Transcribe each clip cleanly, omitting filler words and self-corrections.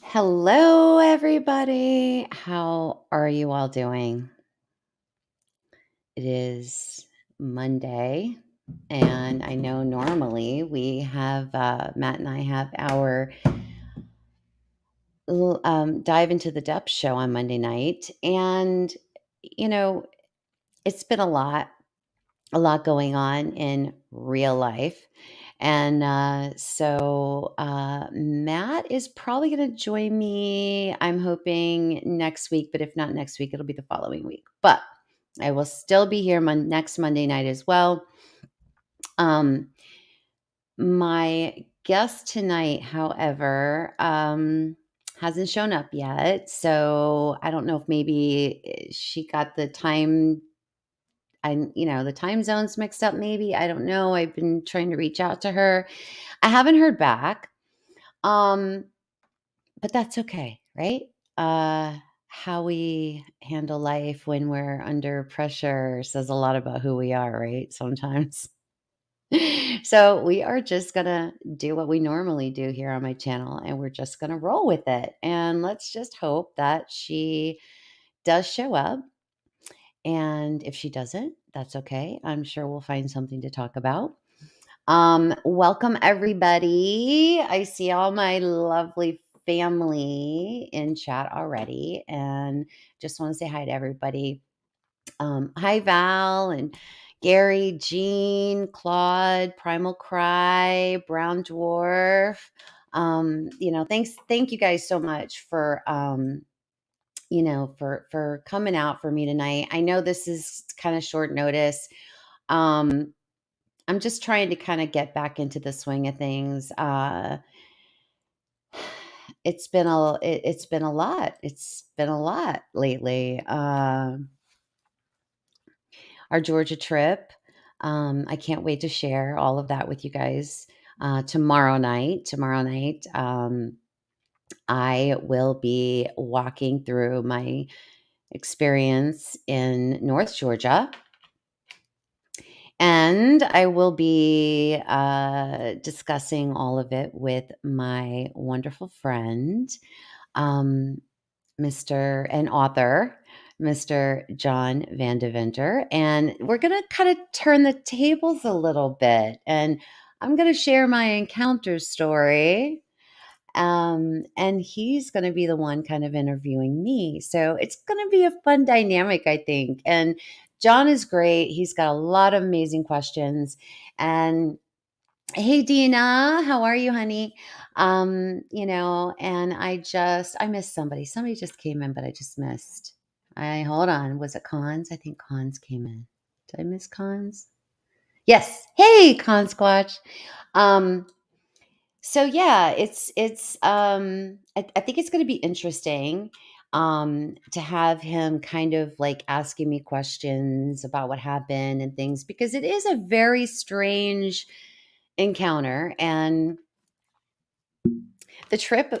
Hello, everybody. How are you all doing? It is Monday, and I know normally we have Matt and I have our dive into the depth show on Monday night, and you know it's been a lot going on in real life. And Matt is probably going to join me, I'm hoping, next week. But if not next week, it'll be the following week. But I will still be here next Monday night as well. Um, my guest tonight, however, hasn't shown up yet. So I don't know if maybe she got the time the time zones mixed up maybe. I don't know. I've been trying to reach out to her. I haven't heard back. Um, but that's okay, right? How we handle life when we're under pressure says a lot about who we are, right? Sometimes. So we are just gonna do what we normally do here on my channel, and we're just gonna roll with it. And let's just hope that she does show up. And if she doesn't, that's okay. I'm sure we'll find something to talk about. Welcome everybody. I see all my lovely family in chat already, and just want to say hi to everybody. Hi Val and Gary, Jean, Claude, Primal Cry, Brown Dwarf. Thank you guys so much for for coming out for me tonight. I know this is kind of short notice. Um, I'm just trying to kind of get back into the swing of things. It's been a lot. It's been a lot lately. Our Georgia trip. I can't wait to share all of that with you guys tomorrow night. I will be walking through my experience in North Georgia. And I will be discussing all of it with my wonderful friend, um, Mr. and author, Mr. John Van Deventer. And we're going to kind of turn the tables a little bit. And I'm going to share my encounter story. And he's going to be the one kind of interviewing me. So it's going to be a fun dynamic, I think. And John is great. He's got a lot of amazing questions. And hey, Dina, how are you, honey? And I missed somebody. Somebody just came in, but I just missed. I hold on. Was it Cons? I think Cons came in. Did I miss Cons? Yes. Hey, Con Squatch. Um, so yeah, I think it's going to be interesting to have him kind of like asking me questions about what happened and things, because it is a very strange encounter. And the trip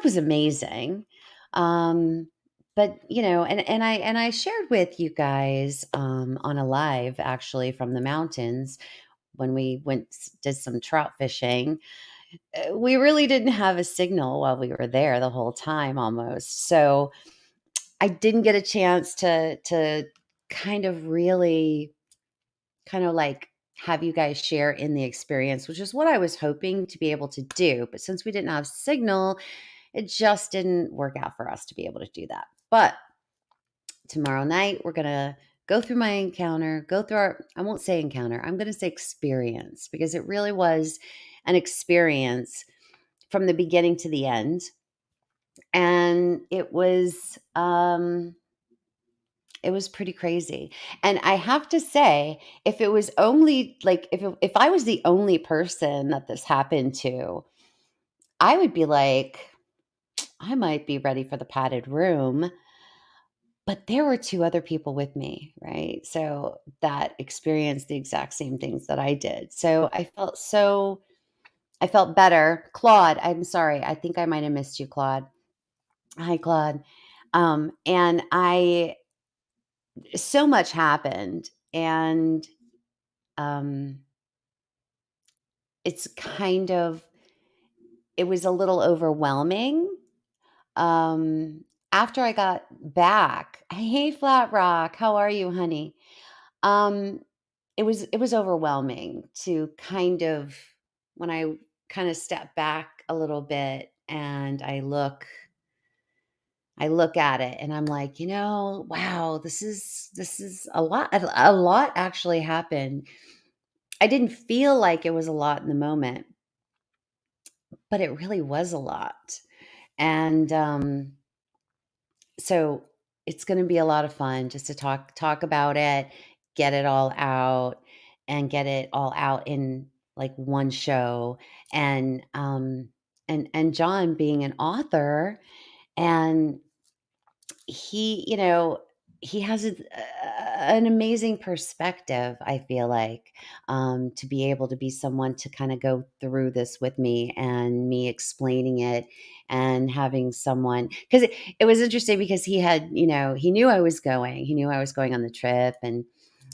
was amazing. um but and I shared with you guys on a live, actually, from the mountains, when we did some trout fishing. We really didn't have a signal while we were there the whole time, almost. So I didn't get a chance to kind of really kind of like have you guys share in the experience, which is what I was hoping to be able to do. But since we didn't have signal, it just didn't work out for us to be able to do that. But tomorrow night, we're going to go through my encounter, go through I won't say encounter, I'm going to say experience, because it really was an experience from the beginning to the end. And it was pretty crazy. And I have to say, if it was only like if I was the only person that this happened to, I would be like, I might be ready for the padded room. But there were 2 other people with me, right? So that experienced the exact same things that I did. So I felt better. Claude, I'm sorry. I think I might have missed you, Claude. Hi, Claude. And I so much happened, and um it's kind of it was a little overwhelming. after I got back, hey, Flat Rock, how are you, honey? Um, it was overwhelming to kind of when I kind of step back a little bit and I look at it and I'm like, wow, this is a lot actually happened. I didn't feel like it was a lot in the moment, but it really was a lot. And so it's going to be a lot of fun just to talk about it, get it all out and get it all out in like one show. And John being an author, and he has an amazing perspective, I feel like, to be able to be someone to kind of go through this with me and me explaining it and having someone, because it was interesting because he knew I was going on the trip, and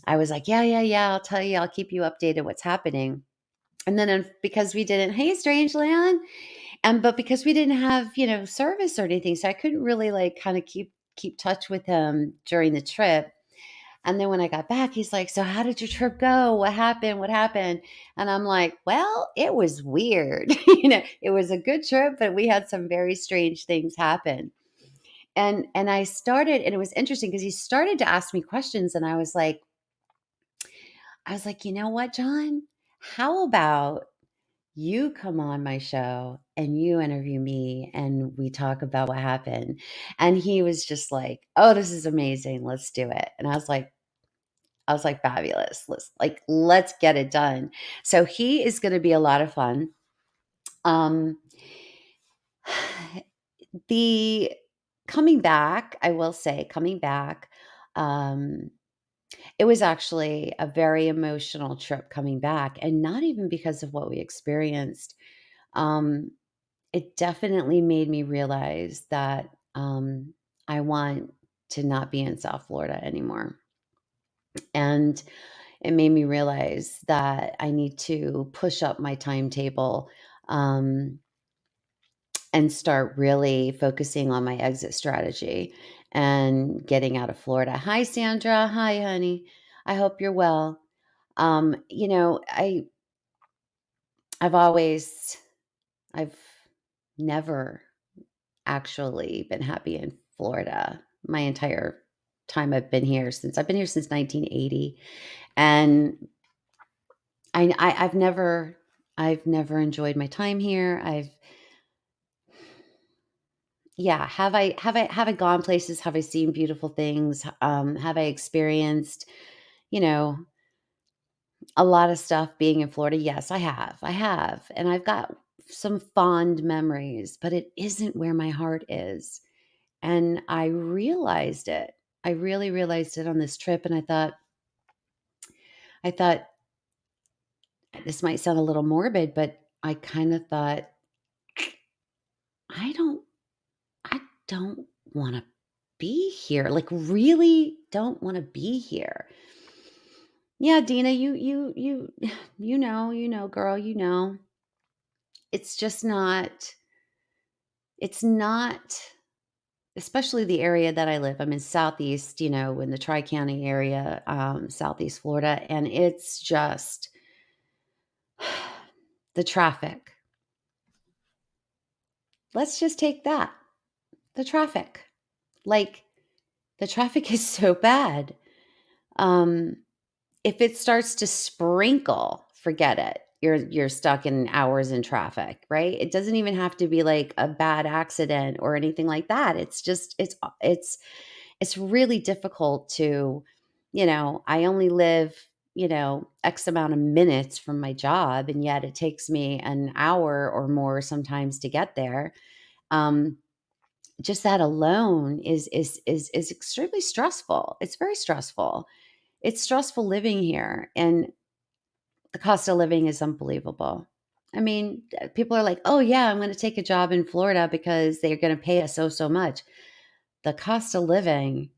I was like, yeah, yeah, yeah, I'll tell you, I'll keep you updated what's happening. And then because we didn't, hey, Strangeland, but because we didn't have, service or anything, so I couldn't really like kind of keep touch with him during the trip. And then when I got back, he's like, "So how did your trip go? What happened? What happened?" And I'm like, "Well, it was weird. It was a good trip, but we had some very strange things happen." And I started, and it was interesting because he started to ask me questions, and I was like, "You know what, John? How about you come on my show and you interview me and we talk about what happened?" And he was just like, "Oh, this is amazing. Let's do it." And I was like, fabulous. Let's get it done. So he is going to be a lot of fun. Um the coming back, I will say, coming back, um it was actually a very emotional trip coming back, and not even because of what we experienced. Um It definitely made me realize that, I want to not be in South Florida anymore, and it made me realize that I need to push up my timetable, um, and start really focusing on my exit strategy and getting out of Florida. Hi, Sandra. Hi, honey. I hope you're well. I've always I've never actually been happy in Florida my entire time I've been here since 1980, and I've never enjoyed my time here. Have I gone places? Have I seen beautiful things? Have I experienced, you know, a lot of stuff being in Florida? Yes, I have, and I've got some fond memories, but it isn't where my heart is. And I realized it. I really realized it on this trip, and I thought this might sound a little morbid, but I kind of thought, I don't I don't want to be here. Like, really don't want to be here. Yeah, Dina, girl, It's just not it's not, especially the area that I live. I'm in Southeast, in the Tri-County area, Southeast Florida, and it's just the traffic. Let's just take that. The traffic. Like, the traffic is so bad. Um, if it starts to sprinkle, forget it. You're stuck in hours in traffic, right? It doesn't even have to be like a bad accident or anything like that. It's just it's really difficult to, I only live, X amount of minutes from my job, and yet it takes me an hour or more sometimes to get there. Um, just that alone is extremely stressful. It's very stressful. It's stressful living here, and the cost of living is unbelievable. I mean, people are like, "Oh yeah, I'm going to take a job in Florida because they're going to pay us so much." The cost of living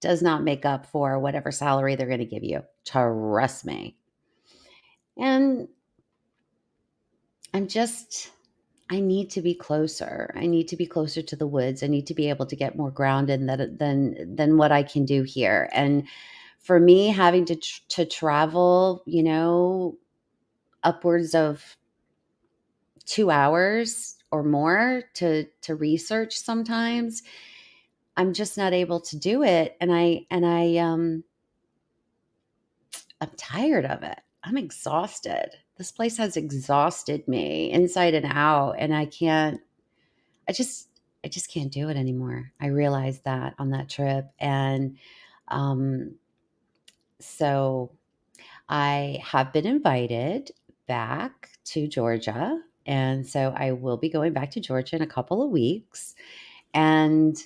does not make up for whatever salary they're going to give you. Trust me. And I'm just I need to be closer. I need to be closer to the woods. I need to be able to get more grounded than what I can do here. And for me, having to travel, upwards of 2 hours or more to research sometimes, I'm just not able to do it. I'm tired of it. I'm exhausted. This place has exhausted me inside and out, and I just I just can't do it anymore. I realized that on that trip, and um so I have been invited back to Georgia, and so I will be going back to Georgia in a couple of weeks, and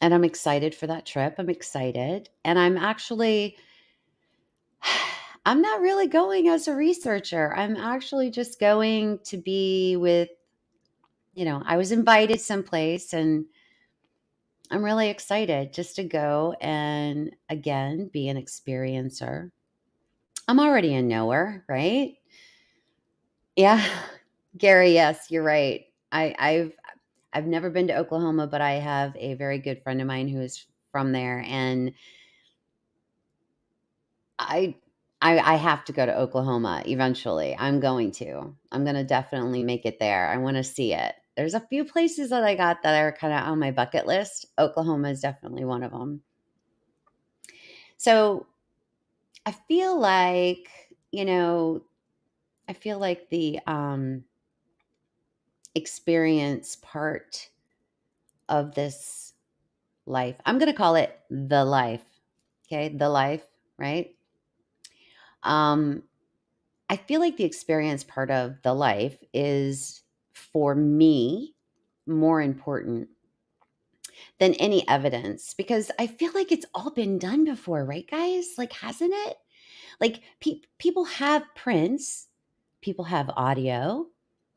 I'm excited for that trip. I'm excited, and I'm not really going as a researcher. I'm actually just going to be with, I was invited someplace, and I'm really excited just to go and again be an experiencer. I'm already a knower, right? Yeah. Gary, yes, you're right. I've never been to Oklahoma, but I have a very good friend of mine who is from there, and I I have to go to Oklahoma eventually. I'm going to. I'm gonna definitely make it there. I wanna see it. There's a few places that I got that are kinda on my bucket list. Oklahoma is definitely one of them. So, I feel like, you know, I feel like the, experience part of this life, I'm gonna call it the life, okay? The life, right? Um, I feel like the experience part of the life is, for me, more important than any evidence because I feel like it's all been done before, right, guys? Like, hasn't it? Like, people have prints, people have audio,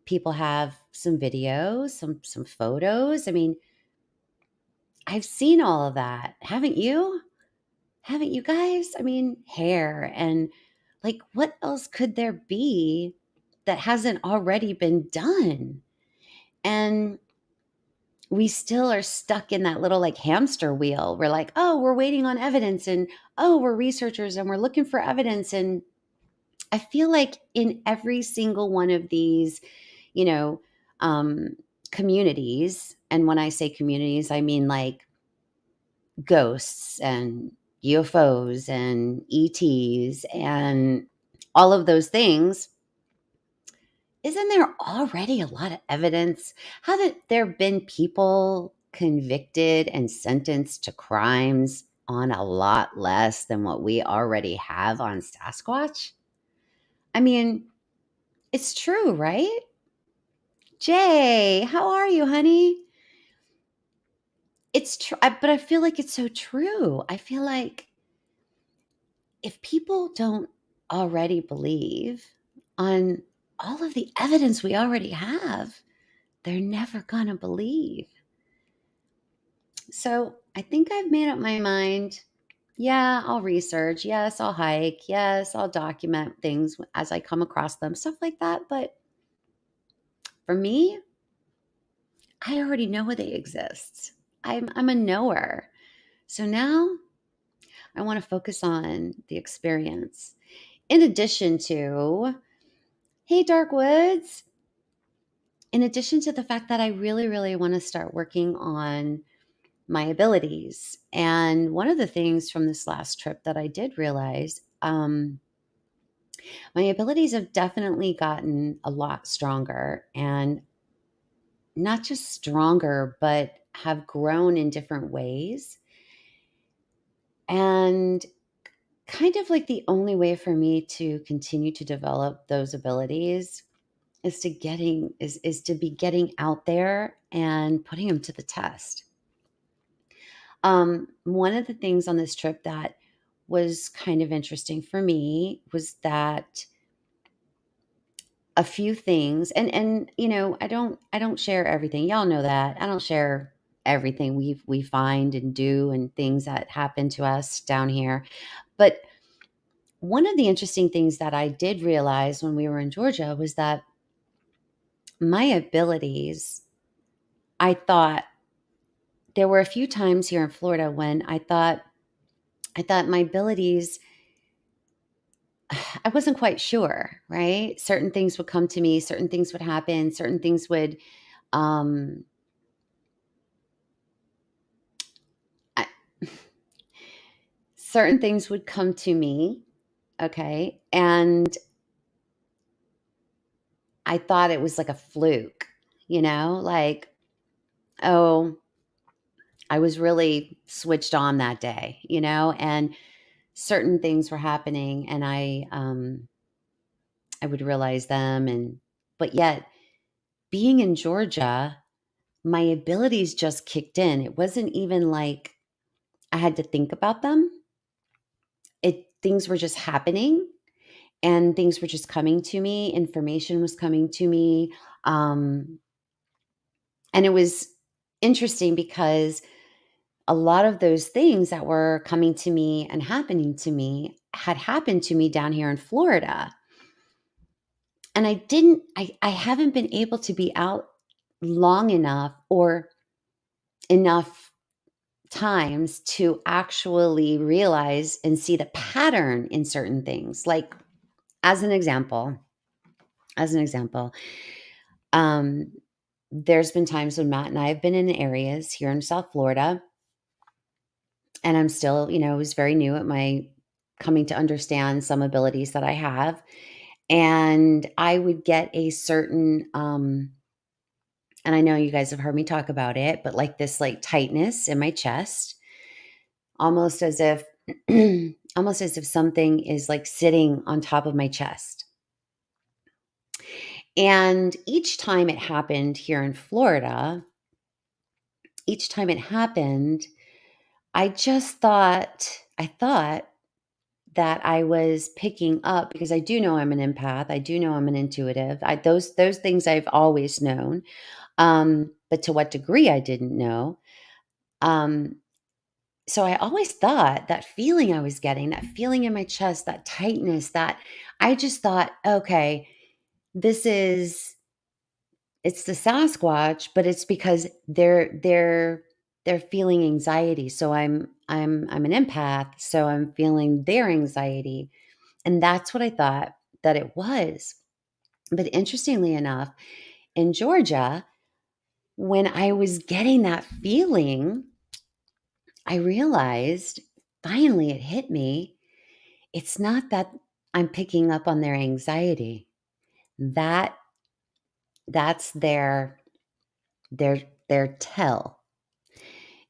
people have some videos, some photos. I mean, I've seen all of that. Haven't you? Haven't you guys? I mean, hair and like what else could there be that hasn't already been done? And we still are stuck in that little like hamster wheel. We're like, oh, we're waiting on evidence, and oh, we're researchers and we're looking for evidence. And I feel like in every single one of these, you know, um, communities, and when I say communities, I mean like ghosts and UFOs and ETs and all of those things, isn't there already a lot of evidence? Haven't there been people convicted and sentenced to crimes on a lot less than what we already have on Sasquatch? I mean, it's true, right? Jay, how are you, honey? It's true, but I feel like it's so true. I feel like if people don't already believe on all of the evidence we already have, they're never going to believe. So I think I've made up my mind. Yeah, I'll research. Yes, I'll hike. Yes, I'll document things as I come across them, stuff like that. But for me, I already know they exist. I'm a knower. So now I want to focus on the experience. In addition to, hey, Dark Woods, in addition to the fact that I really, really want to start working on my abilities. And one of the things from this last trip that I did realize, my abilities have definitely gotten a lot stronger, and not just stronger, but have grown in different ways. And kind of like the only way for me to continue to develop those abilities is to be getting out there and putting them to the test. One of the things on this trip that was kind of interesting for me was that a few things, and I don't share everything. Y'all know that. I don't share everything we find and do and things that happen to us down here. But one of the interesting things that I did realize when we were in Georgia was that my abilities, I thought there were a few times here in Florida when I thought my abilities, I wasn't quite sure, right? Certain things would come to me, certain things would happen, certain things would um I, certain things would come to me, okay? And I thought it was like a fluke, like, oh, I was really switched on that day, and certain things were happening and I would realize them, but yet being in Georgia, my abilities just kicked in. It wasn't even like I had to think about them. Things were just happening and things were just coming to me. Information was coming to me. Um, and it was interesting because a lot of those things that were coming to me and happening to me had happened to me down here in Florida. And I haven't been able to be out long enough or enough times to actually realize and see the pattern in certain things. Like, as an example, as an example, um, there's been times when Matt and I have been in areas here in South Florida, and I'm still, was very new at my coming to understand some abilities that I have. And I would get a certain, and I know you guys have heard me talk about it, but like this like tightness in my chest, almost as if almost as if something is like sitting on top of my chest. And each time it happened here in Florida, each time it happened, I thought that I was picking up, because I do know I'm an empath. I do know I'm an intuitive. Those things I've always known. But to what degree I didn't know. Um, so I always thought that feeling I was getting, that feeling in my chest, that tightness, that I just thought, okay, this is it's the Sasquatch, but it's because they're feeling anxiety. So I'm an empath, so I'm feeling their anxiety. And that's what I thought that it was. But interestingly enough, in Georgia, when I was getting that feeling, I realized, finally it hit me, it's not that I'm picking up on their anxiety. That that's their tell.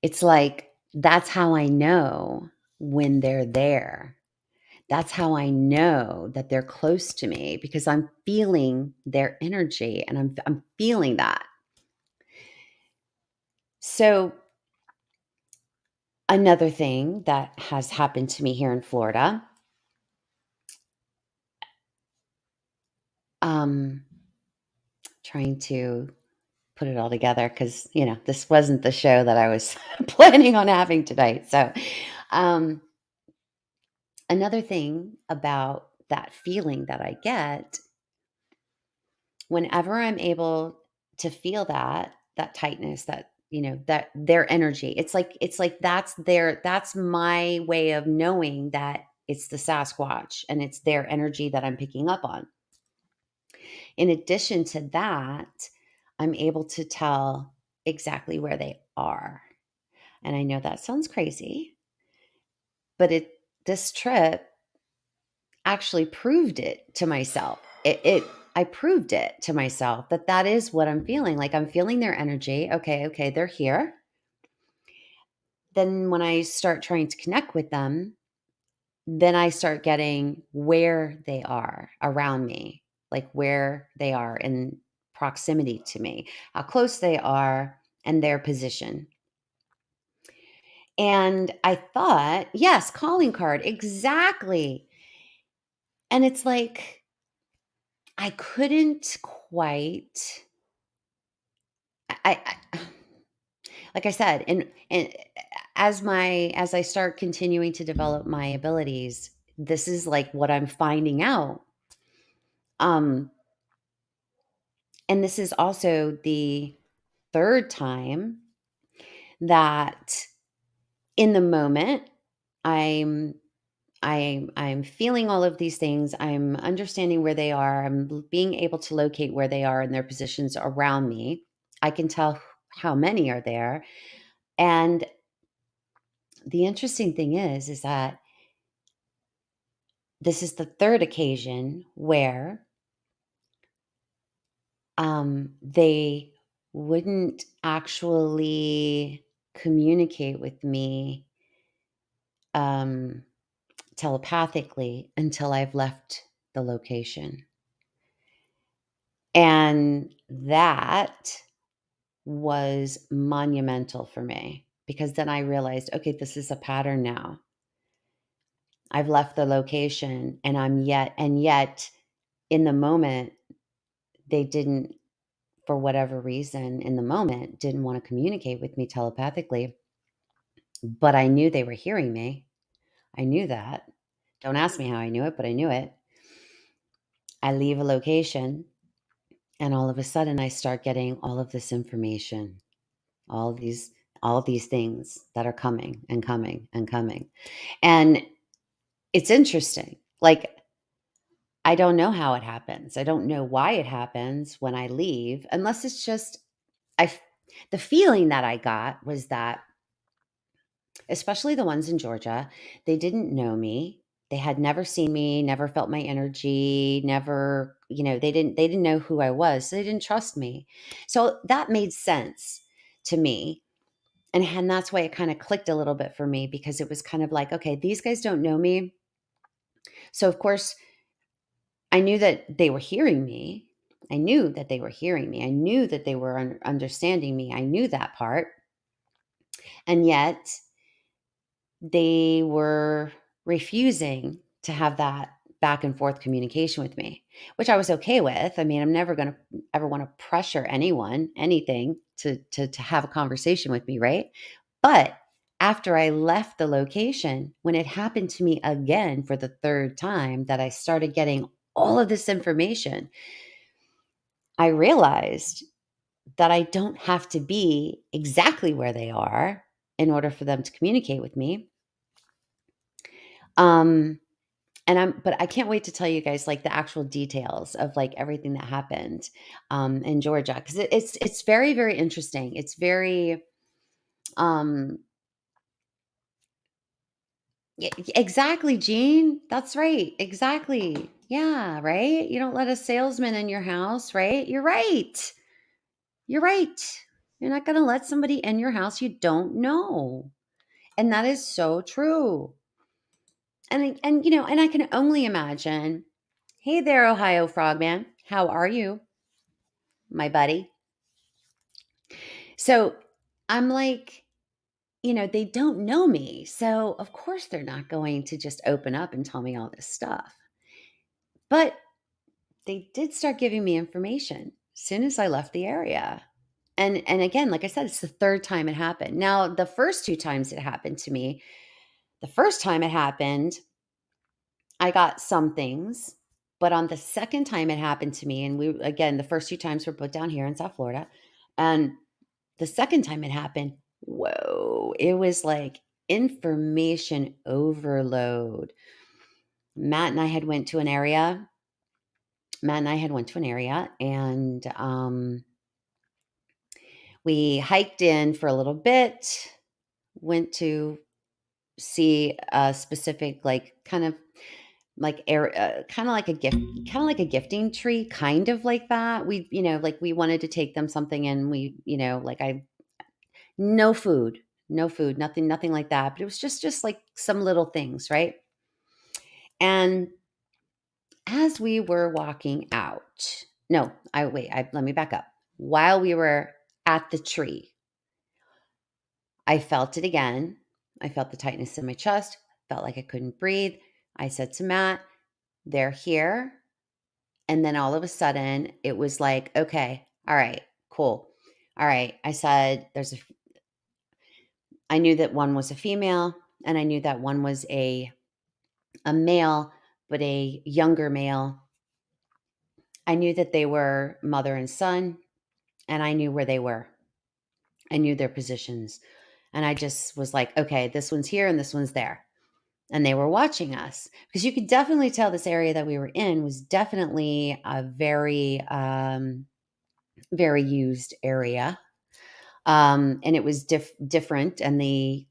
It's like that's how I know when they're there. That's how I know that they're close to me, because I'm feeling their energy and I'm feeling that. So another thing that has happened to me here in Florida, um, trying to put it all together because, this wasn't the show that I was planning on having tonight. So, um, another thing about that feeling that I get whenever I'm able to feel that tightness, that their energy, it's like that's my way of knowing that it's the Sasquatch and it's their energy that I'm picking up on. In addition to that, I'm able to tell exactly where they are. And I know that sounds crazy, but this trip actually proved it to myself. I proved it to myself that that is what I'm feeling. Like, I'm feeling their energy. Okay, they're here. Then when I start trying to connect with them, then I start getting where they are around me, like where they are in proximity to me, how close they are, and their position. And I thought, yes, calling card, exactly. And it's like I couldn't quite I like I said, and as I start continuing to develop my abilities, this is like what I'm finding out. Um And this is also the third time that in the moment I'm I'm feeling all of these things. I'm understanding where they are. Being able to locate where they are in their positions around me. I can tell how many are there. And the interesting thing is that this is the third occasion where they wouldn't actually communicate with me um, telepathically until I've left the location. And that was monumental for me because then I realized, okay, this is a pattern now. I've left the location and yet in the moment, they didn't, for whatever reason, in the moment, didn't want to communicate with me telepathically, but I knew they were hearing me. I knew that. Don't ask me how I knew it, but I knew it. I leave a location and all of a sudden I start getting all of this information, all these all these things that are coming and coming and coming. And it's interesting. Like I don't know how it happens. I don't know why it happens when I leave unless it's just I f- the feeling that I got was that especially the ones in Georgia, they didn't know me. They had never seen me, never felt my energy, never, they didn't know who I was. So they didn't trust me. So that made sense to me. And that's why it kind of clicked a little bit for me because it was kind of like, okay, these guys don't know me. So of course, I knew that they were hearing me. I knew that they were hearing me. I knew that they were understanding me. I knew that part. And yet they were refusing to have that back and forth communication with me, which I was okay with. I mean, I'm never going to ever want to pressure anyone, anything to have a conversation with me, right? But after I left the location, when it happened to me again for the third time that I started getting all of this information, I realized that I don't have to be exactly where they are in order for them to communicate with me. Um, but I can't wait to tell you guys like the actual details of like everything that happened in Georgia because it's very very interesting. It's very um exactly, Jean. That's right. Exactly. Yeah, right. You don't let a salesman in your house, right? You're right. You're right. You're not going to let somebody in your house you don't know. And that is so true. And I can only imagine. Hey there, Ohio Frogman. How are you, my buddy? So I'm like, they don't know me. So of course they're not going to just open up and tell me all this stuff. But they did start giving me information as soon as I left the area. And again, like I said, it's the third time it happened. Now, the first two times it happened to me, the first time it happened, I got some things, but on the second time it happened to me, and the first two times were put down here in South Florida. And the second time it happened, whoa, it was like information overload. Matt and I had went to an area. Matt and I had went to an area, and we hiked in for a little bit. Went to see a specific, like, kind of like air, kind of like a gift, kind of like a gifting tree, kind of like that. Like we wanted to take them something, and like no food, no food, nothing like that. But it was just like some little things, right? And as we were walking out, no, let me back up. While we were at the tree, I felt it again. I felt the tightness in my chest, felt like I couldn't breathe. I said to Matt, they're here. And then all of a sudden, it was like, okay, all right, cool. All right. I said, I knew that one was a female and I knew that one was a male, but a younger male. I knew that they were mother and son, and I knew where they were. I knew their positions. And I just was like, okay, this one's here and this one's there. And they were watching us because you could definitely tell this area that we were in was definitely a very used area. And it was different. And the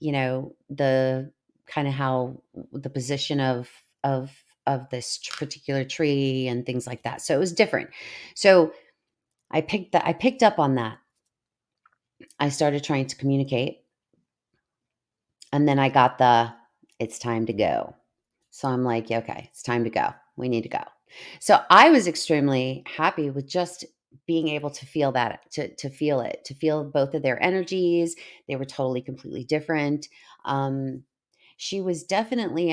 kind of how the position of this particular tree and things like that. So it was different. So I picked up on that. I started trying to communicate, and then I got it's time to go. So I'm like, "Yeah, okay, it's time to go. We need to go." So I was extremely happy with just being able to feel that, to feel it, to feel both of their energies. They were totally completely different. Um, she was definitely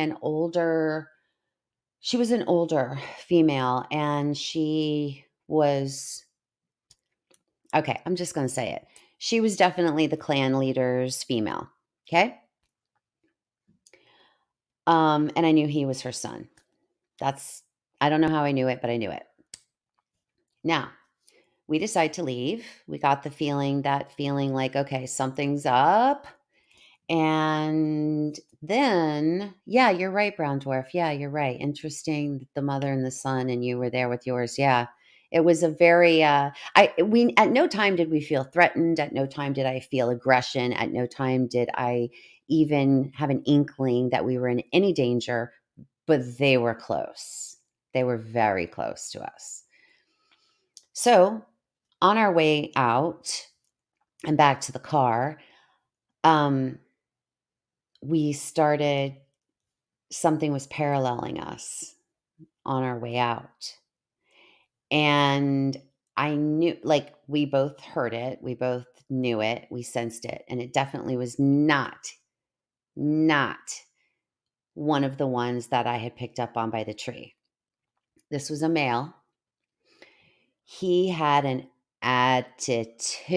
she was an older female, and she was okay, I'm just going to say it. She was definitely the clan leader's female. Okay. And I knew he was her son. That's, I don't know how I knew it, but I knew it. Now, we decide to leave. We got that feeling like, okay, something's up. And then, yeah, you're right, Brown Dwarf. Yeah, you're right. Interesting that the mother and the son, and you were there with yours. Yeah. It was a very we at no time did we feel threatened. At no time did I feel aggression. At no time did I even have an inkling that we were in any danger, but they were close. They were very close to us. So, on our way out and back to the car, um we started something was paralleling us on our way out. And I knew, like, we both heard it, we both knew it, we sensed it, and it definitely was not one of the ones that I had picked up on by the tree. This was a male. He had an attitude.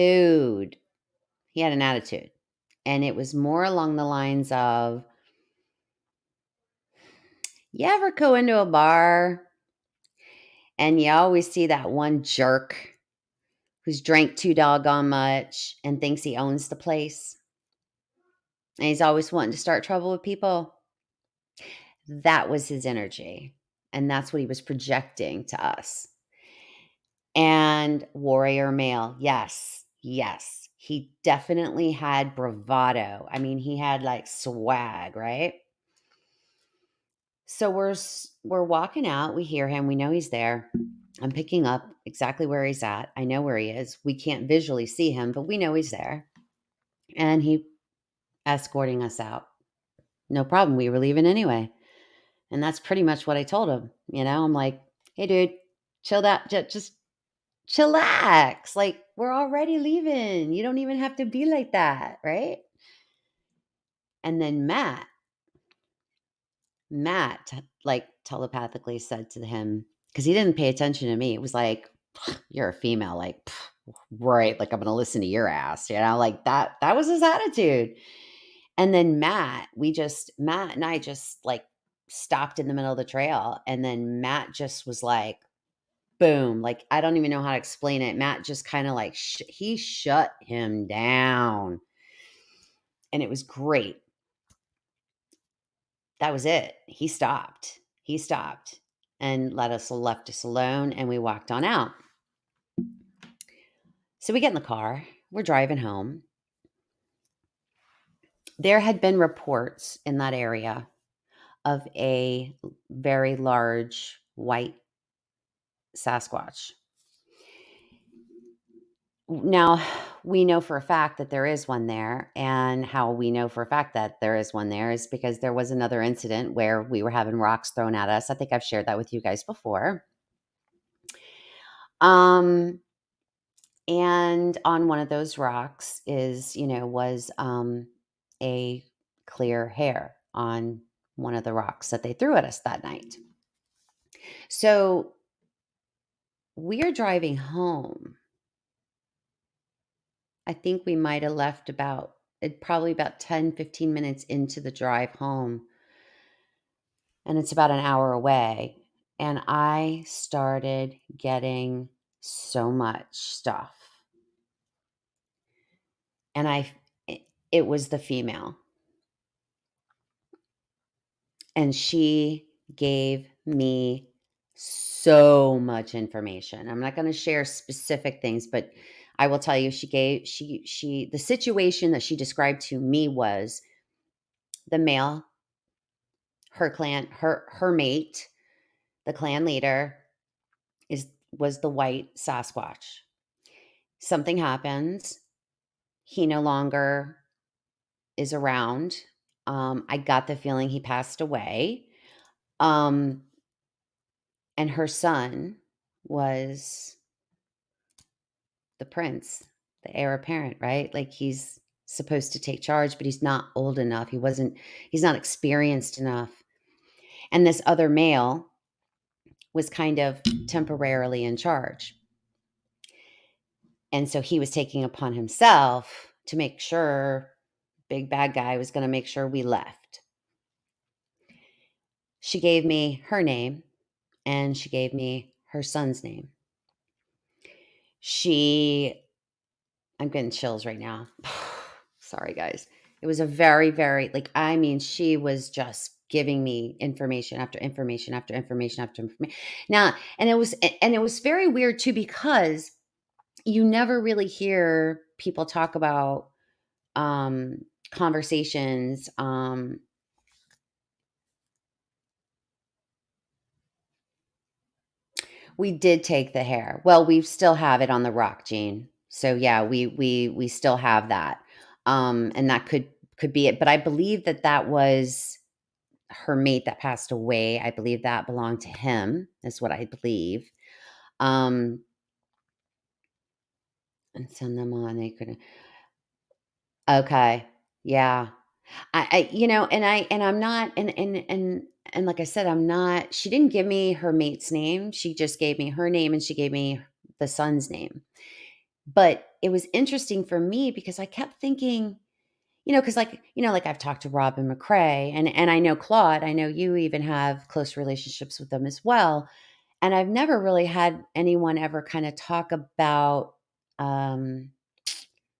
He had an attitude. And it was more along the lines of, you ever go into a bar and you always see that one jerk who's drank too doggone much and thinks he owns the place? And he's always wanting to start trouble with people. That was his energy. And that's what he was projecting to us. And warrior male. Yes. Yes. He definitely had bravado. I mean, he had like swag, right? So we're walking out, we hear him, we know he's there. I'm picking up exactly where he's at. I know where he is. We can't visually see him, but we know he's there. And he escorting us out. No problem. We were leaving anyway. And that's pretty much what I told him. I'm like, hey, dude, chill that. Just chillax. Like, we're already leaving. You don't even have to be like that. Right. And then Matt, like, telepathically said to him, because he didn't pay attention to me. It was like, you're a female. Like, right. Like, I'm going to listen to your ass. Like that was his attitude. And then Matt and I just like stopped in the middle of the trail. And then Matt just was like, boom. Like, I don't even know how to explain it. Matt just kind of like, he shut him down. And it was great. That was it. He stopped. He stopped and left us alone. And we walked on out. So we get in the car. We're driving home. There had been reports in that area of a very large white Sasquatch. Now, we know for a fact that there is one there, and how we know for a fact that there is one there is because there was another incident where we were having rocks thrown at us. I think I've shared that with you guys before. Um, and on one of those rocks was a clear hair on one of the rocks that they threw at us that night. So we're driving home. I think we might have left probably about 10, 15 minutes into the drive home. And it's about an hour away. And I started getting so much stuff. And it was the female. And she gave me so much information. I'm not going to share specific things, but I will tell you the situation that she described to me was the male, her mate, the clan leader was the white Sasquatch. Something happens. He no longer is around. I got the feeling he passed away. Um, and her son was the prince, the heir apparent, right? Like he's supposed to take charge, but he's not old enough. He's not experienced enough. And this other male was kind of temporarily in charge. And so he was taking upon himself to make sure big bad guy was going to make sure we left. She gave me her name and she gave me her son's name. I'm getting chills right now. Sorry, guys. It was a very, very, she was just giving me information after information after information after information. Now, and it was very weird too, because you never really hear people talk about conversations. We did take the hair. Well, we still have it on the rock, Gene. So yeah, we still have that. And that could be it. But I believe that was her mate that passed away. I believe that belonged to him, is what I believe. And send them on. They couldn't. Okay. Yeah. I'm not, and like I said, I'm not, she didn't give me her mate's name. She just gave me her name and she gave me the son's name. But it was interesting for me because I kept thinking, because like I've talked to Robin McCrae and I know Claude, I know you even have close relationships with them as well. And I've never really had anyone ever kind of talk about um,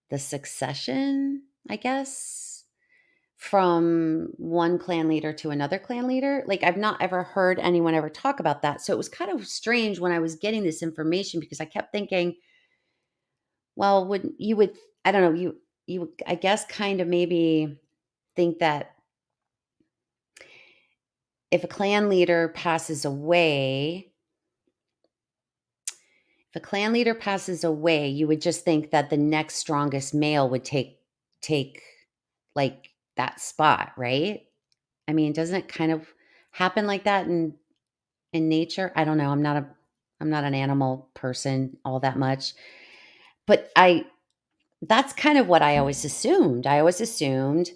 the succession, I guess, from one clan leader to another clan leader. Like I've not ever heard anyone ever talk about that. So it was kind of strange when I was getting this information because I kept thinking, well, I don't know, you would, I guess, kind of maybe think that if a clan leader passes away, you would just think that the next strongest male would take like that spot, right? I mean, doesn't it kind of happen like that in nature? I don't know. I'm not an animal person all that much. But that's kind of what I always assumed. I always assumed,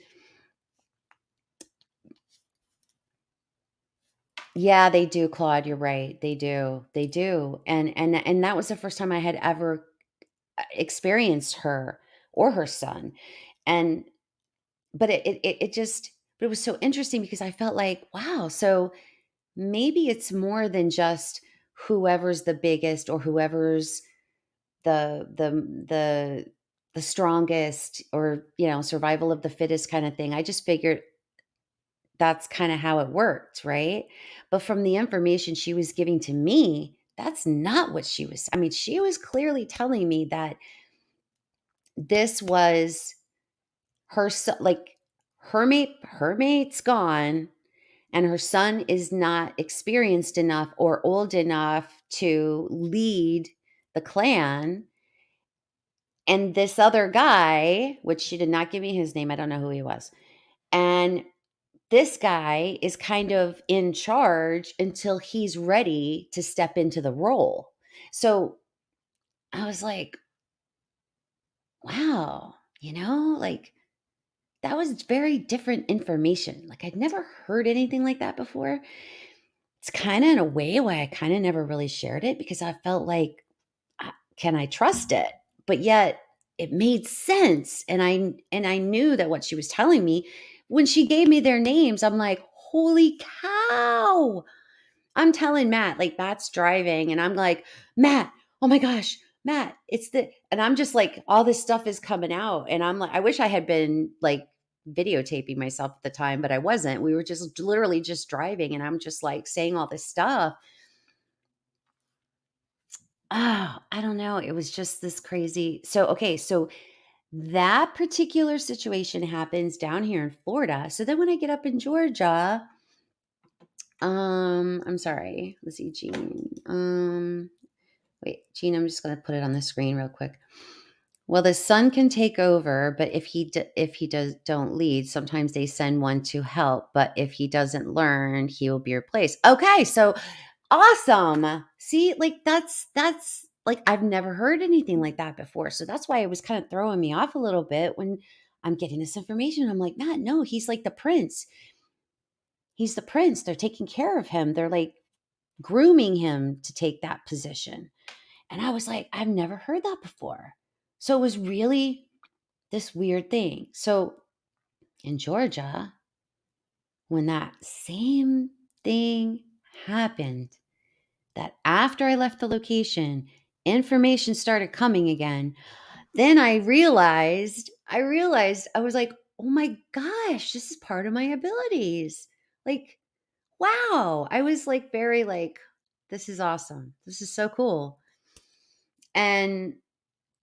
yeah, they do, Claude, you're right. They do. They do. And that was the first time I had ever experienced her or her son. And but it was so interesting because I felt like, wow, so maybe it's more than just whoever's the biggest or whoever's the the the the strongest, or survival of the fittest kind of thing. I just figured that's kind of how it worked, right? But from the information she was giving to me, that's not what I mean, she was clearly telling me that this was like her mate's gone and her son is not experienced enough or old enough to lead the clan. And this other guy, which she did not give me his name, I don't know who he was. And this guy is kind of in charge until he's ready to step into the role. So I was like, wow, like that was very different information. Like I'd never heard anything like that before. It's kind of in a way why I kind of never really shared it because I felt like, can I trust it? But yet it made sense. And I knew that what she was telling me when she gave me their names, I'm like, holy cow. I'm telling Matt, like, Matt's driving, and I'm like, "Matt, oh my gosh, Matt, it's the," and I'm just like, all this stuff is coming out, and I'm like, I wish I had been, like, videotaping myself at the time, but I wasn't. We were just literally just driving, and I'm just, like, saying all this stuff. Oh, I don't know. It was just this crazy. So, okay, so that particular situation happens down here in Florida. So then when I get up in Georgia, I'm sorry. Let's see, Gene. Wait, Gene, I'm just going to put it on the screen real quick. Well, the son can take over, but if he does don't lead, sometimes they send one to help. But if he doesn't learn, he will be replaced. Okay, so awesome. See, like that's like I've never heard anything like that before. So that's why it was kind of throwing me off a little bit when I'm getting this information. I'm like, Matt, no, he's like the prince. He's the prince. They're taking care of him. They're like grooming him to take that position. And I was like, I've never heard that before. So it was really this weird thing. So in Georgia, when that same thing happened, that after I left the location, information started coming again. Then I realized I was like, "Oh my gosh, this is part of my abilities." Like, wow. I was like very like, this is awesome. This is so cool. And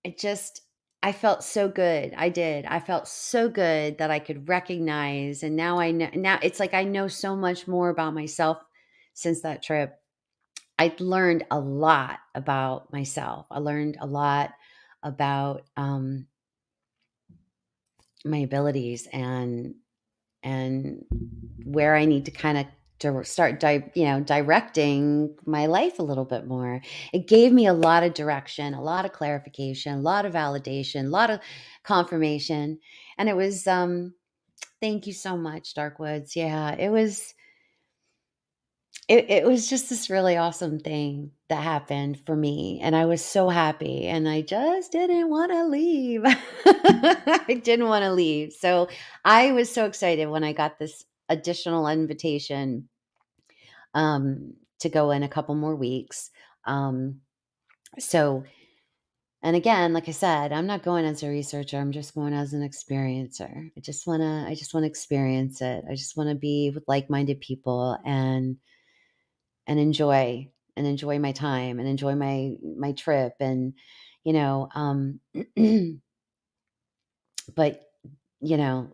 it just I felt so good. I did. I felt so good that I could recognize, and now I know, now it's like I know so much more about myself since that trip. I learned a lot about myself. I learned a lot about my abilities and where I need to kind of start directing my life a little bit more. It gave me a lot of direction, a lot of clarification, a lot of validation, a lot of confirmation, and it was thank you so much, Darkwoods. Yeah, it was just this really awesome thing that happened for me, and I was so happy, and I just didn't wanna leave. I didn't wanna leave, so I was so excited when I got this additional invitation, to go in a couple more weeks, um, so and again, like I said, I'm not going as a researcher, I'm just going as an experiencer. I just wanna experience it. I just wanna be with like-minded people and enjoy my time and enjoy my trip and you know but you know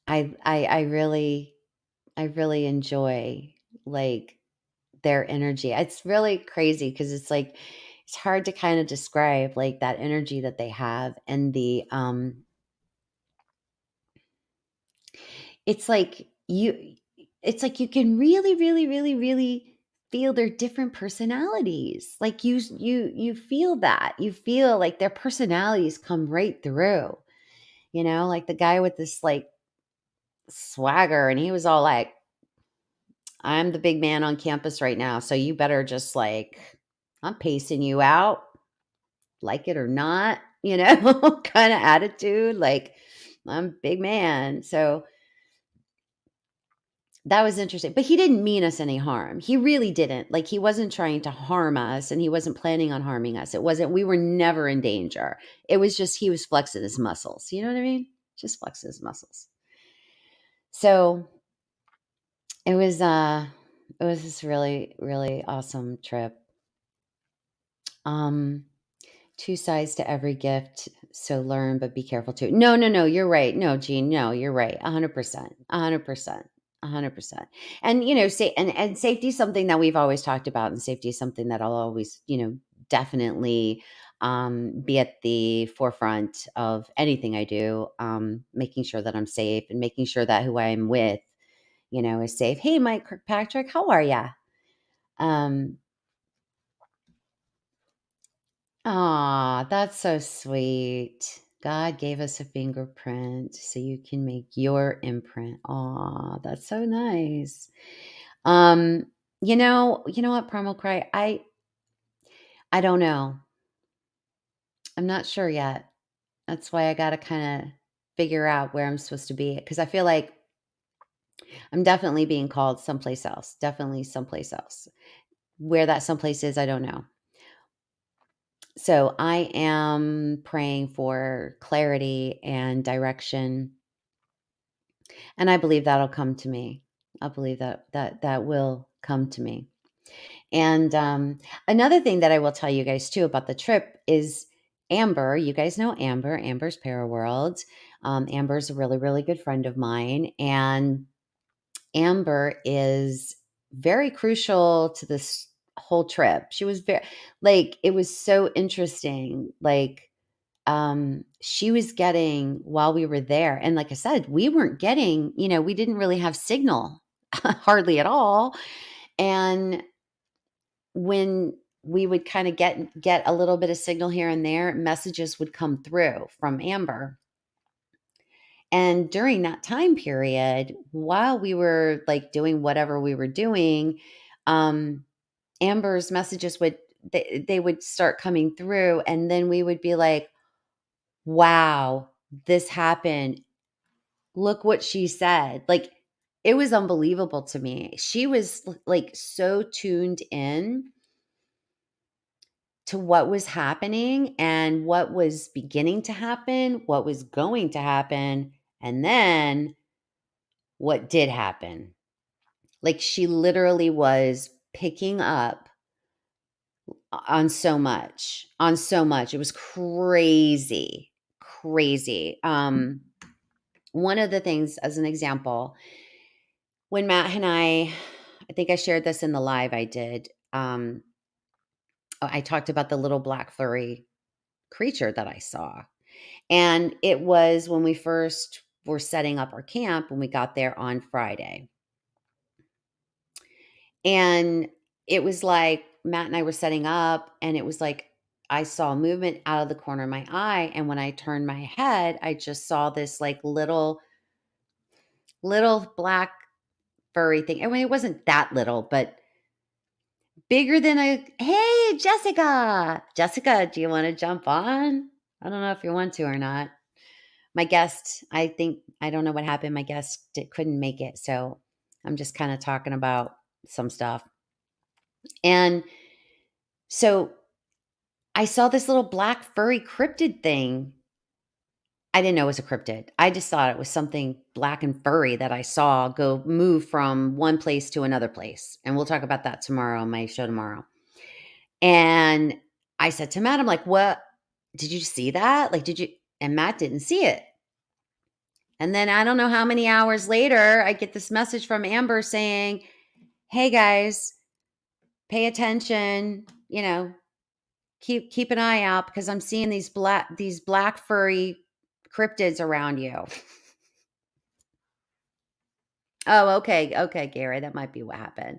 I really enjoy like their energy. It's really crazy because it's like it's hard to kind of describe like that energy that they have and the It's like you can really, really, really, really feel their different personalities. Like you feel that. You feel like their personalities come right through. Like the guy with this like swagger and he was all like, "I'm the big man on campus right now, so you better just like I'm pacing you out, like it or not," kind of attitude, like I'm big man. So that was interesting, but he didn't mean us any harm. He really didn't. Like, he wasn't trying to harm us, and he wasn't planning on harming us. It wasn't we were never in danger. It was just he was flexing his muscles, you know what I mean? Just flexing his muscles. So, it was, uh it was this really, really awesome trip. Um Two sides to every gift, so learn, but be careful too. No, no, no, you're right. No, Gene, no, you're right. 100%. 100%. 100%. And say and safety is something that we've always talked about, and safety is something that I'll always, definitely be at the forefront of anything I do. Making sure that I'm safe and making sure that who I'm with, is safe. Hey, Mike Kirkpatrick, how are ya? Um, Aw, that's so sweet. God gave us a fingerprint so you can make your imprint. Aw, that's so nice. Um, you know what, Primal Cry? I don't know. I'm not sure yet. That's why I gotta kind of figure out where I'm supposed to be. Because I feel like I'm definitely being called someplace else, definitely someplace else. Where that someplace is, I don't know. So I am praying for clarity and direction, and I believe that'll come to me. I believe that will come to me. And another thing that I will tell you guys too about the trip is Amber. You guys know Amber, Amber's Paraworld. Amber's a really, really good friend of mine, and Amber is very crucial to this whole trip. She was very like it was so interesting. Like she was getting while we were there, and like I said, we weren't getting, we didn't really have signal hardly at all. And when we would kind of get a little bit of signal here and there, messages would come through from Amber. And during that time period, while we were like doing whatever we were doing, um, Amber's messages they would start coming through, and then we would be like, "Wow, this happened. Look what she said." Like it was unbelievable to me. She was like so tuned in to what was happening and what was beginning to happen, what was going to happen, and then what did happen. Like she literally was picking up on so much, on so much. It was crazy, crazy. One of the things, as an example, when Matt and I think I shared this in the live I did. I talked about the little black furry creature that I saw. And it was when we first were setting up our camp when we got there on Friday. And it was like Matt and I were setting up, and it was like I saw movement out of the corner of my eye. And when I turned my head, I just saw this like little black furry thing. I mean, it wasn't that little, but bigger than a hey, Jessica. Jessica, do you want to jump on? I don't know if you want to or not. My guest, I don't know what happened. My guest couldn't make it. So I'm just kind of talking about some stuff. And so I saw this little black furry cryptid thing. I didn't know it was a cryptid. I just thought it was something black and furry that I saw go move from one place to another place. And we'll talk about that tomorrow on my show tomorrow. And I said to Matt, I'm like, what? Did you see that? Like, did you? And Matt didn't see it. And then I don't know how many hours later, I get this message from Amber saying, "Hey guys, pay attention, keep an eye out because I'm seeing these black furry cryptids around you." Oh, okay. Okay, Gary, that might be what happened.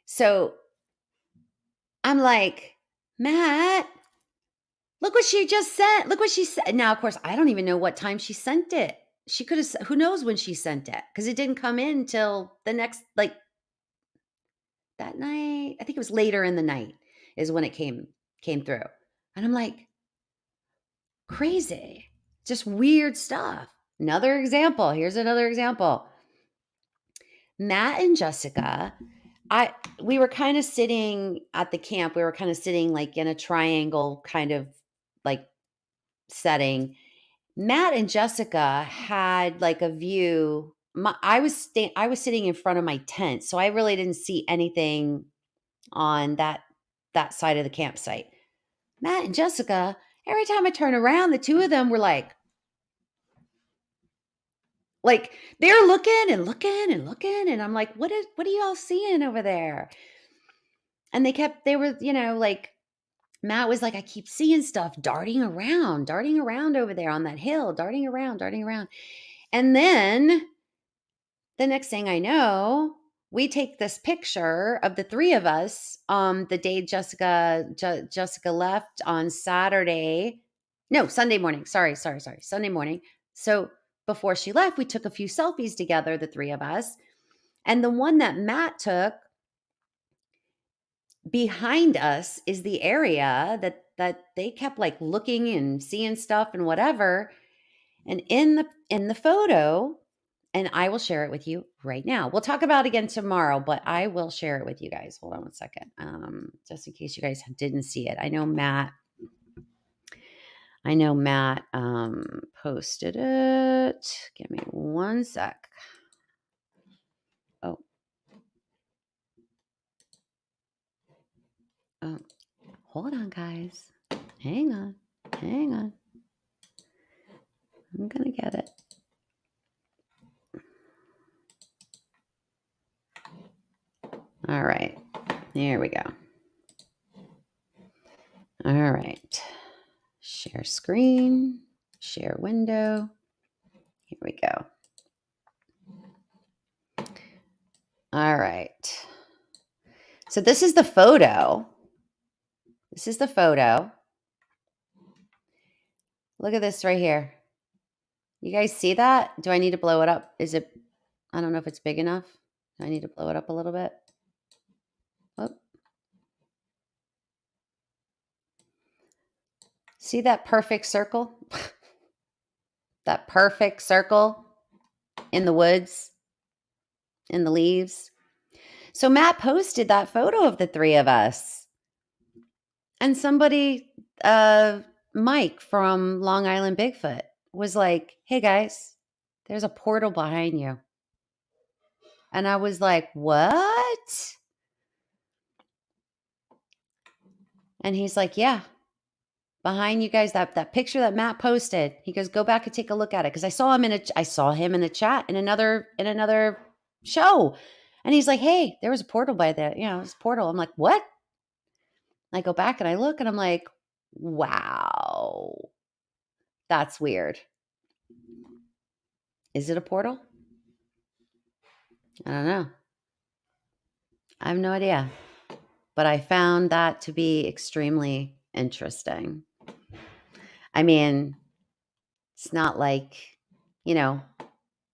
So, I'm like, "Matt, look what she just sent. Look what she said." Now, of course, I don't even know what time she sent it. She could have who knows when she sent it because it didn't come in till the next like that night. I think it was later in the night is when it came through. And I'm like, crazy. Just weird stuff. Another example. Here's another example. Matt and Jessica, we were kind of sitting at the camp. We were kind of sitting like in a triangle kind of like setting. Matt and Jessica had like a view. I was sitting in front of my tent, so I really didn't see anything on that side of the campsite. Matt and Jessica, every time I turn around, the two of them were like they're looking and looking and looking, and I'm like, what are y'all seeing over there? And they were, like Matt was like, I keep seeing stuff darting around over there on that hill, darting around, darting around. And then the next thing I know, we take this picture of the three of us the day Jessica left on Saturday. No, Sunday morning. Sorry. Sunday morning. So before she left, we took a few selfies together, the three of us. And the one that Matt took behind us is the area that they kept like looking and seeing stuff and whatever. And in the photo, And I will share it with you right now. We'll talk about it again tomorrow, but I will share it with you guys. Hold on one second. Just in case you guys didn't see it. I know Matt posted it. Give me one sec. Oh. Oh. Hold on, guys. Hang on. I'm going to get it. All right. There we go. All right. Share screen, share window. Here we go. All right. So this is the photo. Look at this right here. You guys see that? Do I need to blow it up? I don't know if it's big enough. Do I need to blow it up a little bit? Oh. See that perfect circle? That perfect circle in the woods, in the leaves. So Matt posted that photo of the three of us. And somebody, Mike from Long Island Bigfoot, was like, hey guys, there's a portal behind you. And I was like, what? And he's like, yeah, behind you guys, that picture that Matt posted. He goes, go back and take a look at it. Cause I saw him in a chat in another show. And he's like, hey, there was a portal by there. You know, it's a portal. I'm like, what? I go back and I look and I'm like, wow, that's weird. Is it a portal? I don't know. I have no idea. But I found that to be extremely interesting. I mean, it's not like, you know,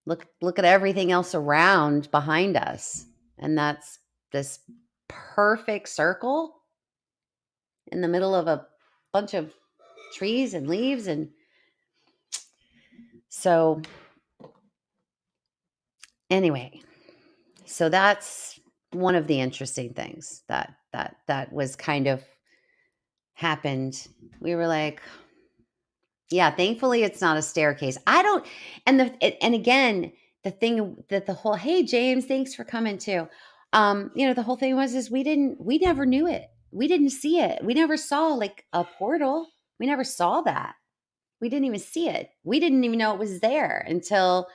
look at everything else around behind us. And that's this perfect circle in the middle of a bunch of trees and leaves. And so anyway, so that's one of the interesting things that was kind of happened. We were like, yeah, thankfully it's not a staircase. And again, the thing that the whole, hey James, thanks for coming too. The whole thing is we never knew it. We didn't see it. We never saw like a portal. We never saw that. We didn't even see it. We didn't even know it was there until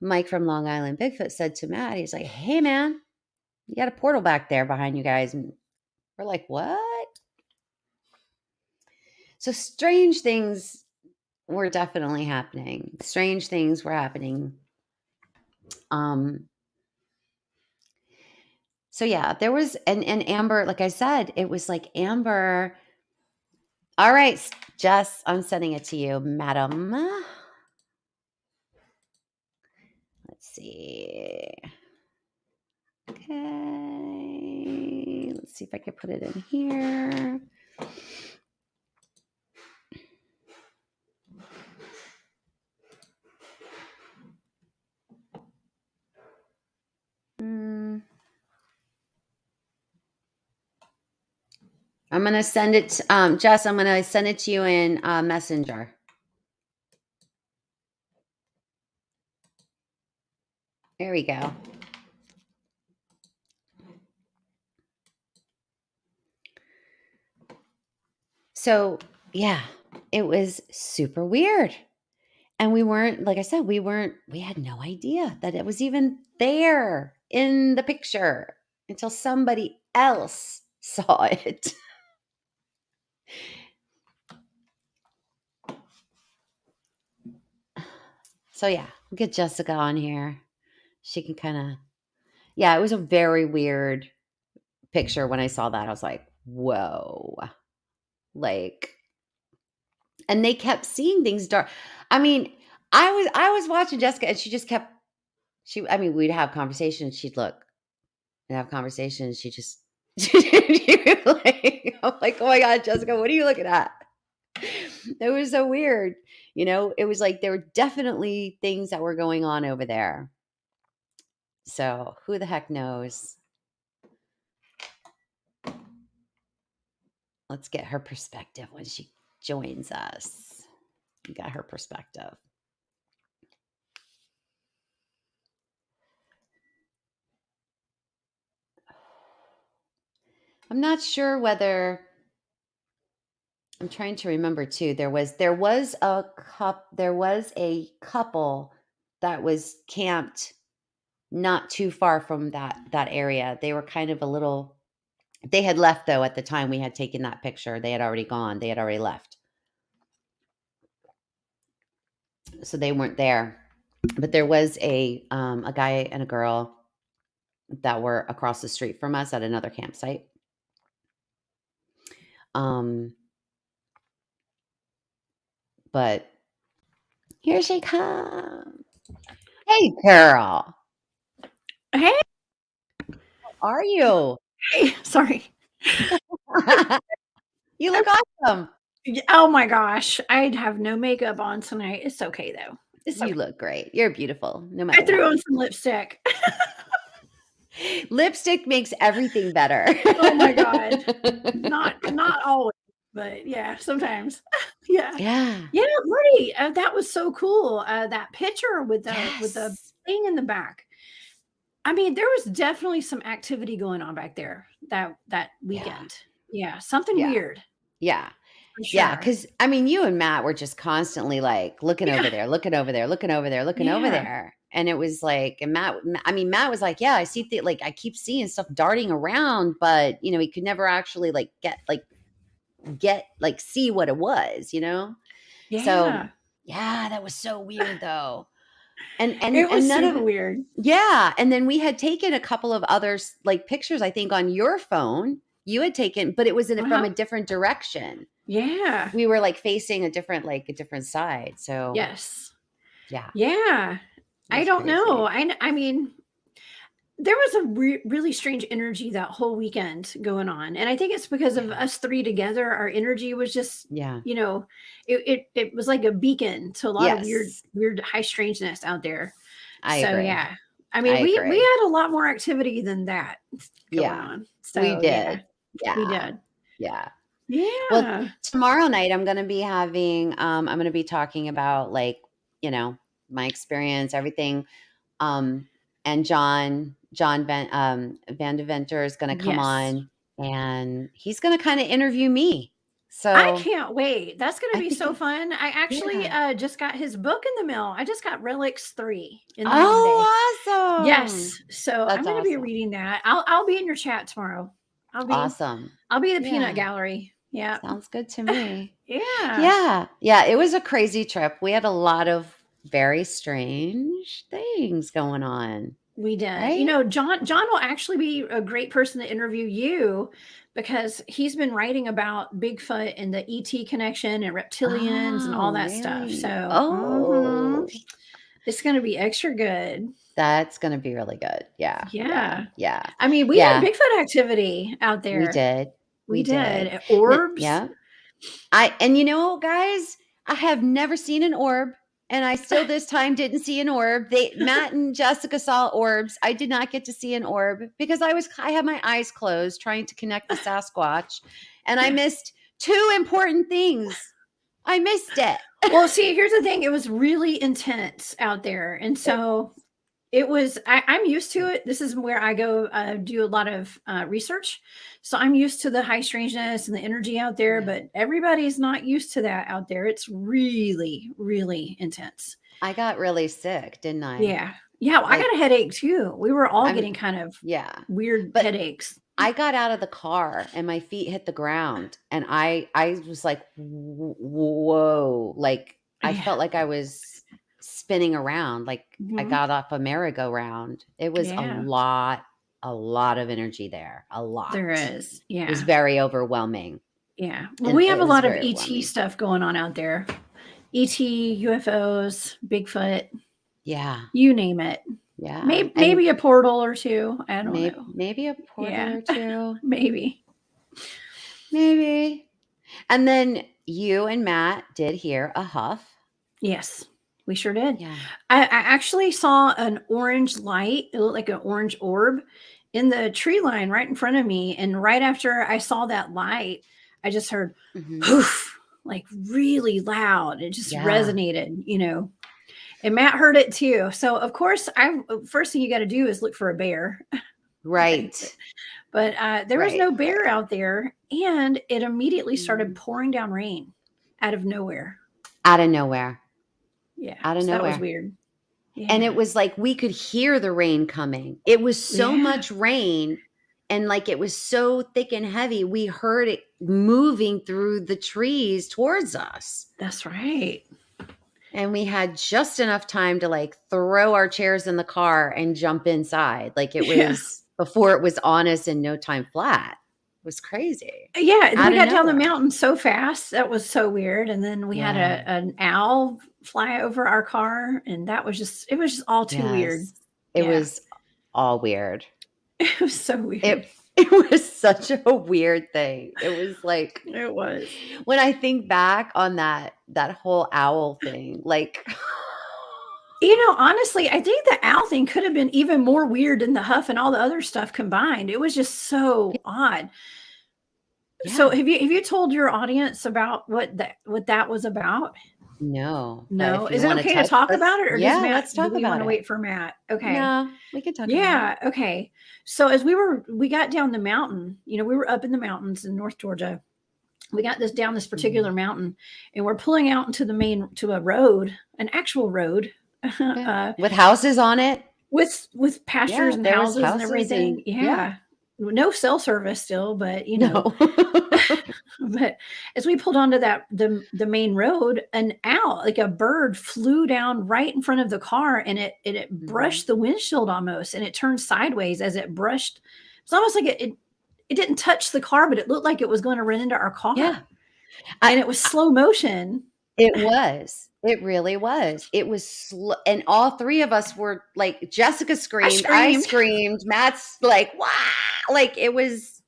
Mike from Long Island Bigfoot said to Matt, he's like, hey man, you got a portal back there behind you guys. And we're like, what? So strange things were definitely happening. Strange things were happening. So yeah, there was, and Amber, like I said, it was like Amber. All right, Jess, I'm sending it to you, madam. Let's see. Okay, let's see if I can put it in here. I'm going to send it, Jess, I'm going to send it to you in Messenger. There we go. So yeah, it was super weird. And we weren't, like I said, we had no idea that it was even there in the picture until somebody else saw it. So yeah, we'll get Jessica on here. She can kind of, yeah, it was a very weird picture when I saw that. I was like, whoa. Like, and they kept seeing things dark. I mean, I was watching Jessica and she just kept, we'd have conversations. She'd look and have conversations. She just, like, I'm like, oh my God, Jessica, what are you looking at? It was so weird. It was like there were definitely things that were going on over there. So who the heck knows? Let's get her perspective when she joins us. We got her perspective. I'm not sure whether I'm trying to remember too. There was a couple that was camped not too far from that area. They were kind of a little they had left though at the time we had taken that picture. They had already gone. They had already left. So they weren't there. But there was a guy and a girl that were across the street from us at another campsite. But here she comes. Hey, girl. Hey, How are you? sorry. You look awesome. Oh my gosh, I'd have no makeup on tonight. It's okay though. It's You okay. look great. You're beautiful, no I matter threw what. on some lipstick. Lipstick makes everything better. Oh my god. Not always, but yeah, sometimes. Yeah. Yeah. Yeah, Marty, that was so cool. That picture with the Yes. thing in the back. I mean, there was definitely some activity going on back there that Yeah. weekend. Yeah, something Yeah. weird Yeah. for Yeah. sure. Because, I mean, you and Matt were just constantly like looking over Yeah, there, looking over there, looking over there, looking over yeah, there. And it was like, and Matt was like, yeah, like, I keep seeing stuff darting around, but, he could never actually like like see what it was. So, yeah. yeah, that was so weird though. And and It and was none super of weird. yeah, and then we had taken a couple of others like pictures I think on your phone. You had taken, but it was from Uh-huh. a different direction. Yeah. We were like facing a different side. So, Yes. yeah, Yeah. it I was don't know. crazy. I mean, there was a really strange energy that whole weekend going on, and I think it's because of Yeah. us 3 together. Our energy was just, Yeah. it was like a beacon to a lot of Yes. weird high strangeness out there. I So, agree. yeah. I I mean, we agree. had a lot more activity than that going Yeah. on. We So, yeah, did. we Yeah. did. Yeah. Well, Yeah. tomorrow night I'm going to be talking about like, you know, my experience, everything. Um, and John Van Deventer is going to come Yes. on and he's going to kind of interview me. I So can't wait. That's gonna I be think so it, fun. I actually, yeah. just got his book in the mail. I just got Relics 3 in the mail today. Oh, awesome. Yes, so I'm That's gonna be awesome. reading that. I'll be in your chat tomorrow. I'll be Awesome. I'll be the peanut Yeah. gallery. Yeah. Sounds good to me. Yeah, Yeah. Yeah. It was a crazy trip. We had a lot of very strange things going on. we did. Right? John will actually be a great person to interview you because he's been writing about Bigfoot and the ET connection and reptilians and all Oh, that stuff. really? So, Oh, it's gonna be extra good. that's gonna be really good. Yeah, yeah, Yeah. yeah, I mean, we had yeah. Bigfoot activity out We there. did. We We did. did. Orbs. Yeah. Guys, I have never seen an orb, and I still this time didn't see an orb. Matt and Jessica saw orbs. I did not get to see an orb because I had my eyes closed trying to connect the Sasquatch, and I Yeah. missed two important things. I missed it. Well, see, here's the thing. It was really intense out there. And so I'm used to it. This is where I go do a lot of research. So I'm used to the high strangeness and the energy out there, Yeah. but everybody's not used to that out there. It's really, really intense. I got really sick, didn't I? Yeah. Yeah. Well, I Like got a headache too. We were all I'm getting kind of yeah. weird But headaches. I got out of the car and my feet hit the ground and I was like whoa, like I Yeah. felt like I was spinning around like I Mhm. got off a merry-go-round. It was Yeah. a lot of energy there, a lot. There is. It was Yeah. very overwhelming. Yeah. Well, And we have it a was lot of very ET overwhelming. stuff going on out there. ET, UFOs, Bigfoot, Yeah. you name it. Yeah. And Maybe a portal or two. I don't know. maybe a portal Yeah. or two. Maybe. Maybe. And then you and Matt did hear a huff. Yes, we sure did. Yeah. I actually saw an orange light. It looked like an orange orb in the tree line right in front of me. And right after I saw that light, I just heard Mhm. poof, like really loud. It just Yeah. resonated, and Matt heard it too. So of course, I first thing you got to do is look for a bear. Okay, Right. but there was Right, no bear right. out there, and it immediately started Mhm. pouring down rain out of nowhere. Out of nowhere. Yeah, Out of so that was nowhere. weird. And it Yeah, was like we could hear the rain coming. It was so yeah, much rain and like it was so thick and heavy. We heard it moving through the trees towards us. that's right. And we had just enough time to like throw our chairs in the car and jump inside. Like it Yeah, was before it was on us in no time flat. It was crazy. yeah. Out We of got down the nowhere. mountain so fast. That was so weird. And then we had Yeah. an owl fly over our car, and it was just all too weird. Yes. It Yeah, was all weird. it was so weird. It it was such a weird thing. It was like It was. when I think back on that whole owl thing, like Honestly, I think the owl thing could have been even more weird than the huff and all the other stuff combined. It was just so odd. So yeah. have you told your audience about what that was about? No, but No. if you Is it wanna okay to touch talk let's about it, or yeah, let's do talk we about wanna it. wait for Matt? Okay. No, we can talk about it. Yeah, okay. So as we got down the mountain, we were up in the mountains in North Georgia. We got this down this particular Mhm. mountain, and we're pulling out into the main to a road, an actual road, Yeah. uh, With houses on it? with pastures Yeah, and there's houses and houses and everything. yeah. Yeah. No cell service still, but No. but as we pulled onto the main road, an owl, like a bird, flew down right in front of the car, and it Mhm. brushed the windshield almost, and it turned sideways as it brushed. It's almost like it didn't touch the car, but it looked like it was going to run into our Yeah. car, I and it was slow motion. It was. It really was. It was and all 3 of us were like Jessica I screamed, I screamed. screamed, Matt's like, "Wow!" Like, it was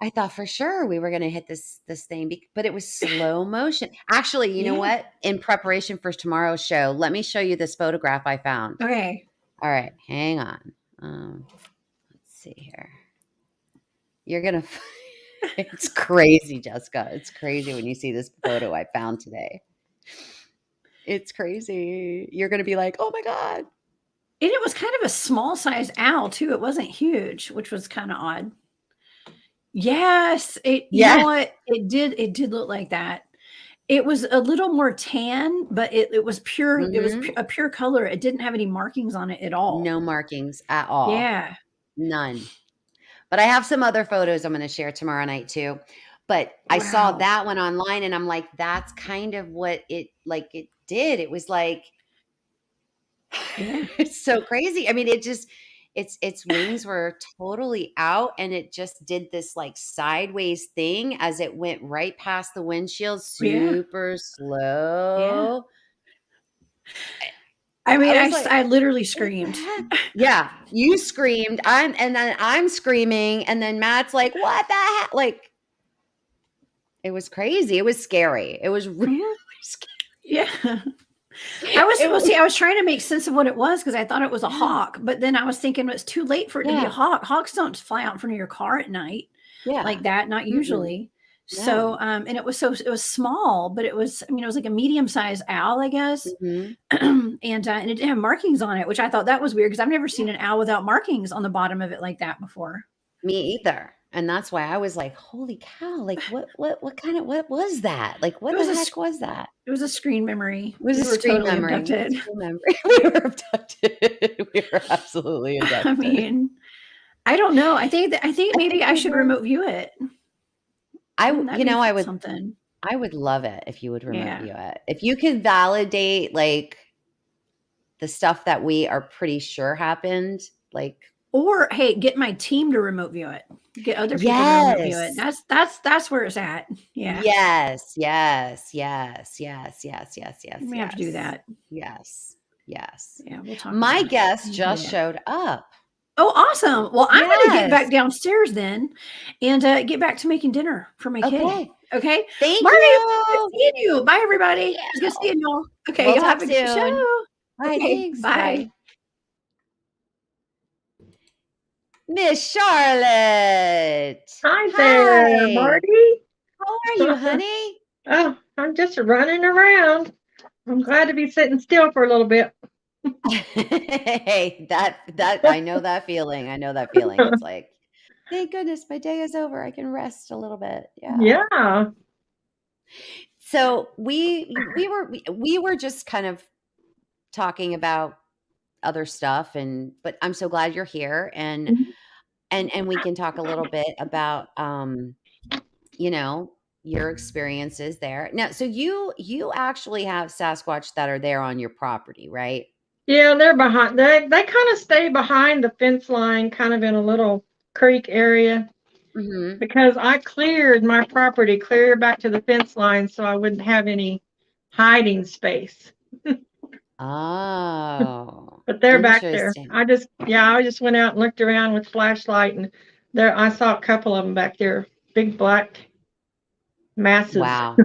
I thought for sure we were gonna hit this thing, but it was slow motion. Actually, you know Yeah. what? In preparation for tomorrow's show, let me show you this photograph I found. Okay. Alright, hang on. Let's see here. You're gonna it's crazy, Jessica. It's crazy when you see this photo I found today. It's crazy. You're gonna be like, "Oh my god." And it was kind of a small size owl too. It wasn't huge, which was kind of odd. Yes, you know Yeah. what? It did look like that. It was a little more tan, but Mhm. a pure color. It didn't have any markings on it at all. No markings at all. Yeah. None. But I have some other photos I'm gonna share tomorrow night too. But I saw Wow. that one online and I'm like, that's kind of what it did. It was like Yeah. it's so crazy. I mean, it just its wings were totally out and it just did this like sideways thing as it went right past the windshield Yeah. super Yeah. slow. I I mean, was like, I literally "What the screamed. heck?" Yeah, you screamed, and then I'm screaming, and then Matt's like, "What the heck?" Like, it was crazy, it was scary, it was really Mhm. scary. Yeah. It was I was trying to make sense of what it was because I thought it was a yeah, hawk, but then I was thinking it's too late for it to be a yeah, hawk. Hawks don't fly out in front of your car at night yeah. like that, not Mm-mm, usually. So, no. and it was small, but it was like a medium-sized owl, I guess. Mhm. And it didn't have markings on it, which I thought that was weird because I've never Yeah, seen an owl without markings on the bottom of it like that before. me either, and that's why I was like, "Holy cow, like, what kind of what was that? Like, It what was the a heck was that?" it was a screen memory. It was We a were screen totally memory, it was a abducted. screen memory. We were abducted, we were absolutely I abducted. mean, I don't know. I think I think maybe I we should were remote view it. Wouldn't that you be know, something? I would love it if you would remote Yeah. view it. If you could validate, like, the stuff that we are pretty sure happened, like Or hey, get my team to remote view it. Get other people to remote view it. yes. That's where it's at. Yeah. Yes, yes, yes, yes, yes, yes, We yes, may have to do yes. that. Yes, yes. Yeah, we'll talk My about it. guest We can do just that. showed up. Oh, awesome. Well, I'm gonna get back Yes. downstairs then and, get back to making dinner for my kid, Okay. okay? Thank Marty, it was good you. seeing you. Bye, everybody. Thank It was good you. seeing y'all. Okay, We'll y'all talk have a good soon. show. All right, Okay, thanks. bye. Bye. Miss Charlotte. Hi there, Hi. Marty. How are you, honey? Oh, I'm just running around. I'm glad to be sitting still for a little bit. Hey, that I know that feeling. I know that feeling. It's like, thank goodness my day is over. I can rest a little bit. Yeah. Yeah. So we were just kind of talking about other stuff, and but I'm so glad you're here, and we can talk a little bit about you know, your experiences there. Now, so you actually have Sasquatch that are there on your property, right? Yeah, they're behind. They kind of stay behind the fence line, kind of in a little creek area, Mhm. because I cleared my property clear back to the fence line so I wouldn't have any hiding space. Oh, But they're back there. interesting. I just went out and looked around with flashlight, and there I saw a couple of them back there, big black masses. Wow.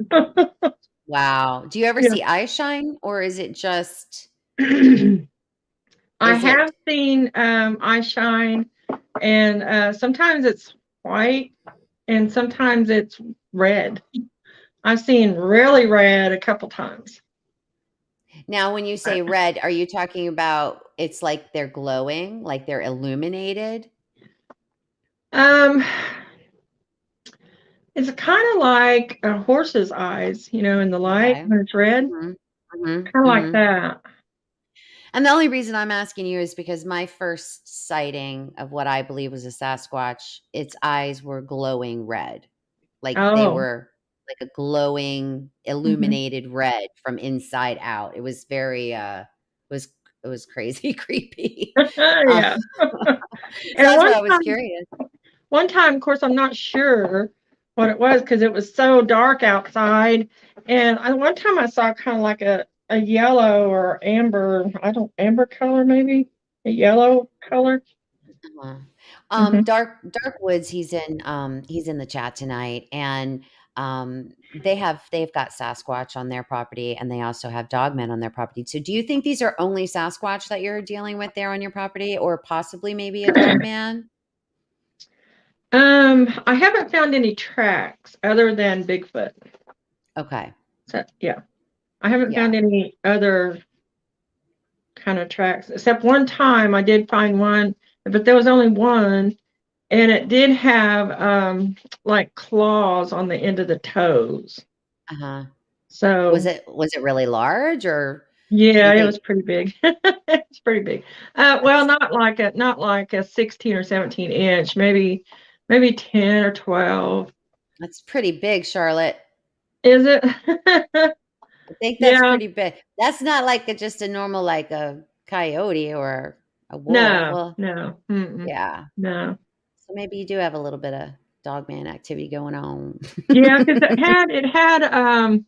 Wow. Do you ever Yeah. see eye shine, or is it just I is have it seen eye shine, and sometimes it's white, and sometimes it's red. I've seen really red a couple times. now when you say red, are you talking about it's like they're glowing, like they're illuminated? Um, it's kind of like a horse's eyes, in the light Okay. when it's red, Mhm. Mhm. kind of like Mhm. that. And the only reason I'm asking you is because my first sighting of what I believe was a Sasquatch, its eyes were glowing red. Like they Oh, were like a glowing, hmm. illuminated red from inside out. It was very was it was crazy creepy. Um, Yeah. so And that's why I was curious. one time, of course, I'm not sure what it was because it was so dark outside. And one time I saw kind of like a yellow or amber, I don't, amber color maybe, a yellow color. Uh, Hmm. Dark Woods, he's in the chat tonight, and they've got Sasquatch on their property, and they also have Dogmen on their property. So do you think these are only Sasquatch that you're dealing with there on your property, or possibly maybe a Dogman? I haven't found any tracks other than Bigfoot. Okay. So yeah, I haven't Yeah. found any other kind of tracks, except one time I did find one, but there was only one, and it did have like claws on the end of the toes. Uh-huh. So Was it really large, or do yeah, you it was think pretty big. It's pretty big. Well, that's not like a 16 or 17 inch, maybe 10 or 12. that's pretty big, Charlotte. Is it? I think that's Yeah. pretty big. That's not like just a normal like a coyote or a wolf. No, Well, no, mm-mm, yeah. no. So maybe you do have a little bit of dogman activity going on. Yeah, because it had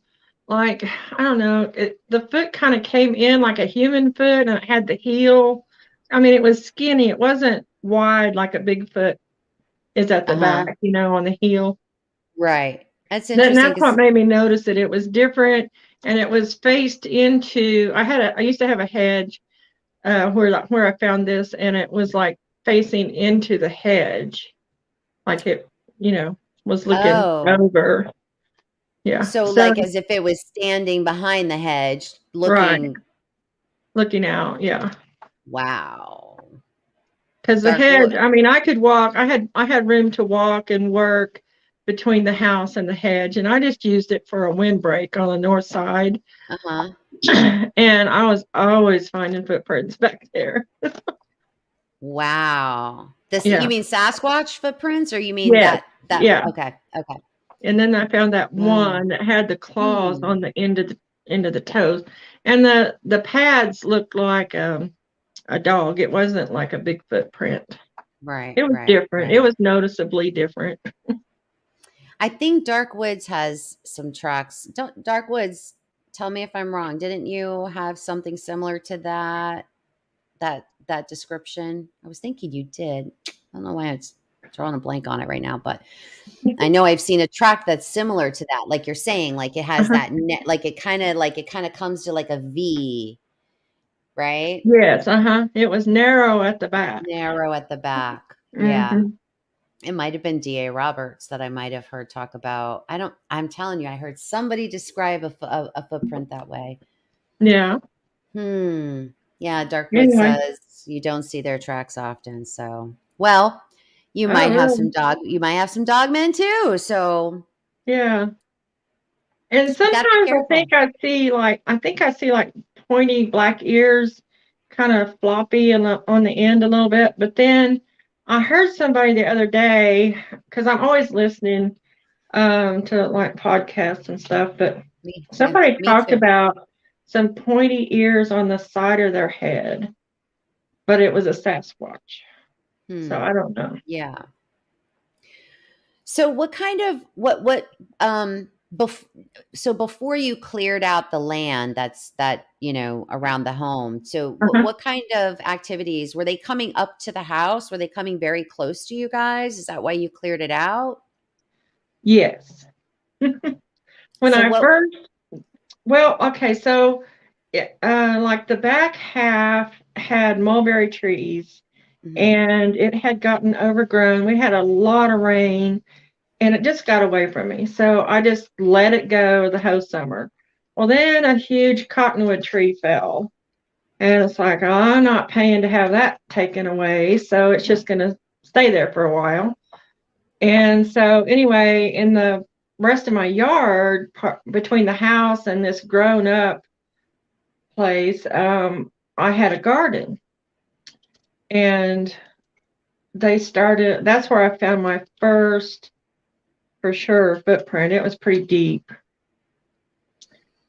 like I don't know, the foot kind of came in like a human foot, and it had the heel. I mean, it was skinny. It wasn't wide like a Bigfoot is at the Uh-huh. back, on the heel. Right. That's Then interesting that's what because made me notice it. It was different, and it was faced into. I used to have a hedge where I found this, and it was like facing into the hedge, like it, was looking oh, over. Yeah. so So like as if it was standing behind the hedge right, looking. looking out. Yeah. Wow. Because the Dark hedge. wood. I mean, I could walk. I had room to walk and work between the house and the hedge, and I just used it for a windbreak on the north side. Uh-huh. And I was always finding footprints back there. Wow. This you Yeah. mean Sasquatch footprints, or you mean Yes. that Yeah. okay. Okay. And then I found that Wow. one that had the claws Hmm. on the end of the toes, and the pads looked like a dog. It wasn't like a Bigfoot print. Right, It was right, different. It right. was noticeably different. I think Dark Woods has some tracks. Don't Dark Woods, tell me if I'm wrong. Didn't you have something similar to that? that description? I was thinking you did. I don't know why it's drawing a blank on it right now, but I know I've seen a track that's similar to that. Like you're saying, like it has Uh-huh. that net, like it kind of comes to like a V, right? Yes, it was narrow at the back. Narrow at the back. Yeah. Hmm. It might have been D.A. Roberts that I might have heard talk about. I'm telling you, I heard somebody describe a footprint that way. Yeah. Hmm. Yeah, Darkwood Anyway. says you don't see their tracks often. So, well, Oh, really? you might have some dogmen too. So Yeah. And you got to be sometimes careful. I think I see like pointy black ears, kind of floppy on the end a little bit. But then I heard somebody the other day, because I'm always listening to like podcasts and stuff, but somebody Me talked too. about some pointy ears on the side of their head, but it was a Sasquatch. So Hmm. I don't know. Yeah. So what kind of so before you cleared out the land around the home. So Uh-huh. what kind of activities were they coming up to the house? Were they coming very close to you guys? Is that why you cleared it out? Yes. When So I what first, well, okay, so like the back half had mulberry trees mhm. and it had gotten overgrown. We had a lot of rain and it just got away from me. So I just let it go the whole summer. Well, then a huge cottonwood tree fell. And it's like, oh, I'm not paying to have that taken away. So it's just going to stay there for a while. And so, anyway, in the rest of my yard, between the house and this grown up place, I had a garden. And that's where I found my first, for sure, footprint. It was pretty deep,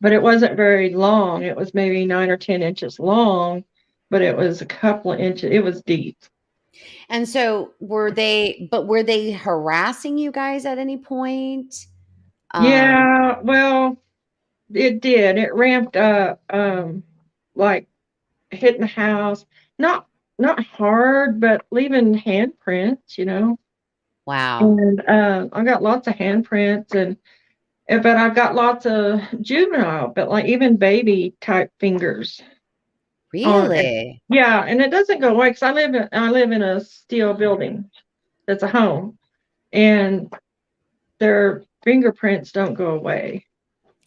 but it wasn't very long. It was maybe 9 or 10 inches long, but it was a couple of inches. It was deep. And so were they harassing you guys at any point? Um, Yeah, well, it did. It ramped up, like hitting the house. Not not hard, but leaving handprints. wow. And I got lots of handprints, but I've got lots of juvenile, but like even baby type fingers on it. Really? Yeah, and it doesn't go away because I live in a steel building that's a home, and their fingerprints don't go away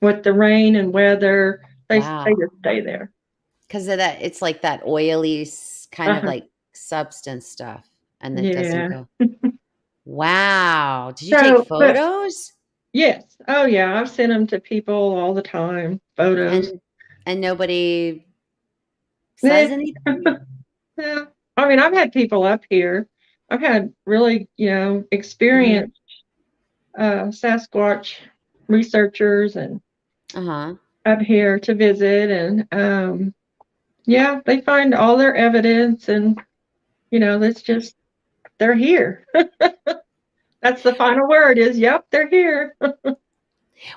with the rain and weather. They Wow. just stay there. Because of that, it's like that oily kind of Uh-huh. like substance stuff, and it doesn't Yeah. go. Wow. Did you take So, but photos? yes. Oh, yeah. I've sent them to people all the time, photos. And nobody says Eh, anything? yeah. I mean, I've had people up here. I've had really, Mhm. experienced Sasquatch researchers and Uh-huh. up here to visit. And yeah, they find all their evidence and, that's just, they're here. That's the final word is, yep, they're here.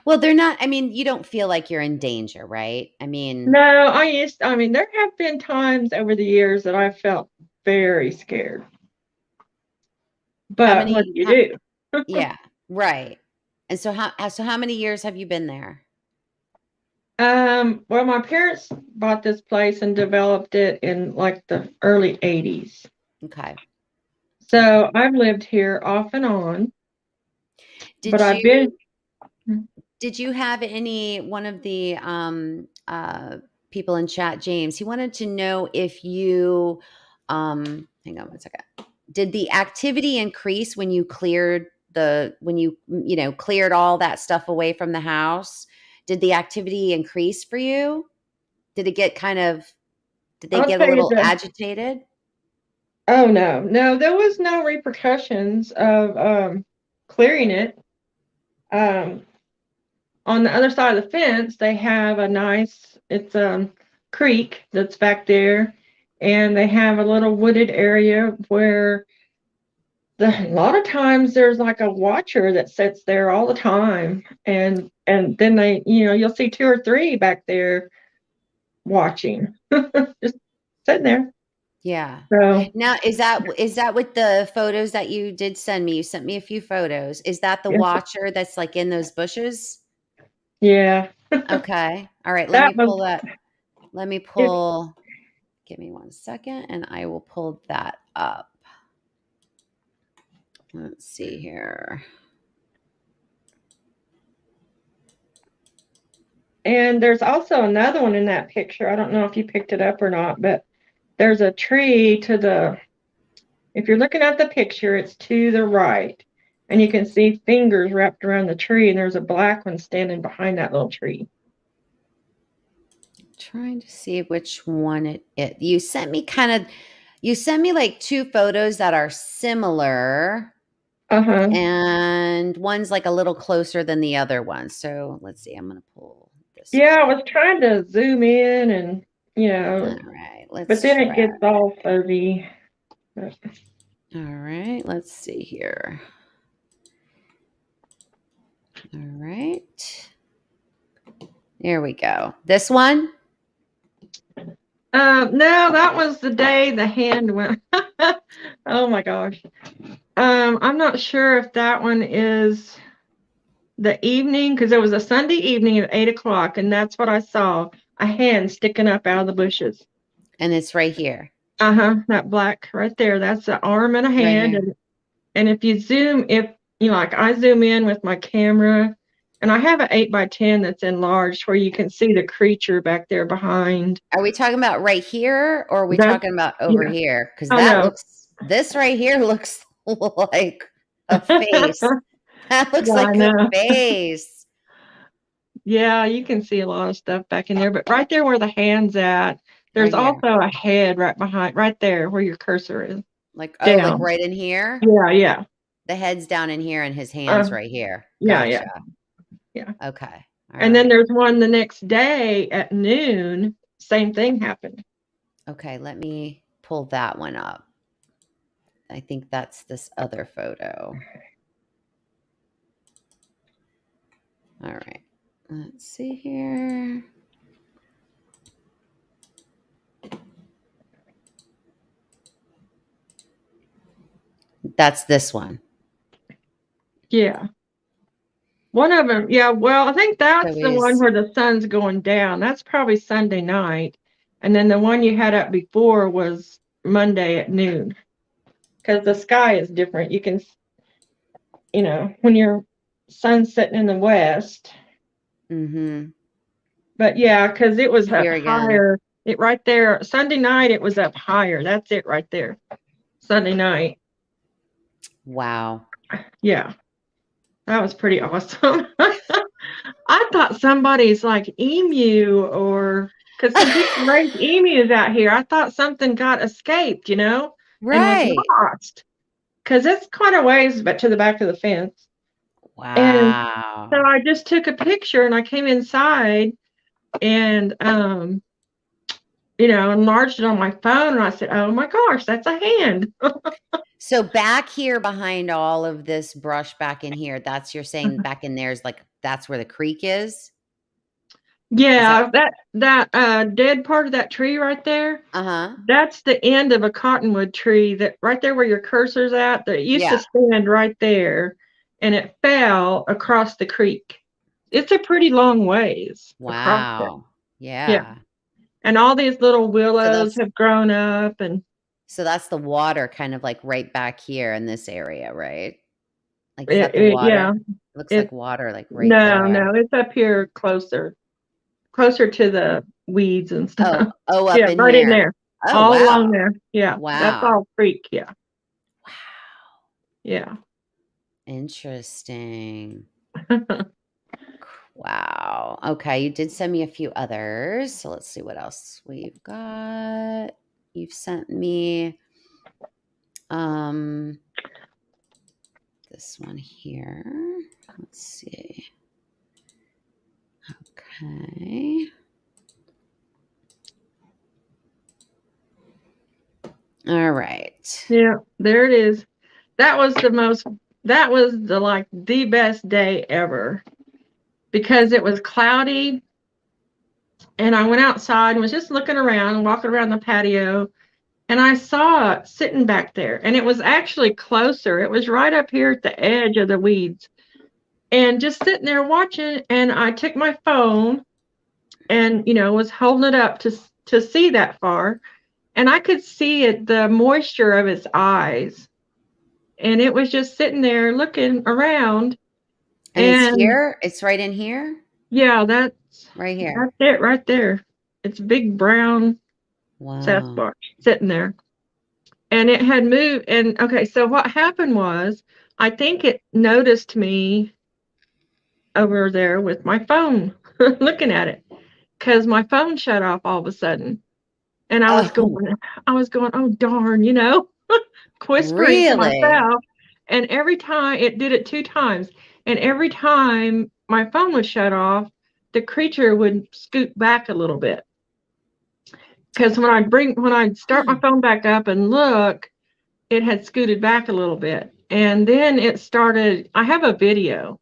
Well, they're not I mean, you don't feel like you're in danger, right? I mean, No, I mean, there have been times over the years that I felt very scared. how But what do many you how do? yeah, right. And so how many years have you been there? Well, my parents bought this place and developed it in like the early 80s. Okay. So Okay. I've lived here off and on, but Did I've been, you Did you have any one of the people in chat, James? He wanted to know if you, hang on one second. Did the activity increase when you cleared all that stuff away from the house? Did the activity increase for you? Did it get did they I'll get a tell you little the, agitated? oh no, no, there was no repercussions of clearing it. Um, on the other side of the fence, they have it's a creek that's back there, and they have a little wooded area where a lot of times there's like a watcher that sits there all the time, and then you'll see two or three back there watching, just sitting there. Yeah. So Now, is that with the photos that you did send me? You sent me a few photos. Is that the yes, watcher that's like in those bushes? yeah, Okay. All right. Let that me was pull that. Let me it. pull. Give me 1 second and I will pull that up. Let's see here. And there's also another one in that picture. I don't know if you picked it up or not, but there's a tree to the, if you're looking at the picture, it's to the right. And you can see fingers wrapped around the tree, and there's a black one standing behind that little tree. Trying to see which one it you sent me like two photos that are similar Uh-huh. and one's like a little closer than the other one. So let's see. I'm gonna pull this Yeah, I one. was trying to zoom in and, All right, but let's then it try. gets all fuzzy. All right, let's see here. All right. There we go. This one? No, that was the day the hand went. Oh my gosh. I'm not sure if that one is the evening, because it was a Sunday evening at 8 o'clock, and that's what I saw, a hand sticking up out of the bushes. And it's right here. Uh-huh, that black right there, that's an arm and a Right hand. here. And if you zoom, if you know, like I zoom in with my camera, and I have an 8x10 that's enlarged where you can see the creature back there behind. Are we talking about right here or are we That's talking about over yeah. here? Because Oh no. this right here looks like a face. That looks Yeah, I like a know. face. Yeah, you can see a lot of stuff back in there, but right there where the hand's at, there's Right here. also a head right behind, right there where your cursor is. Like, oh, like Down. right in here? Yeah, yeah. The head's down in here and his Uh, hand's right here. yeah, yeah, Gotcha. yeah. Okay. All And then right. there's one the next day at noon, same thing happened. Okay, let me pull that one up. I think that's this other photo. All right. Let's see here. That's this one. Yeah. One of them, yeah, well, I think So that's the one he's where the sun's going down. That's probably Sunday night. And then the one you had up before was Monday at noon. Because the sky is different. You can, when your sun's setting in the west. mm-hmm. But yeah, because it was up Here again. higher. It right there. Sunday night, it was up higher. That's it right there. Sunday night. Wow. Yeah, that was pretty awesome. I thought somebody's like emu or because some people raise emus out here. I thought something got escaped, and was Right. lost because it's quite a ways but to the back of the fence. And so Wow. I just took a picture and I came inside and enlarged it on my phone and I said, "Oh my gosh, that's a hand." So back here behind all of this brush back in here, that's you're saying back in there is like that's where the creek is? Is that Yeah, that dead part of that tree right there, uh-huh. that's the end of a cottonwood tree that right there where your cursor's at, that used to Yeah. stand right there, and it fell across the creek. It's a pretty long ways across it. Wow. Yeah. Yeah. And all these little So willows that's have grown up and so that's the water kind of like right back here in this area, right? Like is that the yeah, water? It looks like it's water like right no, there. no, it's up here closer to the weeds and Oh, stuff. oh, up Yeah, in right in here. there. Oh, All along wow. there. Yeah, that's Wow. all creek. Yeah. Wow. Yeah. Interesting. Wow. Okay, you did send me a few others. So let's see what else we've got. You've sent me um this one here. Let's see. Okay. All right. Yeah, there it is. That was the best day ever because it was cloudy and I went outside and was just looking around and walking around the patio and I saw it sitting back there, and it was actually closer. It was right up here at the edge of the weeds, and just sitting there watching. And I took my phone and was holding it up to see that far, and I could see it, the moisture of its eyes, and it was just sitting there looking around. And it's And here. It's right in here. yeah, Right here. that's it right there. It's big brown Wow. Sasquatch sitting there. And it had moved. And okay, so what happened was, I think it noticed me over there with my phone, looking at it, because my phone shut off all of a sudden. And Oh, I was going, oh darn, whispering to really? myself. And every time it did it 2 times, and every time my phone was shut off, the creature would scoot back a little bit. Because when I'd start my phone back up and look, it had scooted back a little bit. And then it started, I have a video.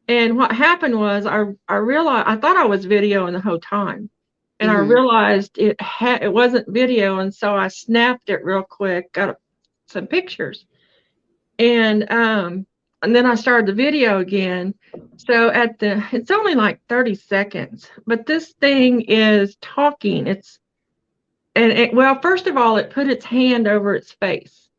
And what happened was, I realized, I thought I was videoing the whole time. And I Mm-hmm. realized it wasn't video, and so I snapped it real quick, got some pictures. And then I started the video again. So it's only like 30 seconds, but this thing is talking. Well, first of all, it put its hand over its face.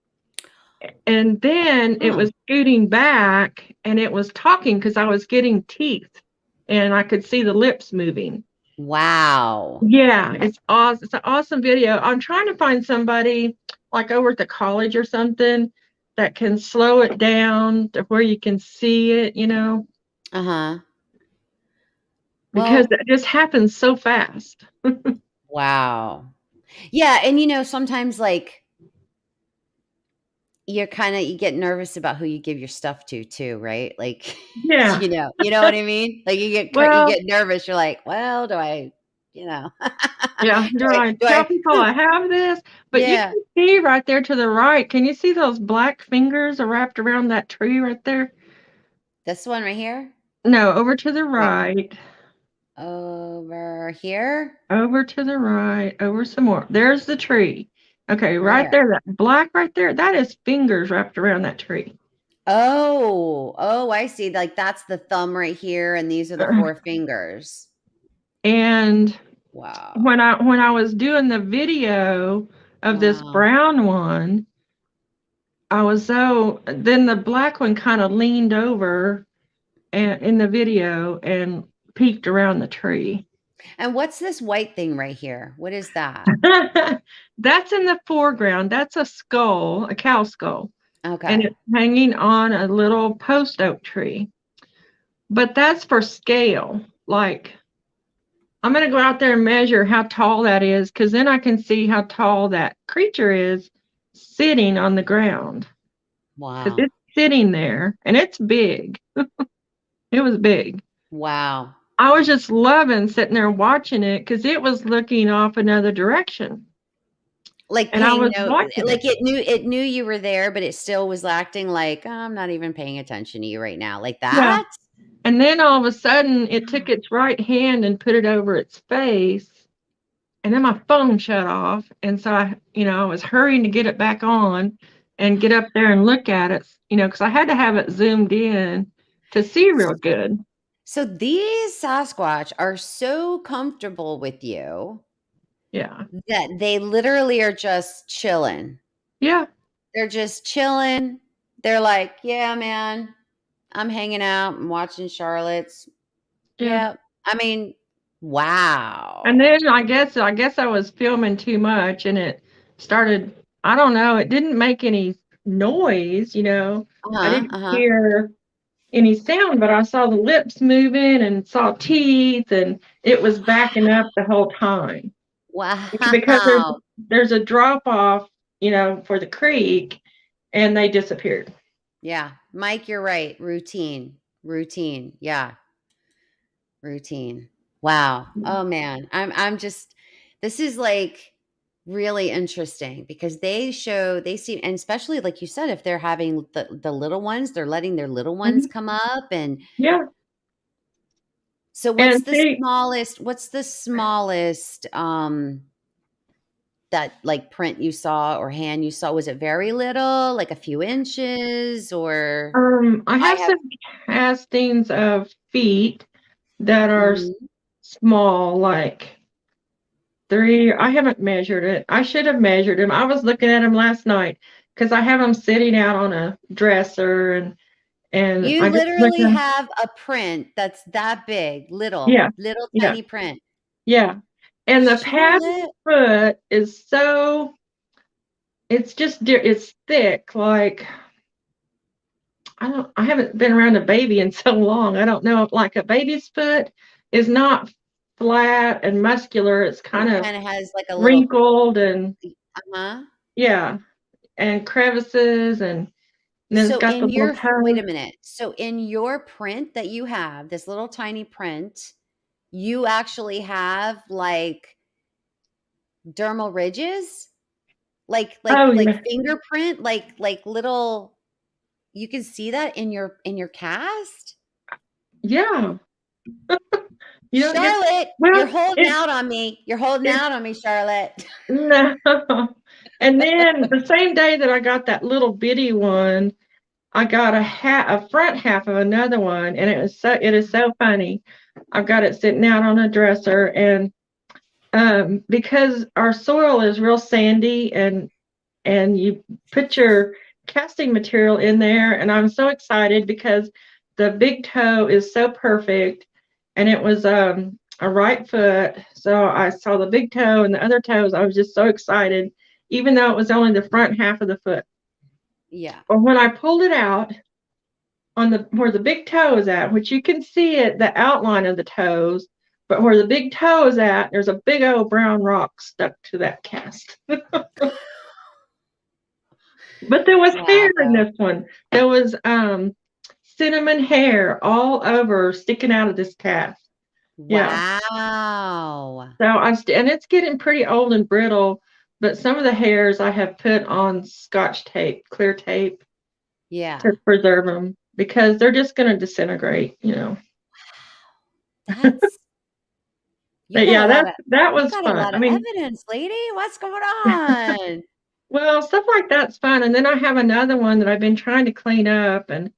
And then it Huh. was scooting back, and it was talking because I was getting teeth and I could see the lips moving. Wow. Yeah, it's awesome. It's an awesome video. I'm trying to find somebody like over at the college or something that can slow it down to where you can see it, Uh-huh. because Well, it just happens so fast. wow. Yeah, and sometimes like you get nervous about who you give your stuff to too, right? Like, Yeah. you know what I mean? Like you Well, get nervous. You're like, well, do I, you know, yeah. do Do I, I do tell I, people I have this? But you yeah, can see right there to the right. Can you see those black fingers are wrapped around that tree right there? this one right here, No, over to the right right. over here, Over to the right, over some more. There's the tree. Okay, right where? there, that black right there, that is fingers wrapped around that tree. Oh, I see. Like that's the thumb right here, and these are the four fingers. And when Wow, I was doing the video of this wow. brown one, then the black one kind of leaned over and in the video and peeked around the tree. And what's this white thing right here? What is that? That's in the foreground. That's a skull, a cow skull, and Okay. it's hanging on a little post oak tree. But that's for scale. Like, I'm going to go out there and measure how tall that is, because then I can see how tall that creature is sitting on the ground. Because Wow. it's sitting there and it's big. It was big. Wow. I was just loving sitting there watching it because it was looking off another direction. Like And I paying was no watching it. like it knew you were there, but it still was acting like, "Oh, I'm not even paying attention to you right now." Like Yeah. that? And then all of a sudden, it took its right hand and put it over its face. And then my phone shut off. And so I was hurrying to get it back on and get up there and look at it, because I had to have it zoomed in to see real good. So these Sasquatch are so comfortable with you Yeah. that they literally are just chilling. Yeah. They're just chilling. They're like, "Yeah, man, I'm hanging out. I'm watching Charlotte's." Yeah. Yeah. I mean, And wow. then I guess I was filming too much, and it started, I don't know, it didn't make any noise. I Uh-huh, didn't uh-huh. hear any sound, but I saw the lips moving and saw teeth, and it was backing up the whole time. Because Wow. there's a drop off, for the creek, and they disappeared. Yeah. Mike, you're right. Routine. Routine. Yeah. Routine. Wow. Oh man. I'm just this is like really interesting because they seem, and especially like you said, if they're having the little ones, they're letting their little ones Mhm. come up. And Yeah. so And see, what's the smallest like print you saw or hand you saw? Was it very little, like a few inches, or I I have have some castings of feet that are mhm. small, like 3. I haven't measured it. I should have measured them. I was looking at them last night because I have them sitting out on a dresser, and You I just looked literally at 'em. have a print that's that big, Yeah, little yeah, tiny print. yeah. And the pad Charlotte, foot is so it's just it's thick. Like I haven't been around a baby in so long. I don't know. Like a baby's foot is not flat and muscular. It's it kind of kinda has like a little wrinkled and uh-huh. yeah, and crevices and then it's So got the in little your wait toes. a minute. So in your print that you have, this little tiny print, you actually have like dermal ridges? Oh Like yeah, fingerprint, like little you can see that in your cast? yeah. You don't get Charlotte, you're well. holding It out on me. You're holding it out on me, Charlotte. no. And then the same day that I got that little bitty one, I got a front half of another one, and it is so funny. I've got it sitting out on a dresser, and because our soil is real sandy, and you put your casting material in there, and I'm so excited because the big toe is so perfect, and it was a right foot, so I saw the big toe and the other toes. I was just so excited, even though it was only the front half of the foot. Yeah. But when I pulled it out on the where the big toe is at, which you can see it, the outline of the toes, but where the big toe is at, there's a big old brown rock stuck to that cast. But there was hair in Wow. this one. There was cinnamon hair all over sticking out of this cast. Yeah. Wow. So and it's getting pretty old and brittle, but some of the hairs I have put on Scotch tape, clear tape, Yeah. to preserve them because they're just going to disintegrate. That's But yeah, that you was got a fun. lot I of mean, evidence, lady. What's going on? well, stuff like that's fun. And then I have another one that I've been trying to clean up, and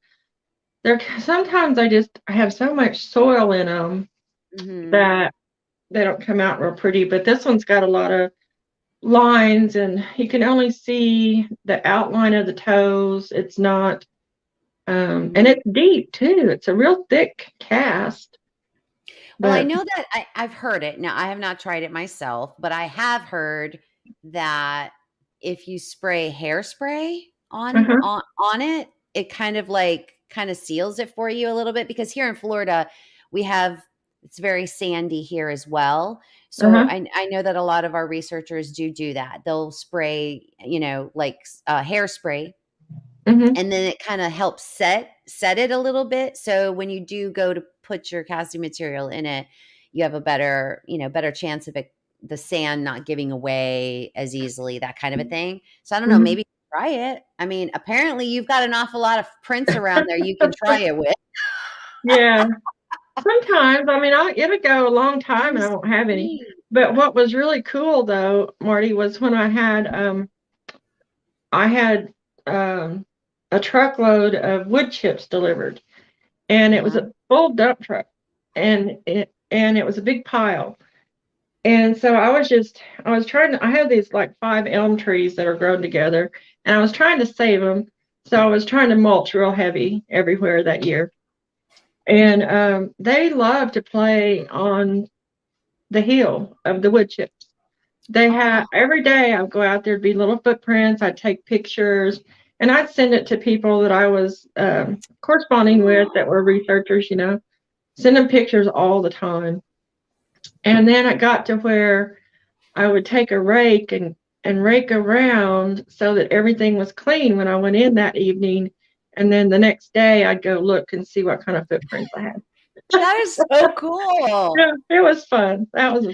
there sometimes I have so much soil in them Mhm. that they don't come out real pretty. But this one's got a lot of lines, and you can only see the outline of the toes. It's not, and Mhm. it's deep too. It's a real thick cast. Well, I But know that I've heard it. Now, I have not tried it myself, but I have heard that if you spray hairspray uh-huh, on it, it kind of like kind of seals it for you a little bit because here in Florida, we have it's very sandy here as well. So uh-huh, I know that a lot of our researchers do that. They'll spray, like hairspray hmm and then it kind of helps set it a little bit, so when you do go to put your casting material in it, you have a better chance of it the sand not giving away as easily, that kind of a thing. So I don't know, hmm maybe try it. I mean, apparently you've got an awful lot of prints around there you can try it with. yeah. Sometimes, I mean, it'll go a long That time and I is won't have any. sweet. But what was really cool though, Marty, was when I had a truckload of wood chips delivered, and it was Uh-huh. a full dump truck, and it was a big pile. And so I was trying to I have these like 5 elm trees that are grown together, and I was trying to save them. So I was trying to mulch real heavy everywhere that year. And they love to play on the hill of the wood chips. They Oh, have every day I'd go out there'd be little footprints, I'd take pictures, and I'd send it to people that I was corresponding with that were oh, researchers, send them pictures all the time. And then it got to where I would take a rake and rake around so that everything was clean when I went in that evening. And then the next day I'd go look and see what kind of footprints I had. that is so cool. Yeah, it was fun. That was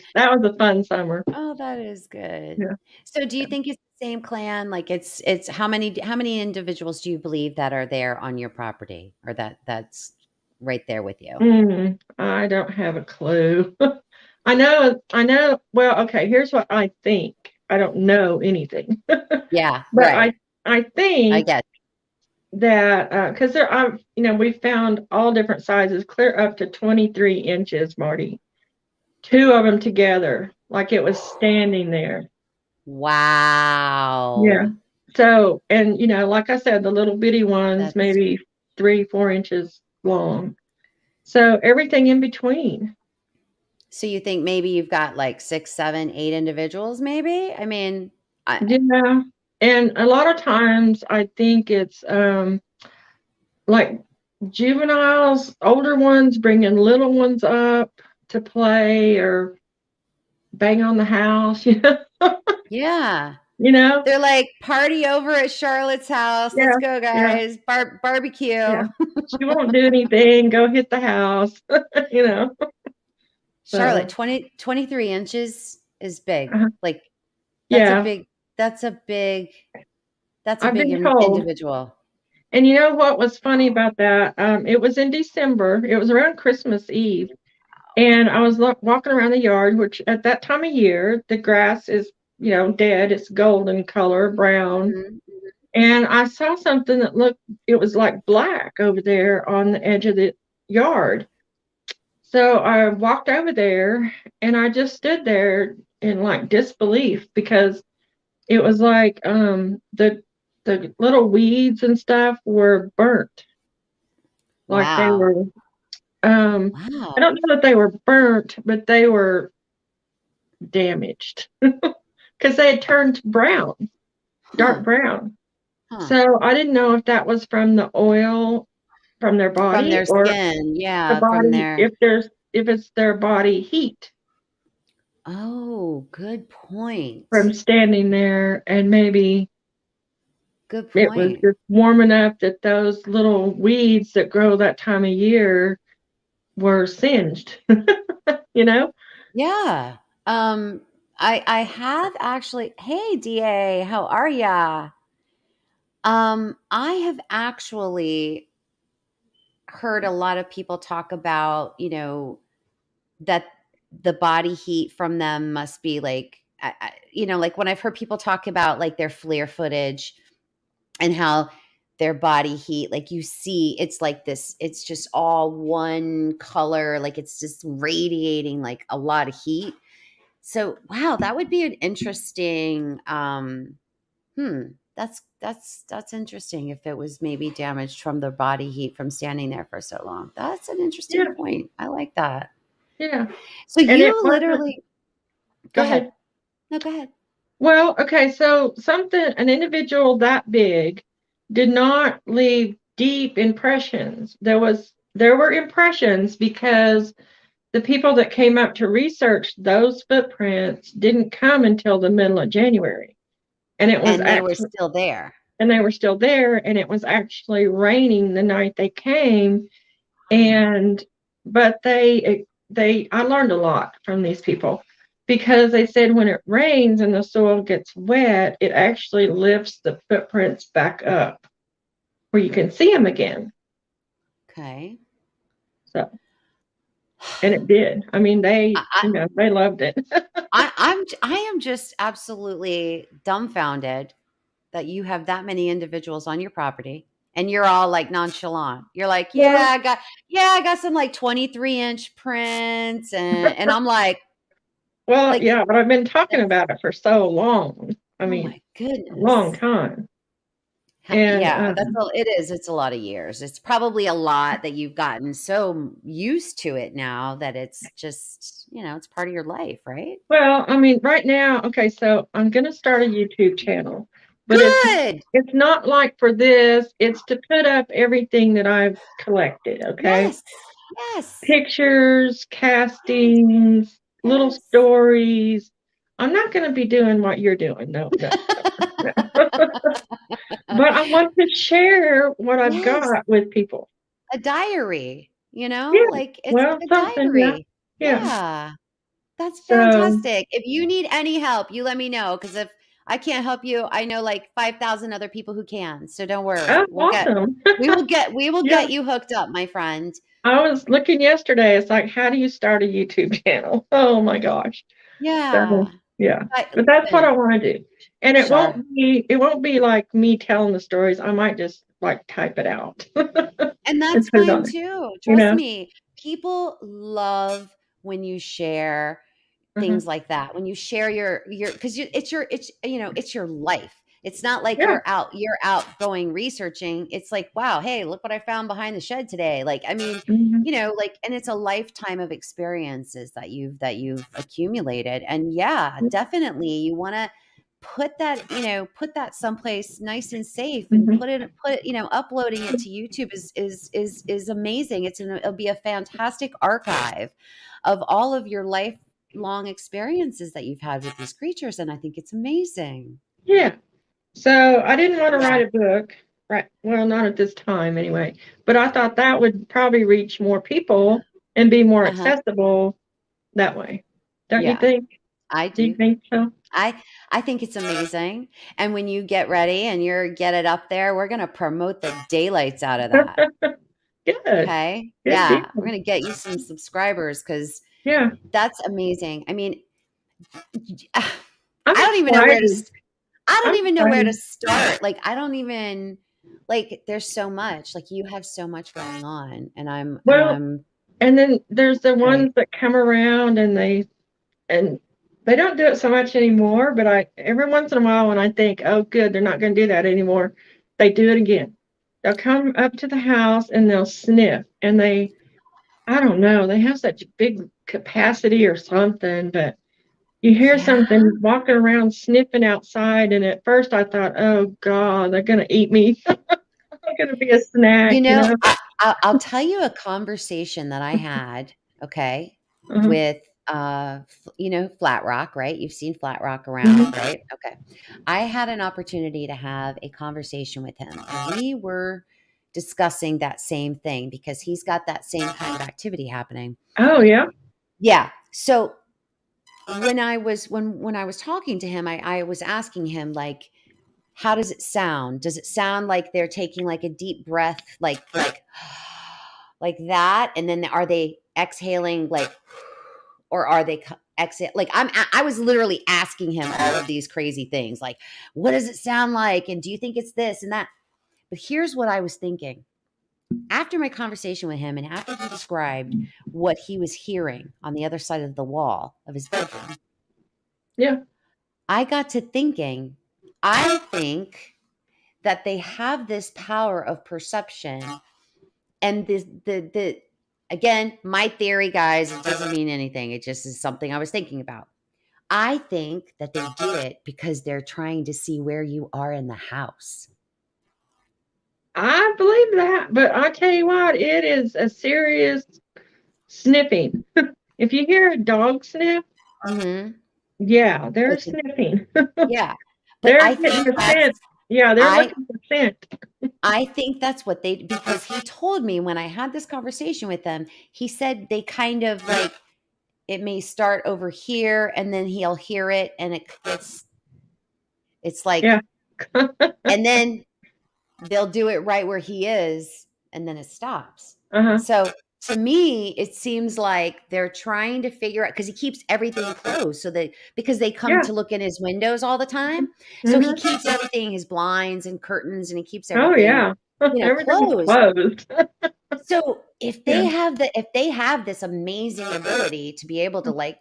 a fun summer. Oh, that is good. Yeah. So do you think it's the same clan? Like it's how many individuals do you believe that are there on your property or that's right there with you? I don't have a clue. I know. Well, okay, here's what I think. I don't know anything. Yeah, But I right. I I think get that because there I've we found all different sizes, clear up to 23 inches, Marty. Two of them together, like it was standing there. Yeah. Wow. So, and like I said, the little bitty ones, That's maybe 3, 4 inches long. So everything in between. so you think maybe you've got like 6, 7, 8 individuals maybe? I mean, I Yeah. And a lot of times I think it's like juveniles, older ones bringing little ones up to play or bang on the house, yeah. you know? They're like, "Party over at Charlotte's house. Let's Yeah, go, yeah, guys. yeah. Barbecue." She won't do anything, go hit the house, you know. Charlotte, So 23 inches is big. uh, Like, that's a yeah, big that's a big that's a I've big been told. individual. And you know what was funny about that? It was in December. It was around Christmas Eve. And I was walking around the yard, which at that time of year, the grass is, dead. It's golden color, brown. Mhm. And I saw something that it was like black over there on the edge of the yard. So I walked over there and I just stood there in like disbelief because it was like the little weeds and stuff were burnt. Like they Wow. were I Wow. don't know if they were burnt, but they were damaged because they had turned brown, dark Huh. brown. Huh. So I didn't know if that was from the oil from their From body their or skin. the Yeah, from body their if it's their body heat Oh, good from point. standing there and maybe Good it was point. just warm enough that those little weeds that grow that time of year were singed, you know? Yeah. Um, I have actually Hey, DA, how are ya? I have actually heard a lot of people talk about, that the body heat from them must be like, like when I've heard people talk about like their FLIR footage and how their body heat, like you see, it's like this, it's just all one color, like it's just radiating like a lot of heat. So, wow, that would be an interesting, that's interesting if it was maybe damaged from the body heat from standing there for so long. That's an interesting Yeah, point. I like that. yeah. So And it you wasn't, literally go go ahead. ahead. No, go ahead. Well, okay, so an individual that big did not leave deep impressions. There were impressions because the people that came up to research those footprints didn't come until the middle of January. And it was And they were actually still there. and they were still there and it was actually raining the night they came Wow. and but they I learned a lot from these people because they said when it rains and the soil gets wet it actually lifts the footprints back up where you can see them again. Okay. So and it did. I mean I, they loved it. I am just absolutely dumbfounded that you have that many individuals on your property and you're all like nonchalant. You're like, Well, I got some like 23-inch prints and I'm like yeah, but I've been talking that's about it for so long. I oh mean, my a long goodness. time. And Yeah, it is. It's a lot of years. It's probably a lot that you've gotten so used to it now that it's just, it's part of your life, right? well, I mean, right now, okay, so I'm gonna start a YouTube channel, but Good. it's not like for this, it's to put up everything that I've collected, okay? Yes. Yes. Pictures, Yes. castings, little Yes. stories. I'm not gonna be doing what you're doing. No, no, no. But I want to share what I've Yes. got with people. A diary, Yeah, like it's like well, a something, yeah. diary. Yeah. Yeah. That's So, fantastic. If you need any help, you let me know because if I can't help you, I know like 5,000 other people who can. So don't worry. oh, awesome. We will Yeah. get you hooked up, my friend. I was looking yesterday. It's like, how do you start a YouTube channel? Oh my gosh. So, Yeah. Yeah. But But that's what listen, I want to do. And sure. it won't be like me telling the stories. I might just like type it out And and that's put it fine on there, too. you Trust know? me. People love when you share Uh-huh. things like that. When you share your because it's it's your life. It's not like Yeah. you're out going researching. It's like, wow, hey, look what I found behind the shed today. Like, I mean, Mhm. like, and it's a lifetime of experiences that you've accumulated. And yeah, definitely you want to put that someplace nice and safe and Mhm. uploading it to YouTube is amazing. It'll be a fantastic archive of all of your lifelong experiences that you've had with these creatures, and I think it's amazing. Yeah. So I didn't want to Yeah. write a book, right? Well, not at this time anyway. But I thought that would probably reach more people and be more Uh-huh. accessible that way. Don't you Yeah, think? I Do you do. think so? I think it's amazing. And when you get ready and get it up there, we're going to promote the daylights out of that. Good. Okay? Good Yeah, we're deal. going to get you some subscribers cuz Yeah. that's amazing. I mean, I I'm don't even know where to excited. I don't I'm even know where to excited. start. Like, I don't even like there's so much. Like, you have so much going on, and Well, I'm and then there's the right. ones that come around and they don't do it so much anymore, but I every once in a while when I think, oh good, they're not gonna do that anymore, they do it again. They'll come up to the house and they'll sniff and I don't know, they have such big capacity or something, but you hear Yeah. something walking around sniffing outside and at first I thought, oh God, they're gonna eat me. I'm gonna be a You snack, you know, know. I'll tell you a conversation that I had, okay, Uh-huh. with Flat Rock, right? You've seen Flat Rock Hmm. around, right? Okay. I had an opportunity to have a conversation with him. And we were discussing that same thing because he's got that same kind of activity happening. Oh yeah. Yeah. So when I was talking to him, I was asking him, like, how does it sound? Does it sound like they're taking like a deep breath, like like that, and then are they exhaling like, or are they exhale? Like, I was literally asking him all of these crazy things, like, what does it sound like, and do you think it's this and that? But here's what I was thinking after my conversation with him, and after he described what he was hearing on the other side of the wall of his bedroom. Yeah. I got to thinking, I think that they have this power of perception, and the again, my theory, guys, it doesn't mean anything. It just is something I was thinking about. I think that they do it because they're trying to see where you are in the house. I believe that, but I tell you what, it is a serious sniffing. If you hear a dog sniff, Mhm. yeah, they're It's a sniffing. yeah. But They're I getting think the that's scent. Yeah, they're I looking for scent. I think that's what they because he told me when I had this conversation with them, he said they kind of like it may start over here and then he'll hear it and it's Yeah. like and then they'll do it right where he is and then it stops. Uh-huh. So to me, it seems like they're trying to figure out because he keeps everything closed so that because they come Yeah. to look in his windows all the time. So he Hmm. keeps everything, his blinds and curtains, and he keeps Oh everything, yeah. Everything's closed. closed. So Yeah. if they have this amazing ability to be able to like,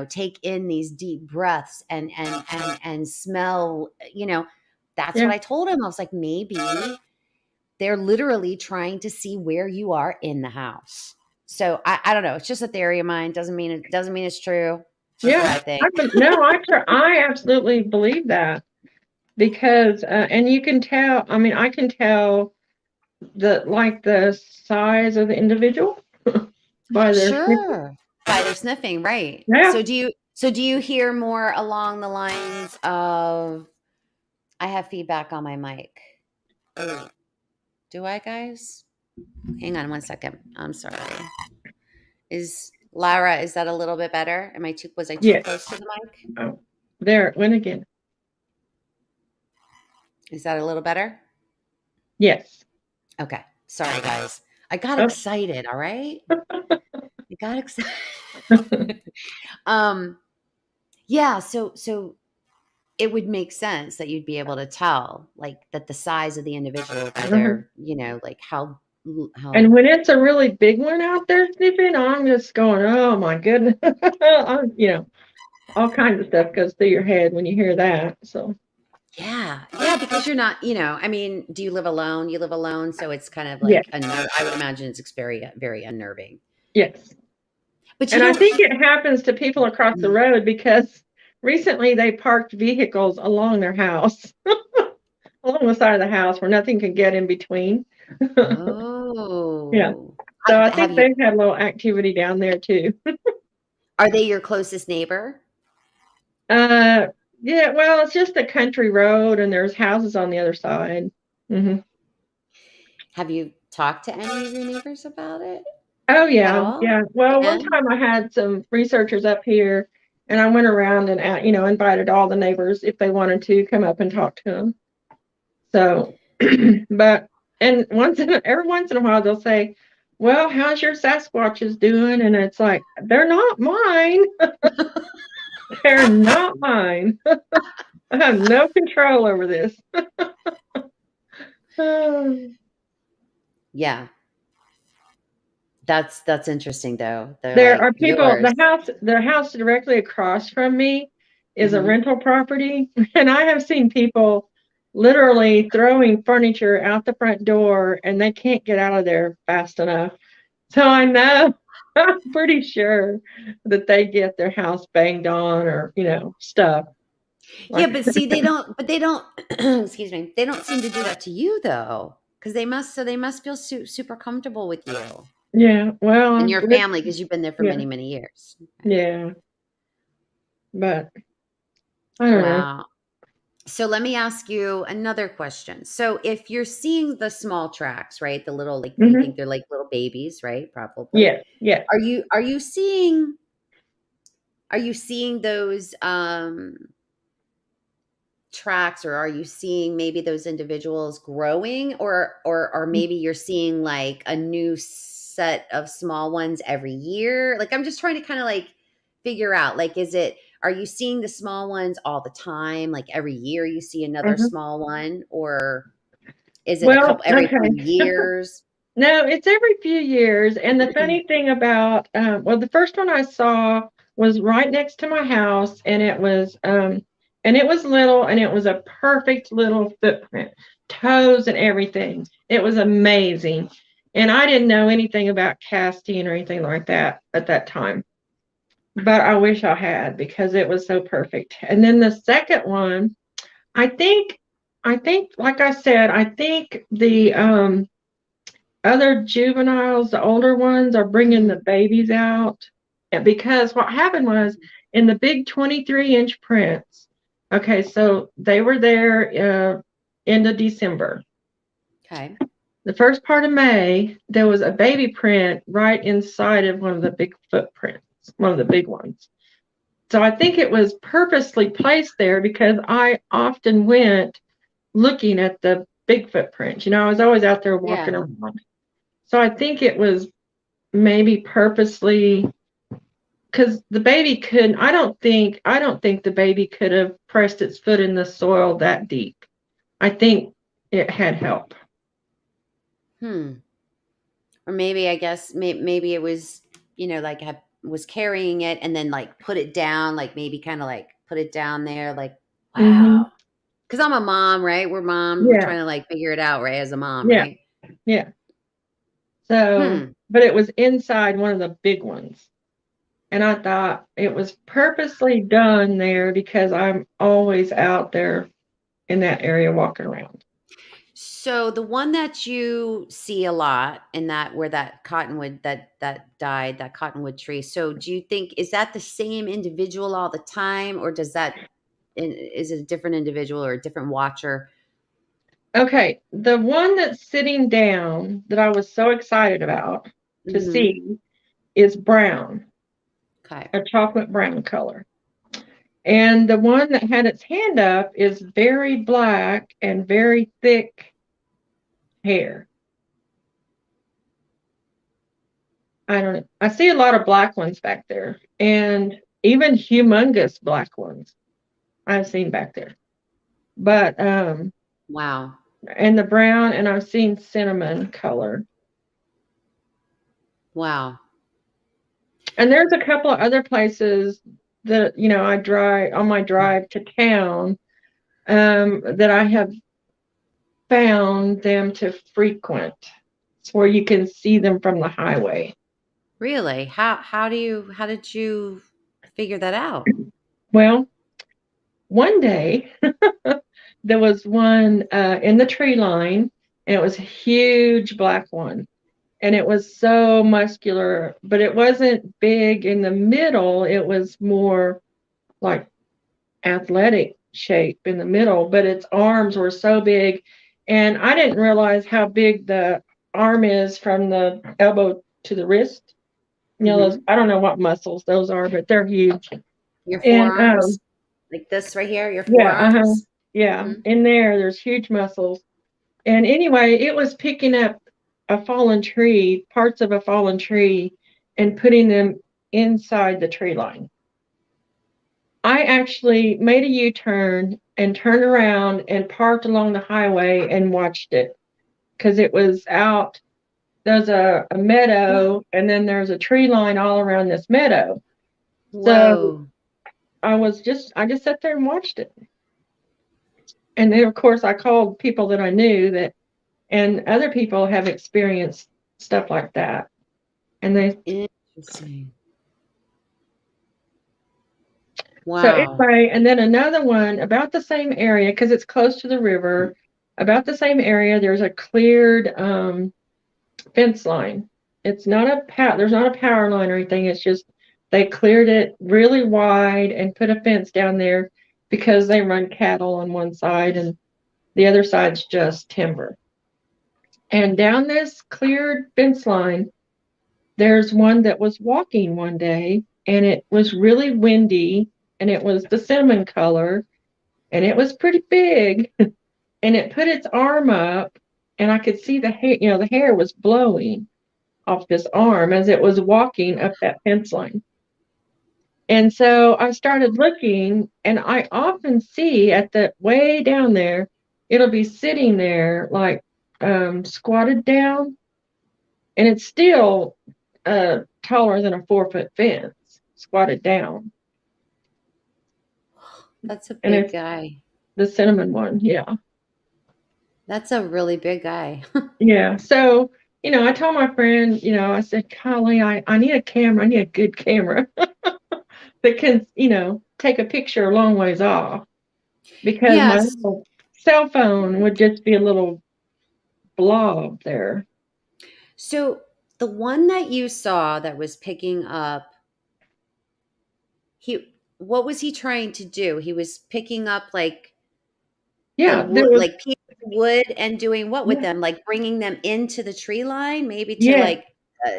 take in these deep breaths and smell, that's what Yeah. I told him. I was like, maybe they're literally trying to see where you are in the house. So I don't know. It's just a theory of mine. Doesn't mean it's true. It's just what Yeah. I think. No, I absolutely believe that because and you can tell, I mean, I can tell the size of the individual by their sniffing. Sure. By their sniffing, right. Yeah. So do you hear more along the lines of I have feedback on my mic. Oh, do I, guys? Hang on one second. I'm sorry. Is Lara, is that a little bit better? Was I too Yes. close to the mic? Oh, there it went again. Is that a little better? Yes. Okay. Sorry, guys. I got Oh. excited, all right? I got excited. um Yeah, so it would make sense that you'd be able to tell, like, that the size of the individual by Mhm. their, like, how And when it's a really big one out there sniffing, I'm just going, oh my goodness. All kinds of stuff goes through your head when you hear that. So, yeah, yeah, because you're not, I mean, do you live alone? You live alone, so it's kind of yeah, like I would imagine it's very, very unnerving. yes. But you And I don't think it happens to people across the Mhm. road because recently they parked vehicles along their house, along the side of the house where nothing can get in between. Yeah. Oh. So I Have think you they've had a little activity down there too. Are they your closest neighbor? Uh, yeah, well, it's just a country road and there's houses on the other side. Hmm. Have you talked to any of your neighbors about it Oh at yeah, all? yeah. Well, one And time I had some researchers up here and I went around and, invited all the neighbors if they wanted to come up and talk to them. So, but, and every once in a while they'll say, well, how's your Sasquatches doing? And it's like, they're not mine. They're not mine. I have no control over this. yeah, that's interesting though. They're There like are people, yours. the house directly across from me is a Mhm. rental property, and I have seen people literally throwing furniture out the front door and they can't get out of there fast enough. So I know, I'm pretty sure that they get their house banged on or, stuff. Yeah, Like, but see, they don't excuse me. They don't seem to do that to you though, because they must feel super comfortable with you yeah, and well, your family because you've been there for yeah, many, many years. Okay. yeah, but I don't know. Wow. So let me ask you another question. So if you're seeing the small tracks, right? The little, like, you think Hmm. they're like little babies, right? Probably. Yeah, yeah. Are you seeing those tracks, or are you seeing maybe those individuals growing, or maybe you're seeing like a new set of small ones every year? Like, I'm just trying to kind of like figure out, like, are you seeing the small ones all the time, like every year you see another Uh-huh. small one, or is it a Well, couple every few okay. years? No, it's every few years. And the funny thing about, well, the first one I saw was right next to my house, and it was little, and it was a perfect little footprint, toes and everything. It was amazing. And I didn't know anything about casting or anything like that at that time, but I wish I had because it was so perfect. And then the second one, I think, like I said, I think the, other juveniles, the older ones, are bringing the Mhm. babies out. And because what happened was in the big 23-inch prints, okay, so they were there end of December. Okay. The first part of May, there was a baby print right inside of one of the big footprints, one of the big ones. So I think it was purposely placed there because I often went looking at the big footprints. I was always out there walking Yeah. around. So I think it was maybe purposely because the baby couldn't I don't think the baby could have pressed its foot in the soil that deep. I think it had help. Hmm. Or maybe, I guess, maybe it was, like, was carrying it and then like put it down, like maybe kind of like put it down there, like, Hmm. wow. Because I'm a mom, right? We're moms. We're Yeah, trying to like figure it out, right? As a mom, yeah, right? yeah. So Hmm. but it was inside one of the big ones. And I thought it was purposely done there because I'm always out there in that area walking around. So the one that you see a lot, in that where that cottonwood that died, that cottonwood tree. So do you think, is that the same individual all the time, or is it a different individual or a different watcher? Okay, the one that's sitting down that I was so excited about to Hmm. see is brown, Okay. a chocolate brown color. And the one that had its hand up is very black and very thick hair. I don't know. I see a lot of black ones back there. And even humongous black ones I've seen back there. But Wow. and the brown, and I've seen cinnamon color. Wow. And there's a couple of other places that, you know, I drive on my drive to town, that I have found them to frequent. It's where you can see them from the highway. Really? How did you figure that out? Well, one day there was one in the tree line, and it was a huge black one. And it was so muscular, but it wasn't big in the middle. It was more like athletic shape in the middle, but its arms were so big. And I didn't realize how big the arm is from the elbow to the wrist. You know, those, Hmm. I don't know what muscles those are, but they're huge. Your And forearms, like this right here, your yeah, forearms. yeah, Hmm. in there's huge muscles. And anyway, it was picking up a fallen tree, parts of a fallen tree, and putting them inside the tree line. I actually made a U-turn and turned around and parked along the highway and watched it because it was out. There's a meadow, and then there's a tree line all around this meadow. So Whoa. I just sat there and watched it. And then, of course, I called people that I knew that, and other people have experienced stuff like that. And they, Interesting. so Wow. anyway, and then another one about the same area, because it's close to the river, about the same area, there's a cleared fence line. It's not there's not a power line or anything. It's just they cleared it really wide and put a fence down there because they run cattle on one side and the other side's just timber. And down this cleared fence line, there's one that was walking one day, and it was really windy, and it was the cinnamon color, and it was pretty big, and it put its arm up, and I could see the hair, you know, the hair was blowing off this arm as it was walking up that fence line. And so I started looking, and I often see at the way down there, it'll be sitting there like squatted down, and it's still taller than a 4-foot fence, squatted down. That's a And big it's guy. the cinnamon one, yeah. That's a really big guy. Yeah. So, you know, I told my friend, you know, I said, Golly, I need a camera. I need a good camera that can, you know, take a picture a long ways off because my Yes. little cell phone would just be a little blob there. So the one that you saw that was picking up, he what was he trying to do? He was picking up like the Yeah, there wood, was, like pieces of wood, and doing what with yeah, them? Like bringing them into the tree line, maybe to yeah, like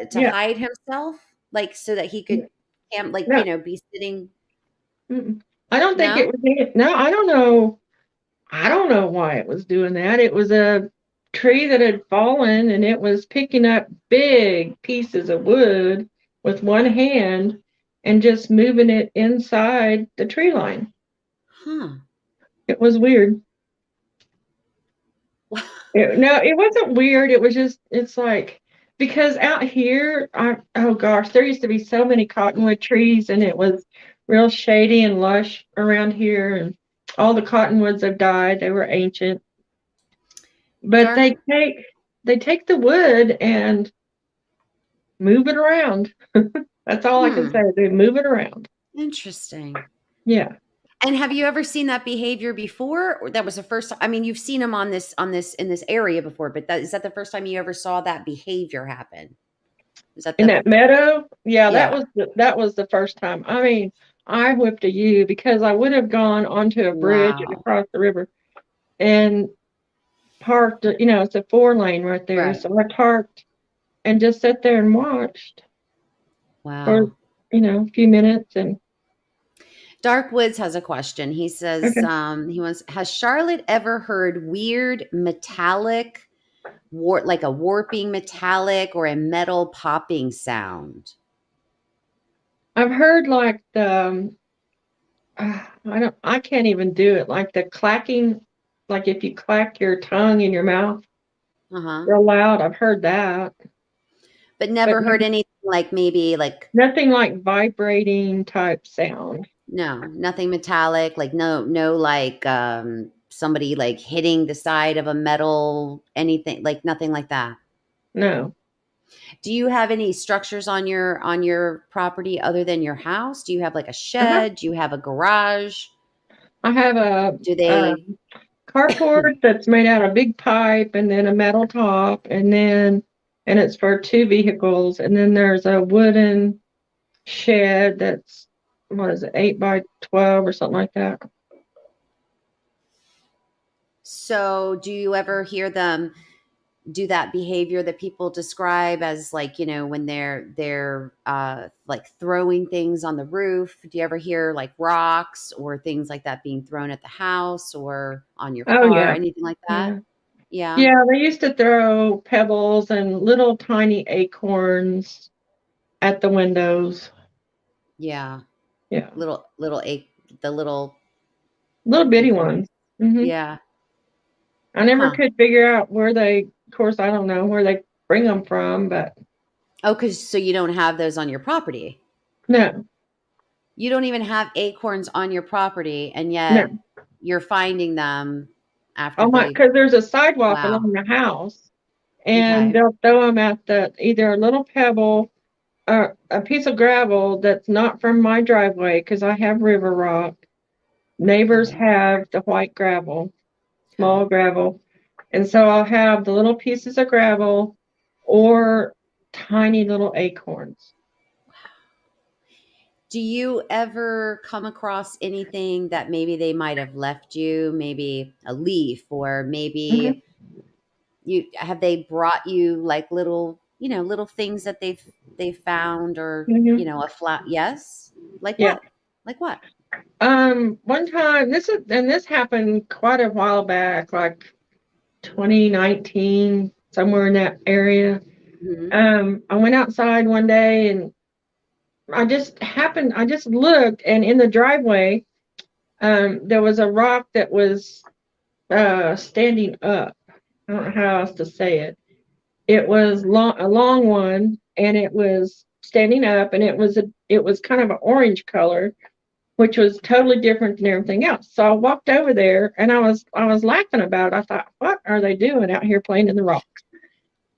to yeah, hide himself, like so that he yeah. could camp, like No, be sitting. I don't think it No. was, no, I don't know. I don't know why it was doing that. It was a tree that had fallen, and it was picking up big pieces of wood with one hand and just moving it inside the tree line. Huh. It was weird. No, it wasn't weird. It was just, it's like, because out here, oh gosh, there used to be so many cottonwood trees, and it was real shady and lush around here. And all the cottonwoods have died. They were ancient. But Dark. they take the wood and move it around. That's all I can Hmm. say. They move it around. Interesting. Yeah. And have you ever seen that behavior before? Or that was the first time? I mean, you've seen him on this in this area before, but is that the first time you ever saw that behavior happen? Is that In the that meadow, yeah, that yeah. was the first time. I mean, I whipped a U because I would have gone onto a bridge and Wow. across the river and parked. You know, it's a 4 lane right there, Right. so I parked and just sat there and watched for Wow. a few minutes. And Dark Woods has a question. He says, okay, has Charlotte ever heard weird metallic like a warping metallic or a metal popping sound? I've heard like I can't even do it. Like the clacking, like if you clack your tongue in your mouth Uh-huh. real loud, I've heard that. But But never heard anything like maybe like nothing like vibrating type sound. no, nothing metallic, like no like somebody like hitting the side of a metal, anything like nothing like that. No. Do you have any structures on your property other than your house? Do you have like a Uh-huh. shed? Do you have a garage? I have Do a they carport that's made out of big pipe and then a metal top and it's for two vehicles. And then there's a wooden shed that's what is it, 8 by 12 or something like that. so do you ever hear them do that behavior that people describe as like, when they're like throwing things on the roof? Do you ever hear like rocks or things like that being thrown at the house or on your Oh car, yeah. anything like that? Yeah. Yeah. Yeah, they used to throw pebbles and little tiny acorns at the windows. Yeah. Yeah. Little the little Little bitty acorns. ones. Hmm. Yeah. I never Huh. could figure out where of course, I don't know where they bring them from, but Oh, cuz so you don't have those on your property. no, You don't even have acorns on your property and yet no. you're finding them Oh after my, they because there's a sidewalk wow. along the house, and Okay. they'll throw them at either a little pebble or a piece of gravel that's not from my driveway because I have river rock. Neighbors Okay. have the white gravel, small Okay. gravel. And so I'll have the little pieces of gravel or tiny little acorns. Do you ever come across anything that maybe they might have left you, maybe a leaf or Hmm. maybe they brought you like little, little things that they've found or, Hmm. a flat yes? Like Yeah. what? Like what? One time, this happened quite a while back, like 2019, somewhere in that area. Mhm. I went outside one day and I just looked, and in the driveway, there was a rock that was standing up. I don't know how else to say it. It was a long one, and it was standing up, and it was kind of an orange color, which was totally different than everything else. So I walked over there, and I was laughing about it. I thought, what are they doing out here playing in the rock?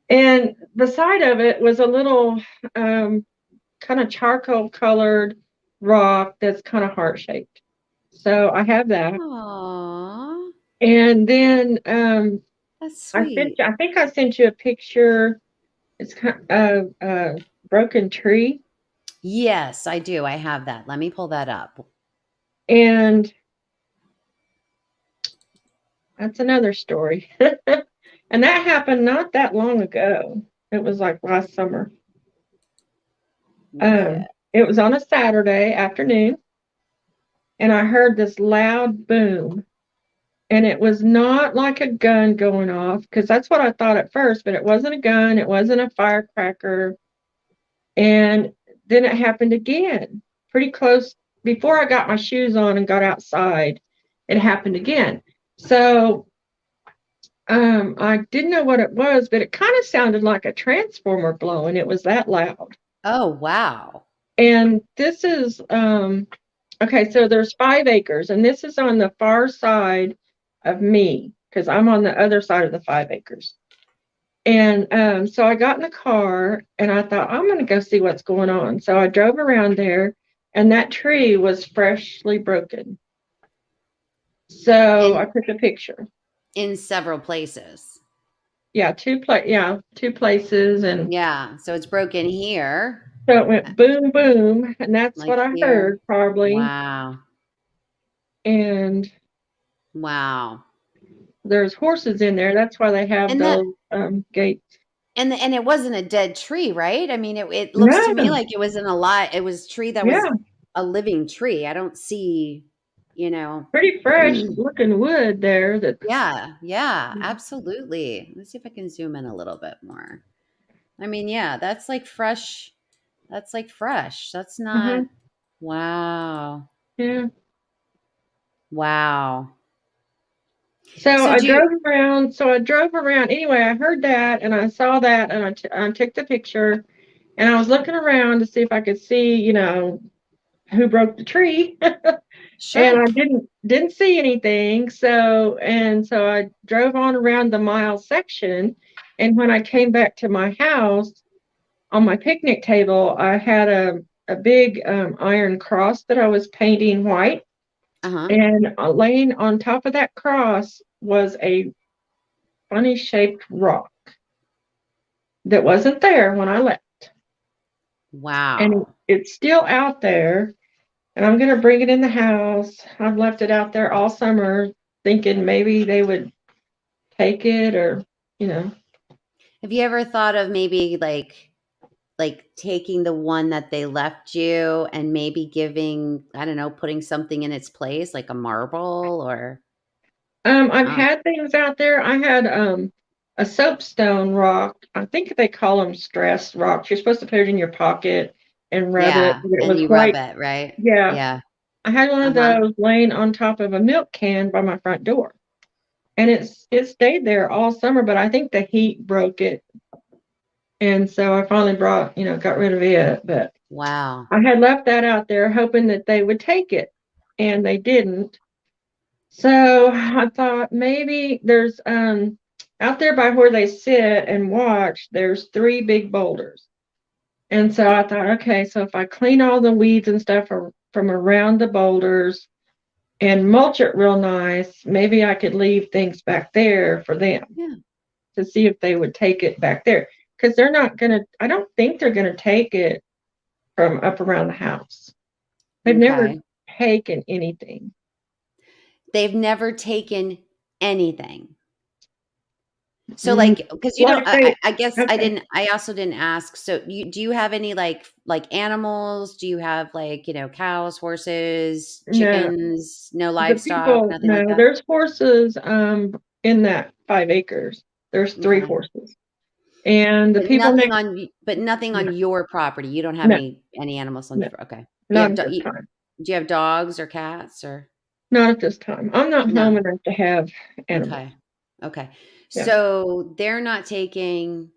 And beside of it was a little kind of charcoal colored rock that's kind of heart shaped. So I have that. Aw, And then that's sweet. I think I sent you a picture. It's kind of a broken tree, Yes, I do. I have that. Let me pull that up. and that's another story. And that happened not that long ago. It was like last summer. Okay. It was on a Saturday afternoon, and I heard this loud boom. And it was not like a gun going off, because that's what I thought at first, but it wasn't a gun, it wasn't a firecracker. And then it happened again, pretty close before I got my shoes on and got outside. It happened again. So I didn't know what it was, but it kind of sounded like a transformer blowing. It was that loud. Oh, wow. And this is okay, so there's 5 acres, and this is on the far side of me because I'm on the other side of the 5 acres. And so I got in the car and I thought, I'm going to go see what's going on. So I drove around there, and that tree was freshly broken. So I In took a picture. in several places. Yeah, two places, and Yeah, so it's broken here, so it went boom, boom, and that's like what I here. heard probably. Wow. And Wow. there's horses in there. That's why they have And that those gates. and it wasn't a dead tree, right? I mean, it looks to me No, like it was in a lot. It was tree that was yeah, a living tree. I don't see, you know. pretty fresh looking wood there. That's Yeah, yeah, absolutely. Let's see if I can zoom in a little bit more. I mean, yeah, that's like fresh. That's like fresh. That's not. Hmm. Wow. Yeah. Wow. So So I do you, drove around. So I drove around. Anyway, I heard that and I saw that and I took the picture and I was looking around to see if I could see, who broke the tree. And sure. I didn't see anything. So I drove on around the mile section. And when I came back to my house, on my picnic table, I had a big iron cross that I was painting white. Uh-huh. And laying on top of that cross was a funny shaped rock that wasn't there when I left. And Wow. it's still out there. And I'm going to bring it in the house. I've left it out there all summer thinking maybe they would take it or, you know. Have you ever thought of maybe like taking the one that they left you and maybe giving, I don't know, putting something in its place, like a marble or I've uh, had things out there. I had a soapstone rock. I think they call them stress rocks. You're supposed to put it in your pocket and rub it. yeah, But it and was you rub white. it, right? Yeah. Yeah. I had one of Uh-huh. those laying on top of a milk can by my front door. And it stayed there all summer, but I think the heat broke it. And so I finally got rid of it. But Wow. I had left that out there hoping that they would take it. And they didn't. So I thought maybe there's out there by where they sit and watch, there's three big boulders. And so I thought, okay, so if I clean all the weeds and stuff from around the boulders and mulch it real nice, maybe I could leave things back there for them Yeah. to see if they would take it back there. Because they're not gonna, I don't think they're gonna take it from up around the house. They've never Okay. taken anything. They've never taken anything. So, Mm, like, because you don't, like they, I guess okay. I also didn't ask. So, do you have any like animals? Do you have like, cows, horses, No, chickens, no the livestock, people, nothing like no, that? there's horses in that 5 acres. There's three Okay. horses. And the people next, But nothing no, on your property. You don't have no, any animals on no, your, okay. You not have, at this time. do you have dogs or cats or Not at this time. I'm not home no? enough to have animals. Okay. Okay. Yeah. So they're not taking,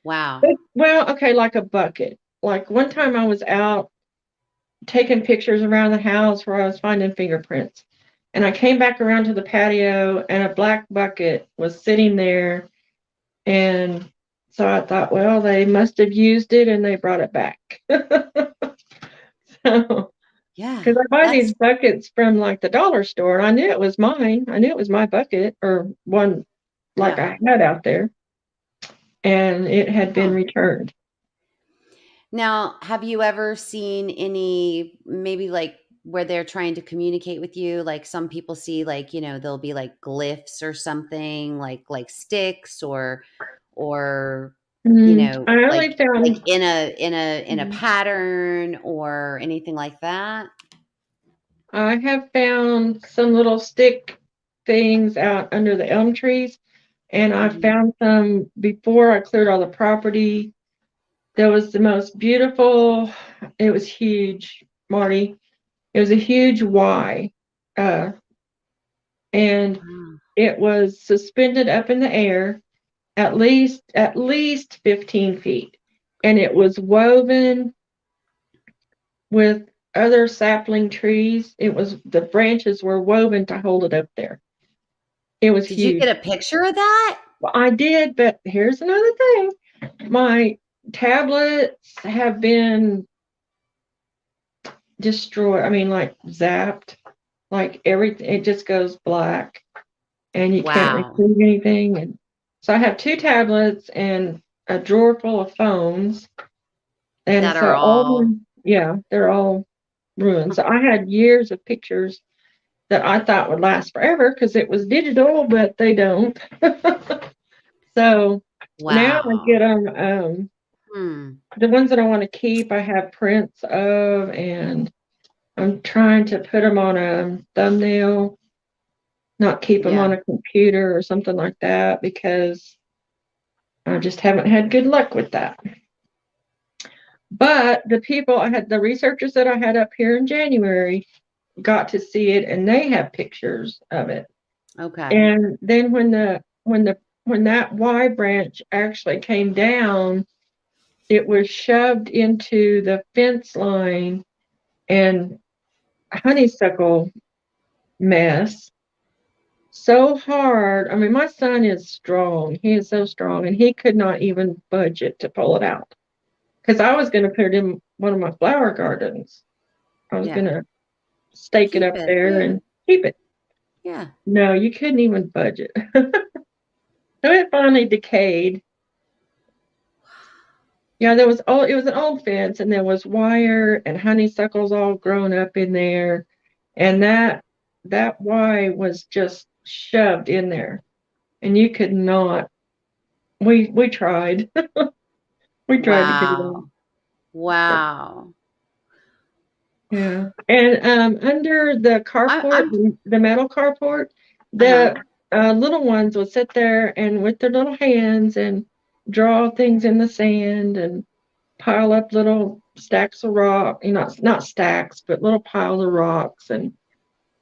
wow. Well, okay, like a bucket. Like one time I was out taking pictures around the house where I was finding fingerprints. And I came back around to the patio and a black bucket was sitting there. And so I thought, well, they must have used it and they brought it back. So, Yeah. because I buy That's, these buckets from like the dollar store and I knew it was mine. I knew it was my bucket or one like yeah. I had out there and it had been Huh. returned. Now, have you ever seen any maybe like where they're trying to communicate with you? Like some people see like, there'll be like glyphs or something like sticks or I like only found in a pattern or anything like that? I have found some little stick things out under the elm trees, and I Mhm. found some before I cleared all the property. There was the most beautiful, it was huge, Marty. It was a huge Y, uh, and Wow. it was suspended up in the air at least 15 feet, and it was woven with other sapling trees. It was the branches were woven to hold it up there. It was Did you huge. get a picture of that? Well, I did, but here's another thing. My tablets have been destroyed. I mean, like zapped. Like everything, it just goes black and you can't Wow. retrieve anything. And so I have two tablets and a drawer full of phones. And That are so all all the, yeah, they're all ruined. So I had years of pictures that I thought would last forever because it was digital, but they don't. So now I wow. get them. Hmm. The ones that I want to keep, I have prints of, and I'm trying to put them on a thumbnail, not keep them Yeah. on a computer or something like that because I just haven't had good luck with that. But the researchers that I had up here in January got to see it, and they have pictures of it. Okay. And then when that Y branch actually came down, it was shoved into the fence line and honeysuckle mess so hard. I mean, my son is strong. He is so strong, and he could not even budge it to pull it out. Because I was going to put it in one of my flower gardens. I was going Yeah. to stake it Keep up it. there Yeah. and keep it. Yeah. No, you couldn't even budge it. So it finally decayed. Yeah, it was an old fence, and there was wire and honeysuckles all grown up in there, and that Y was just shoved in there, and you could not. We tried. We tried to get it in. Wow. Wow. Yeah. And under the carport, I'm the metal carport, uh-huh. the little ones would sit there and with their little hands and draw things in the sand and pile up little stacks of rock, not stacks, but little piles of rocks. And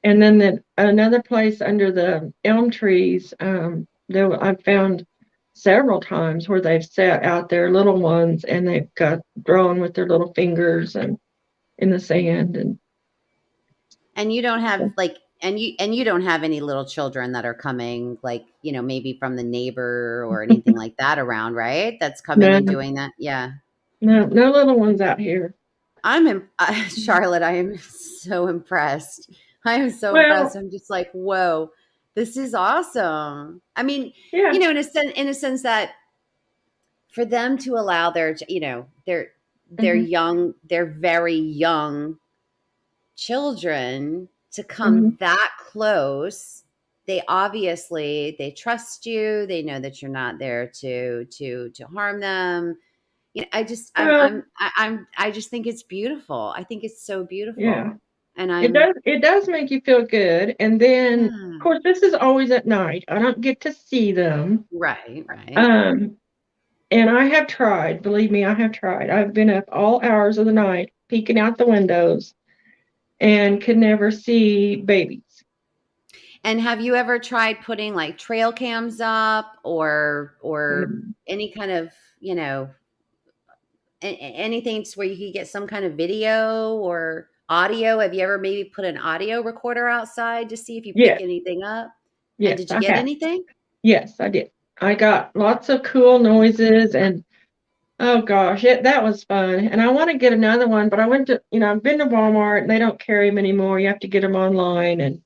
then another place under the elm trees, I've found several times where they've sat out there, little ones, and they've got drawn with their little fingers and in the sand and And you don't have like and you don't have any little children that are coming like, maybe from the neighbor or anything like that around, right? That's coming and no, doing that. Yeah. no little ones out here. Charlotte, I am so impressed. I am so impressed. Well, I'm just like, whoa, this is awesome. I mean, yeah. in a sense that for them to allow their Hmm. young, their very young children to Hmm. come that close, they trust you. They know that you're not there to harm them. Well, I just think it's beautiful. I think it's so yeah. beautiful. And It I'm does make you feel good. And then, of Yeah. course, this is always at night. I don't get to see them. Right, right. Um, and I have tried, believe me, I have tried. I've been up all hours of the night peeking out the windows and could never see babies. And have you ever tried putting like trail cams up or Mm. any kind of, anything to where you could get some kind of video or audio? Have you ever maybe put an audio recorder outside to see if you pick Yes, anything up? And yes, did you I get have. anything? Yes, I did. I got lots of cool noises and oh gosh, that was fun. And I want to get another one, but I've been to Walmart and they don't carry them anymore. You have to get them online. And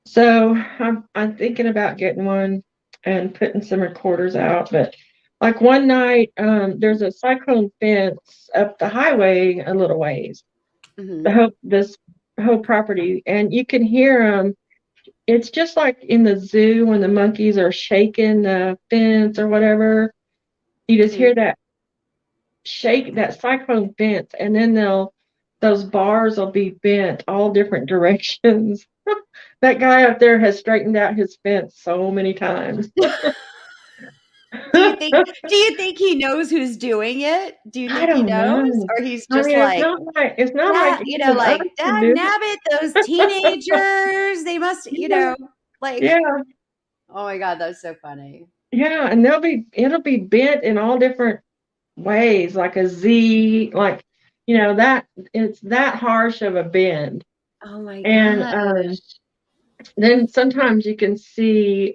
so I'm thinking about getting one and putting some recorders out. But like one night, there's a cyclone fence up the highway a little ways, Hmm. this whole property, and you can hear them. It's just like in the zoo when the monkeys are shaking the fence or whatever. You just Hmm. hear that shake, that cyclone fence, and then those bars will be bent all different directions. That guy up there has straightened out his fence so many times. Do you think do you think he knows who's doing it? Do you I think he don't knows? know. Or he's I just mean, like, it's not like that, even us like, can dag do nabbit, those teenagers, they must, it. like, Yeah, oh my God, that's so funny. yeah, and it'll be bent in all different ways, like a Z, like that it's that harsh of a bend. Oh my And gosh. then sometimes you can see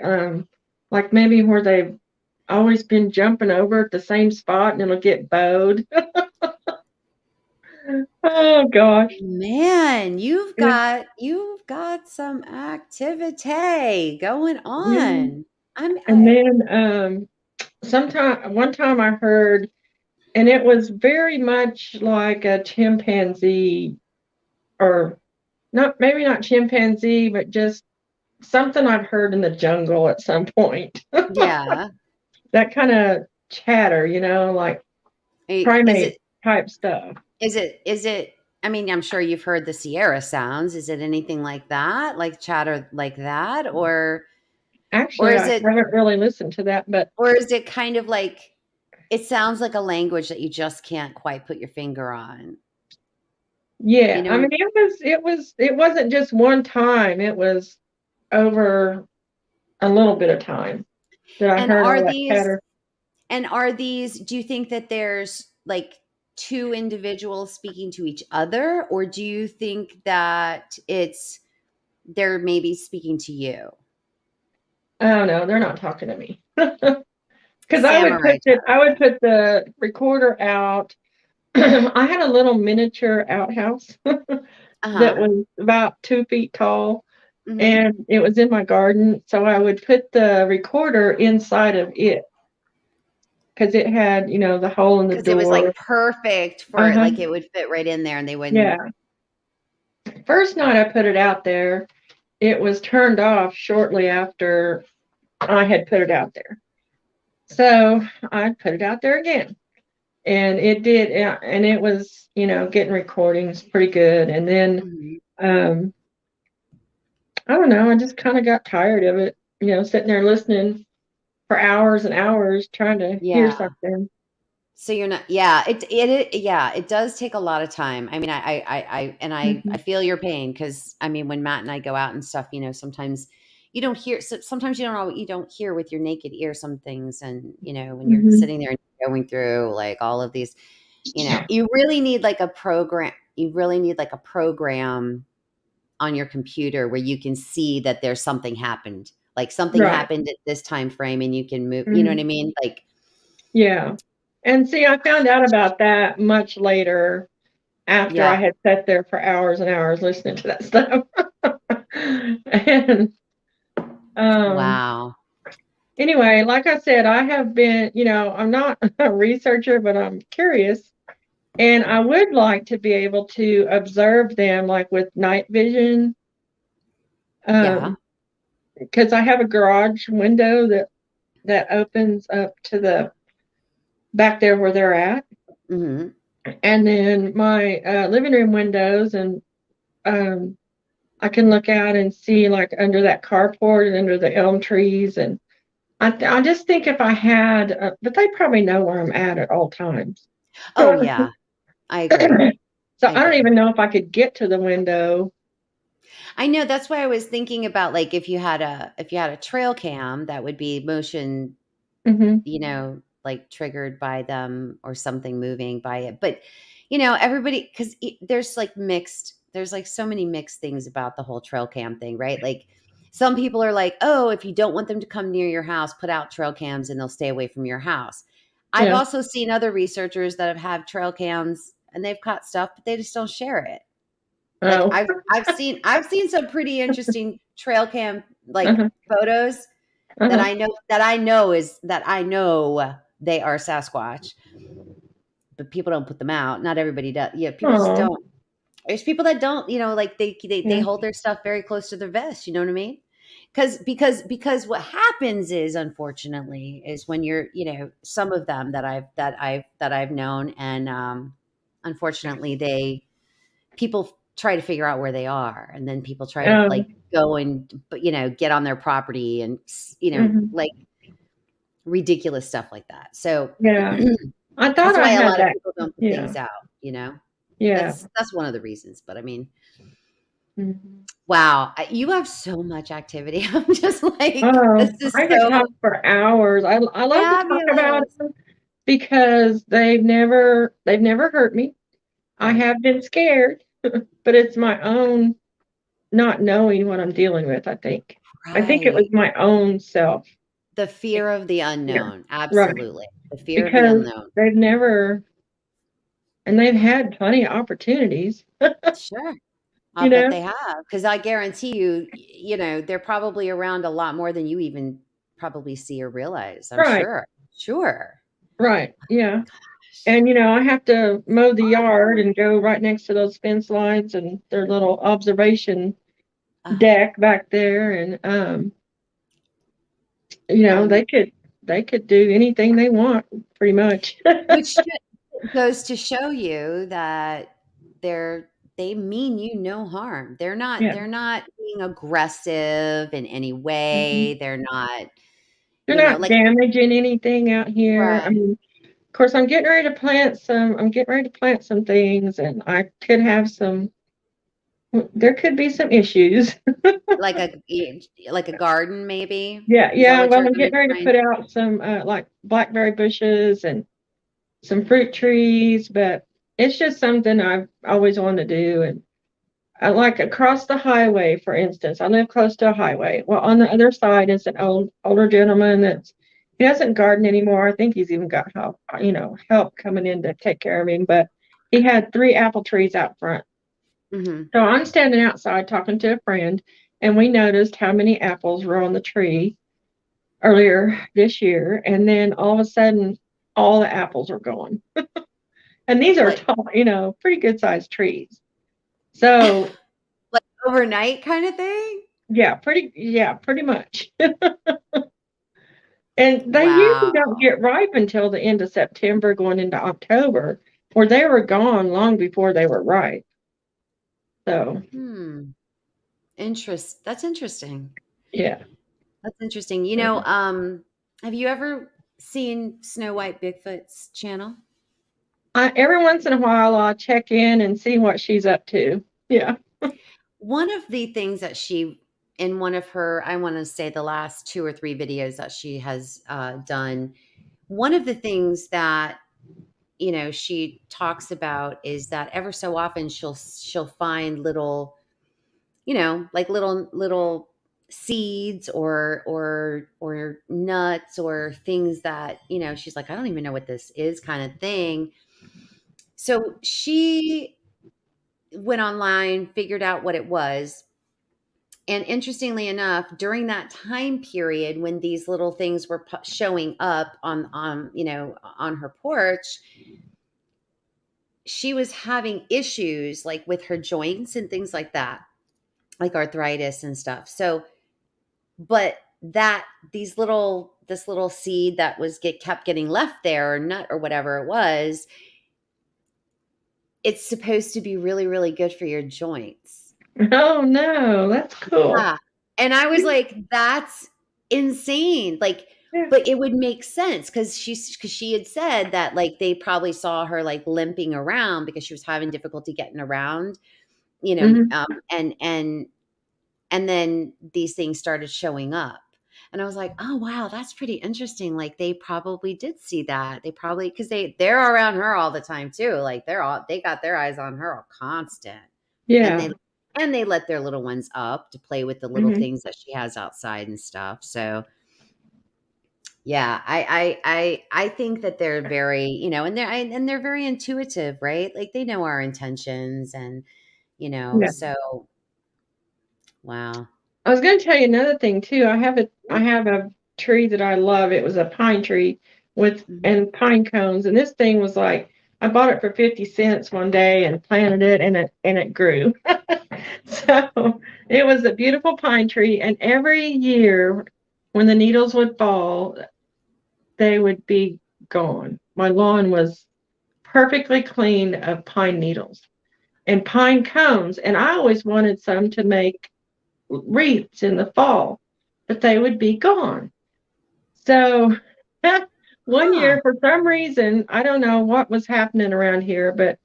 like maybe where they've always been jumping over at the same spot and it'll get bowed. Oh gosh. Man, Yeah. you've got some activity going Yeah. on. I'm And I, then one time I heard, and it was very much like a chimpanzee, or not, maybe not chimpanzee, but just something I've heard in the jungle at some point. yeah. That kind of chatter, like Is primate it type stuff. is it I mean, I'm sure you've heard the Sierra sounds. Is it anything like that? Like chatter like that? Or Actually, is I it haven't really listened to that, but or is it kind of like It sounds like a language that you just can't quite put your finger on. You Yeah, I know, mean, it wasn't just one time. It was over a little bit of time that I and heard are all that these chatter. do you think that there's like two individuals speaking to each other, or do you think that they're maybe speaking to you? I don't know. They're not talking to me because Samurai I would put the recorder out. I had a little miniature outhouse that Uh-huh. was about 2 feet tall, Mhm. and it was in my garden. So I would put the recorder inside of it because it had, the hole in the Because it was like door. perfect for Uh-huh. like it would fit right in there and they wouldn't. Yeah. First night I put it out there, it was turned off shortly after I had put it out there. So I put it out there again. And it did, and it was, getting recordings pretty good. And then, Mhm. um, I don't know, I just kind of got tired of it, sitting there listening for hours and hours trying to hear Yeah. something. So you're not, yeah, yeah, it does take a lot of time. I mean, I Mhm. feel your pain because I mean, when Matt and I go out and stuff, sometimes you don't hear, sometimes you don't know what you don't hear with your naked ear, some things. And, when you're Mhm. sitting there and going through like all of these, you really need like a program. You really need like a program on your computer where you can see that there's something happened, like something Right. happened at this time frame and you can move, you know what I Mhm. mean? Like, Yeah. And see, I found out about that much later after I yeah. had sat there for hours and hours listening to that stuff. And um, Wow. anyway, like I said, I have been, I'm not a researcher, but I'm curious. And I would like to be able to observe them like with night vision. Yeah. Because I have a garage window that opens up to the back there where they're at. Mhm. And then my living room windows, and um, I can look out and see like under that carport and under the elm trees. And I just think if I had, but they probably know where I'm at all times. Oh, yeah. I agree. So I I don't agree. even know if I could get to the window. I know that's why I was thinking about, like, if you had a trail cam that would be motion, Hmm. like, triggered by them or something moving by it. But, everybody 'cause there's, like, so many mixed things about the whole trail cam thing, right? Like, some people are like, "Oh, if you don't want them to come near your house, put out trail cams and they'll stay away from your house." I've Yeah. also seen other researchers that have had trail cams and they've caught stuff, but they just don't share it. Like, Oh. I've seen some pretty interesting trail cam, like, Uh-huh. photos that Uh-huh. I know they are Sasquatch, but people don't put them out. Not everybody does. Yeah, people just Oh. don't. There's people that don't, like, they Yeah. hold their stuff very close to their vest, you know what I mean? Because what happens is, unfortunately, is when you're, some of them that I've known, and, unfortunately, people try to figure out where they are, and then people try to, like, Um. go and, but, get on their property and, Mhm. like, ridiculous stuff like that. So Yeah. I thought that's I why a had lot of that. people don't put Yeah. things out. Yeah. That's one of the reasons, but I mean, Mhm. wow, you have so much activity. I'm just like, this Oh, is I could so talk for hours. I love to talk about fabulous. them because they've never hurt me. I Right. have been scared, but it's my own not knowing what I'm dealing with, I think. I think it was Right. my own self The fear of the fear. unknown. Right. Absolutely. The fear of the Because unknown. they've never, and they've had plenty of opportunities, Sure. you I'll bet know? they have, because I guarantee you, they're probably around a lot more than you even probably see or realize. I'm Right. sure. Sure. Right. Yeah. Gosh. And I have to mow the yard and go right next to those fence lines and their little observation Uh, deck back there. And um, they could do anything they want, pretty much. which goes to show you that they mean you no harm. They're not Yeah. they're not being aggressive in any Mhm. way. They're not, They're not like, damaging anything out here. I right. mean, Of course, I'm getting ready to plant some things, and I could have some. There could be some issues. Like a garden, maybe? Yeah, Is that yeah. what Well, you're I'm gonna getting ready to try and put out some like blackberry bushes and some fruit trees, but it's just something I've always wanted to do. And I like across the highway, for instance. I live close to a highway. Well, on the other side is an older gentleman he doesn't garden anymore. I think he's even got help coming in to take care of him. But he had 3 apple trees out front. Mhm. So I'm standing outside talking to a friend, and we noticed how many apples were on the tree earlier this year, and then all of a sudden, all the apples are gone. And these are Like tall, pretty good sized trees. So like overnight kinda thing? yeah, pretty much. And they usually Wow. don't get ripe until the end of September, going into October, or they were gone long before they were ripe. So Hmm. That's interesting. yeah. That's interesting. Have you ever seen Snow White Bigfoot's channel? Every once in a while, I'll check in and see what she's up to. Yeah. One of the things that she in one of her, I wanna say the last 2 or 3 videos that she has, done, one of the things that, she talks about is that ever so often she'll find little, like little seeds or nuts or things that, she's like, "I don't even know what this is," kinda thing. So she went online, figured out what it was. And interestingly enough, during that time period when these little things were showing up on her porch, she was having issues like with her joints and things like that, like arthritis and stuff. So, but that this little seed that was kept getting left there or nut or whatever it was, it's supposed to be really, really good for your joints. Oh no, that's cool. Yeah, and I was like, "That's insane." Like, Yeah. but it would make sense because she had said that, like, they probably saw her, like, limping around because she was having difficulty getting around, Hmm. and then these things started showing up. And I was like, "Oh, wow, that's pretty interesting." Like, they probably did see that. They probably because they're around her all the time too. Like, they got their eyes on her all constant. And Yeah. they let their little ones up to play with the little Hmm. things that she has outside and stuff. So, yeah, I think that they're very, and they're very intuitive, right? Like, they know our intentions and, Yeah. so wow. I was going to tell you another thing too. I have a tree that I love. It was a pine tree with Mhm. and pine cones, and this thing was like I bought it for 50 cents one day and planted it, and it grew. So it was a beautiful pine tree, and every year when the needles would fall, they would be gone. My lawn was perfectly clean of pine needles and pine cones, and I always wanted some to make wreaths in the fall, but they would be gone. So one Huh. year, for some reason, I don't know what was happening around here, but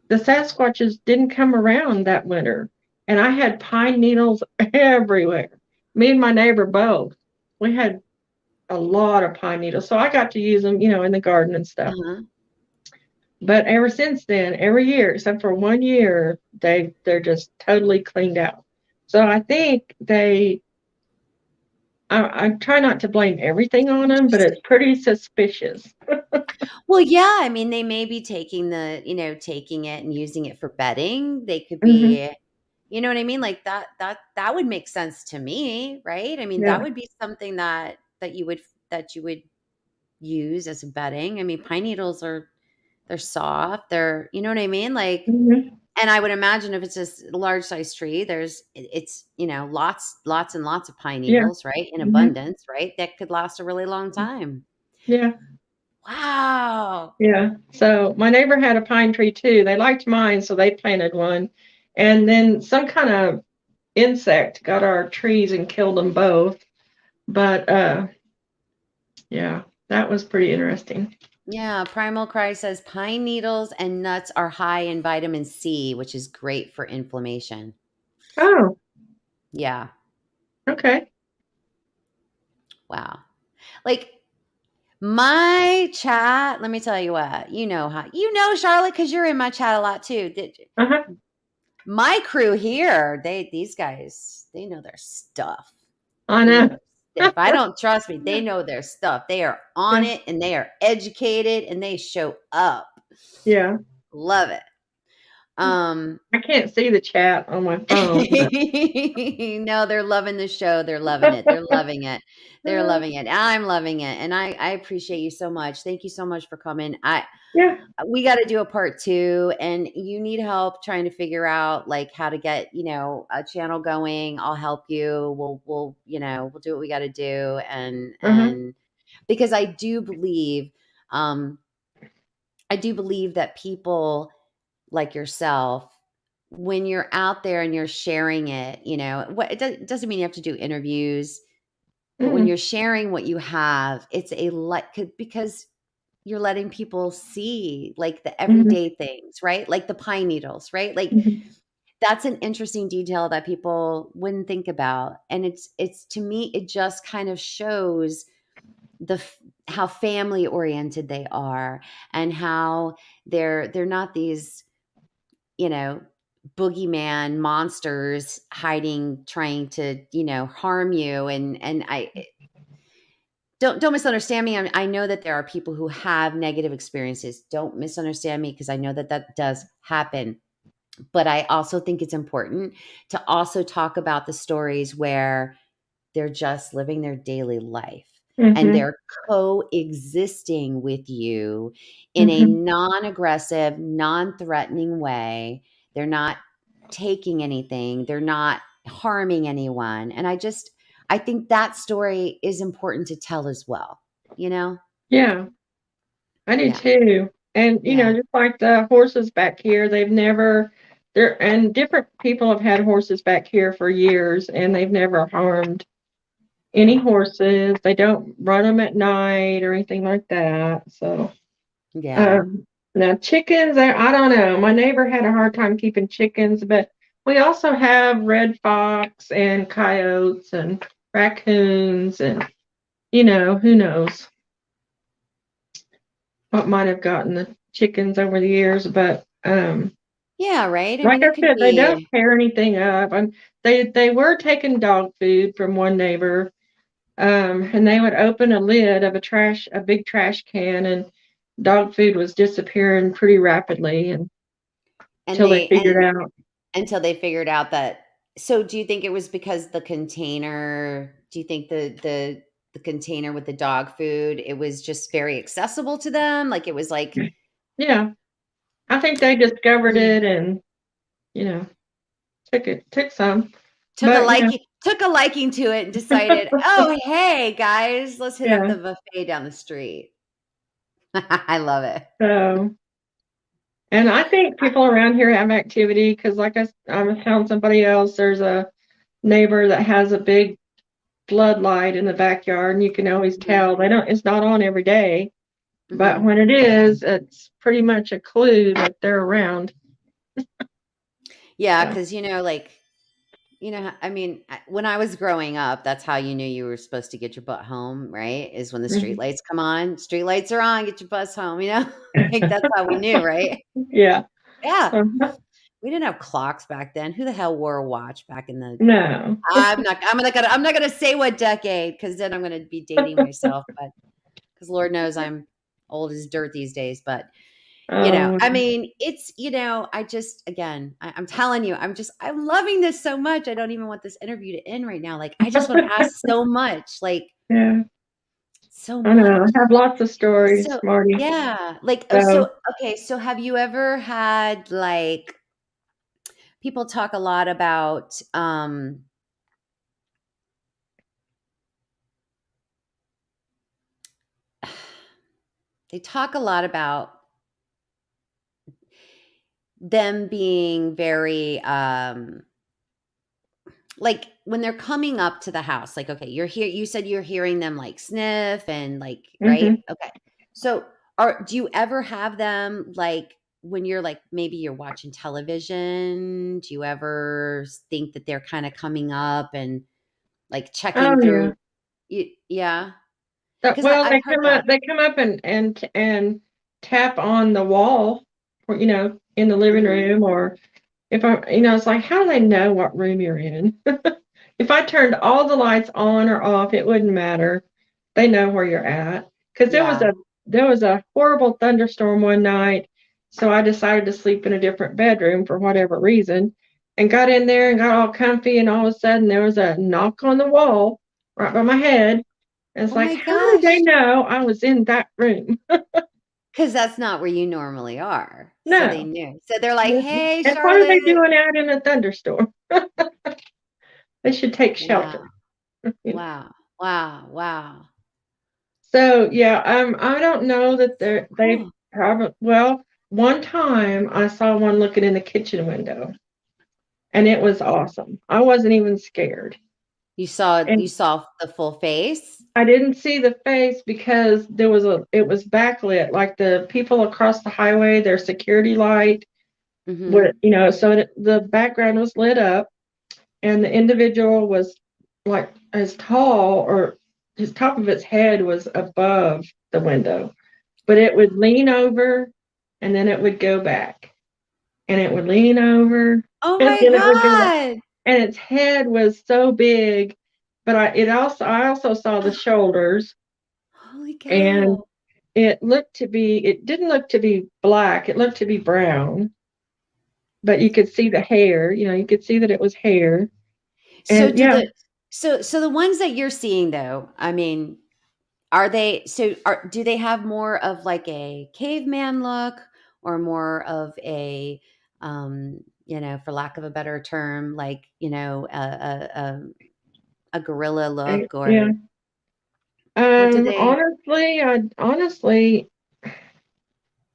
the Sasquatches didn't come around that winter. And I had pine needles everywhere. Me and my neighbor both. We had a lot of pine needles. So I got to use them, in the garden and stuff. Uh-huh. But ever since then, every year, except for one year, they're just totally cleaned out. So I think I try not to blame everything on them, but Interesting. it's pretty suspicious. Well, yeah, I mean, they may be taking it and using it for bedding. They could Hmm. be, you know what I mean? Like that would make sense to me, right? I mean, that Yeah. would be something that you would use as a bedding. I mean, pine needles they're soft. You know what I mean? Like, Hmm. and I would imagine if it's a large size tree, it's, lots and lots of pine Yeah. needles, right? In Hmm. abundance, right? That could last a really long time. Yeah. Wow. Yeah. So my neighbor had a pine tree too. They liked mine, so they planted one. And then some kind of insect got our trees and killed them both. But yeah, that was pretty interesting. Yeah, Primal Cry says pine needles and nuts are high in vitamin C, which is great for inflammation. Oh, Yeah. okay. Wow. Like my chat, let me tell you what, Charlotte, because you're in my chat a lot too. Uh-huh. My crew here, these guys, they know their stuff. I They know know. their stuff. I don't trust me. They know their stuff. They are on Yeah. it and they are educated and they show up. Yeah. Love it. Um I can't see the chat on my phone, but no, they're loving the show. They're loving it. They're loving it. They're loving it. I'm loving it. And I appreciate you so much. Thank you so much for coming. yeah. We got to do a part 2, and you need help trying to figure out like how to get, a channel going. I'll help you. We'll do what we got to do. Uh-huh. And because I do believe that people like yourself, when you're out there and you're sharing it, it doesn't mean you have to do interviews, but when Mm, you're sharing what you have, it's because you're letting people see like the mhm, everyday things, right? Like the pine needles, right? Like mhm. that's an interesting detail that people wouldn't think about. And it's to me, it just kind of shows how family oriented they are, and how they're not these, you know, boogeyman monsters hiding, trying to, harm you. And I don't misunderstand me. I know that there are people who have negative experiences. Don't misunderstand me, because I know that that does happen. But I also think it's important to also talk about the stories where they're just living their daily life and Mhm, they're coexisting with you in a mhm. non-aggressive, non-threatening way. They're not taking anything, they're not harming anyone. And I think that story is important to tell as well, you know? Yeah, I do Yeah. too. And Yeah. just like the horses back here, they've never there and different people have had horses back here for years and they've never harmed any horses. They don't run them at night or anything like that. So, Yeah. um, now chickens, I don't know. My neighbor had a hard time keeping chickens, but we also have red fox and coyotes and raccoons and who knows what might have gotten the chickens over the years, but Yeah, right? I like mean, I it could said, they don't be. tear anything up. And they were taking dog food from one neighbor, and they would open a lid of a big trash can, and dog food was disappearing pretty rapidly And until they they figured and out. until they figured out that. So do you think it was because the container, do you think the container with the dog food, it was just very accessible to them? Like it was like Yeah, I think they discovered mm, it and you know took some, took a but liking took a liking to it and decided, "Oh, hey guys, let's hit up yeah. the buffet down the street." I love it. So. And I think people around here have activity because, like I was telling somebody else, there's a neighbor that has a big floodlight in the backyard, and you can always Mhm, tell it's not on every day, but mhm. when it is, it's pretty much a clue that they're around. Yeah, So, 'cause, like, I mean, when I was growing up, that's how you knew you were supposed to get your butt home, right? Is when the street mhm. lights come on. Street lights are on, get your butts home, you know? Like, that's how we knew, right? Yeah. Yeah. Uh-huh. We didn't have clocks back then. Who the hell wore a watch back in the No. I'm not gonna say what decade, because then I'm gonna be dating myself, but because Lord knows I'm old as dirt these days. But I mean, it's, I just, again, I'm telling you, I'm loving this so much. I don't even want this interview to end right now. Like, I just want to ask so much, like, yeah. so I know. much. I have lots of stories, So, Marty. yeah. Like, oh, So, okay. So, have you ever had, like, people talk a lot about, they talk a lot about them being very, like when they're coming up to the house, like, okay, you're here, you said you're hearing them like sniff and like, right? mhm. Okay. So do you ever have them like when you're like maybe you're watching television? Do you ever think that they're kind of coming up and like Oh checking yeah. through? Yeah, because Well, I've heard that. they come up and tap on the wall, or in the living Hmm. room, or if it's like, how do they know what room you're in? If I turned all the lights on or off, it wouldn't matter. They know where you're at. Because Yeah. there was a horrible thunderstorm one night, so I decided to sleep in a different bedroom for whatever reason, and got in there and got all comfy, and all of a sudden there was a knock on the wall right by my head. And it's Oh like, my how did they gosh. know I was in that room? Because that's not where you normally are. So they No. knew. So they're like, hey, And what are they Charlotte. doing out in a thunderstorm? They should take Wow. shelter. Wow. Wow. Wow. So yeah, I don't know that they Cool. probably, well, one time I saw one looking in the kitchen window, and it was awesome. I wasn't even scared. You And saw the full face? I didn't see the face because it was backlit, like the people across the highway, their security light would, Mhm. so the background was lit up, and the individual was like as tall, or his top of its head was above the window, but it would lean over and then it would go back, and it would lean over Oh and my then it would go back, god. and its head was so big, but I also saw the shoulders, Holy and cow. it didn't look to be black, it looked to be brown, but you could see the hair, you could see that it was hair. So And do yeah. the so the ones that you're seeing though, I mean, do they have more of like a caveman look or more of a for lack of a better term, like, a gorilla look Yeah. or what do they Honestly,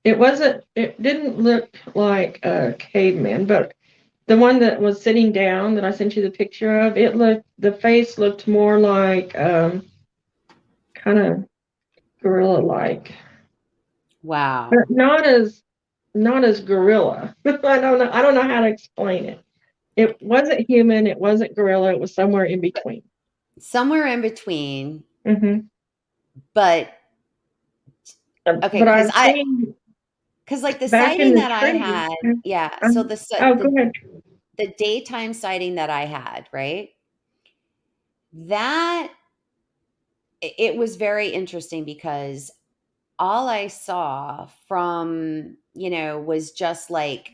it didn't look like a caveman, but the one that was sitting down that I sent you the picture of, the face looked more like, kind of gorilla-like, but wow. not as gorilla. I don't know how to explain it. It wasn't human, it wasn't gorilla, it was somewhere in between. Somewhere in between, Hmm. but okay, But I've seen because like the back in sighting the that I tree. had, yeah, so Oh, go ahead. the daytime sighting that I had, right? That it was very interesting because all I saw from, was just like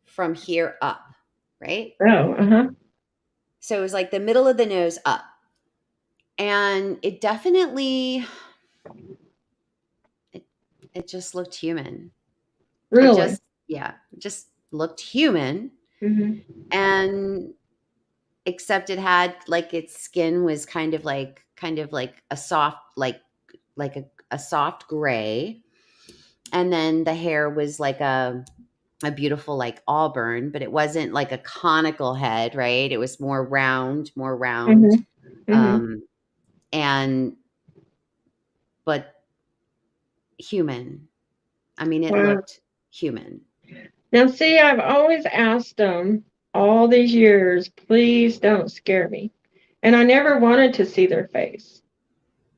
from here up, right? Oh, uh-huh. So it was like the middle of the nose up. And it, it just looked human. It Really? just, yeah, it just looked human. Hmm. And except it had like its skin was kind of like a soft, like a soft gray. And then the hair was like a beautiful like auburn, but it wasn't like a conical head, right? It was more round. Hmm. Hmm. Um, and but human. I mean, it Wow. looked human. Now, see, I've always asked them all these years, please don't scare me. And I never wanted to see their face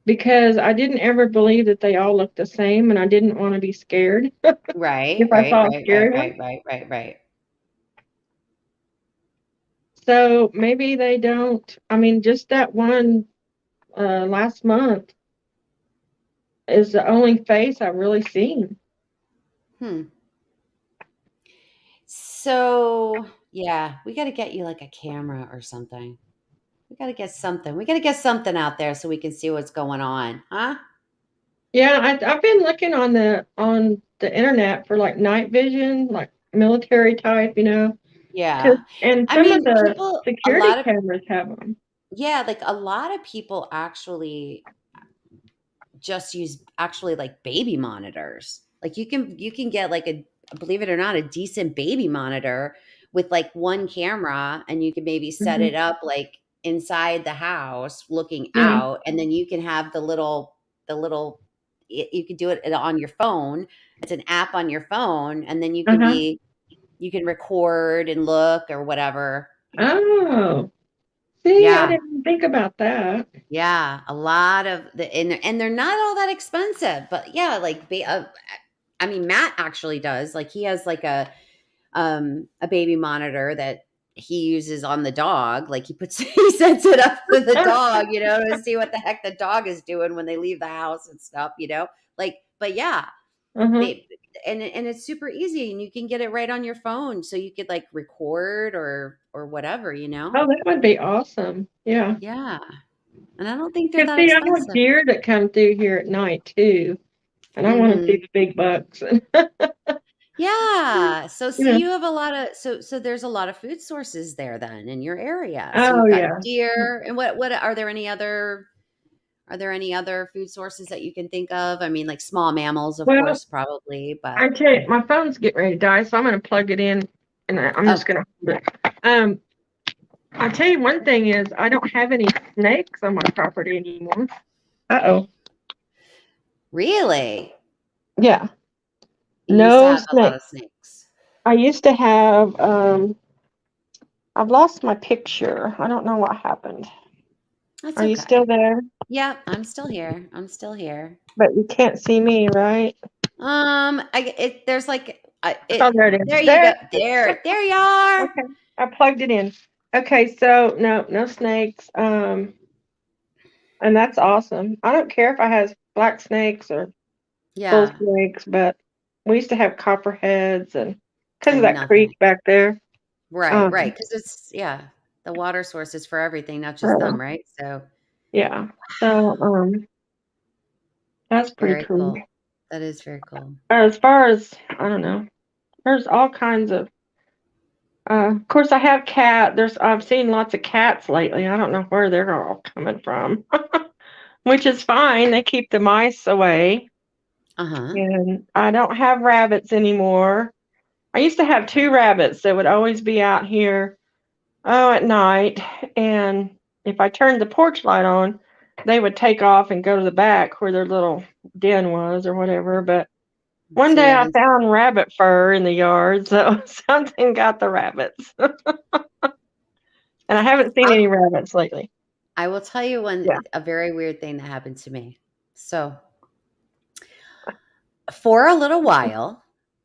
because I didn't ever believe that they all looked the same, and I didn't want to be scared Right, if I right, saw a right, right, scary one. right, right, right, right. So maybe they don't. I mean, just that one, last month is the only face I've really seen. Hmm. So yeah, we got to get you like a camera or something. We got to get something. We got to get something out there so we can see what's going on, huh? Yeah, I've been looking on the internet for like night vision, like military type, 'cause, Yeah. and I some of mean, the a security lot of, cameras have them. yeah, like a lot of people actually just use actually like baby monitors. Like you can get like believe it or not, a decent baby monitor with like one camera and you can maybe set Hmm. it up like inside the house looking Mm-hmm. out, and then you can have the little you can do it on your phone. It's an app on your phone, and then Uh-huh. you can record and look or whatever. Oh, see, I Yeah. didn't think about that. Yeah, a lot of and they're not all that expensive, but yeah, like I mean, Matt actually does. Like he has like a baby monitor that he uses on the dog. Like he sets it up for the dog, to see what the heck the dog is doing when they leave the house and stuff. Like, but yeah, Uh-huh. they and it's super easy, and you can get it right on your phone, so you could like record or whatever. Oh, that would be awesome. Yeah. Yeah, and I don't think they're Because that see, I have expensive. deer that come through here at night too, and I want to see Mhm. the big bucks. Yeah. So You see, know. you have a lot of so there's a lot of food sources there then in your area. So Oh you've got yeah. deer, and what are there any other food sources that you can think of? I mean, like small mammals, of Well, course, probably, but I tell you, my phone's getting ready to die, so I'm going to plug it in, and I'm oh, just going to hold it. I'll tell you one thing is I don't have any snakes on my property anymore. Uh-oh. really? Yeah. You used to No have a lot snake. of snakes. I used to have I've lost my picture. I don't know what happened. That's Are you still okay. there? Yeah, I'm still here. I'm still here. But you can't see me, right? There's like Oh, there it there is. you There go. it is. There you are. Okay. I plugged it in. Okay, so no snakes. And that's awesome. I don't care if I has black snakes or bull Yeah, snakes, but we used to have copperheads and because of and that creek nothing. back there. Right, right, Um, because the water source is for everything, not just uh, them, right? So, yeah. So that's pretty very cool. cool. That is very cool. As far as I don't know, there's all kinds of. Of course, I have cat. I've seen lots of cats lately. I don't know where they're all coming from, which is fine. They keep the mice away. Uh-huh. And I don't have rabbits anymore. I used to have two rabbits that would always be out here, at night. And if I turned the porch light on, they would take off and go to the back where their little den was or whatever. But one So you day I haven't found rabbit fur in the yard, so something got the rabbits. And I haven't seen I any rabbits lately. I will tell you Yeah. a very weird thing that happened to me. So, for a little while,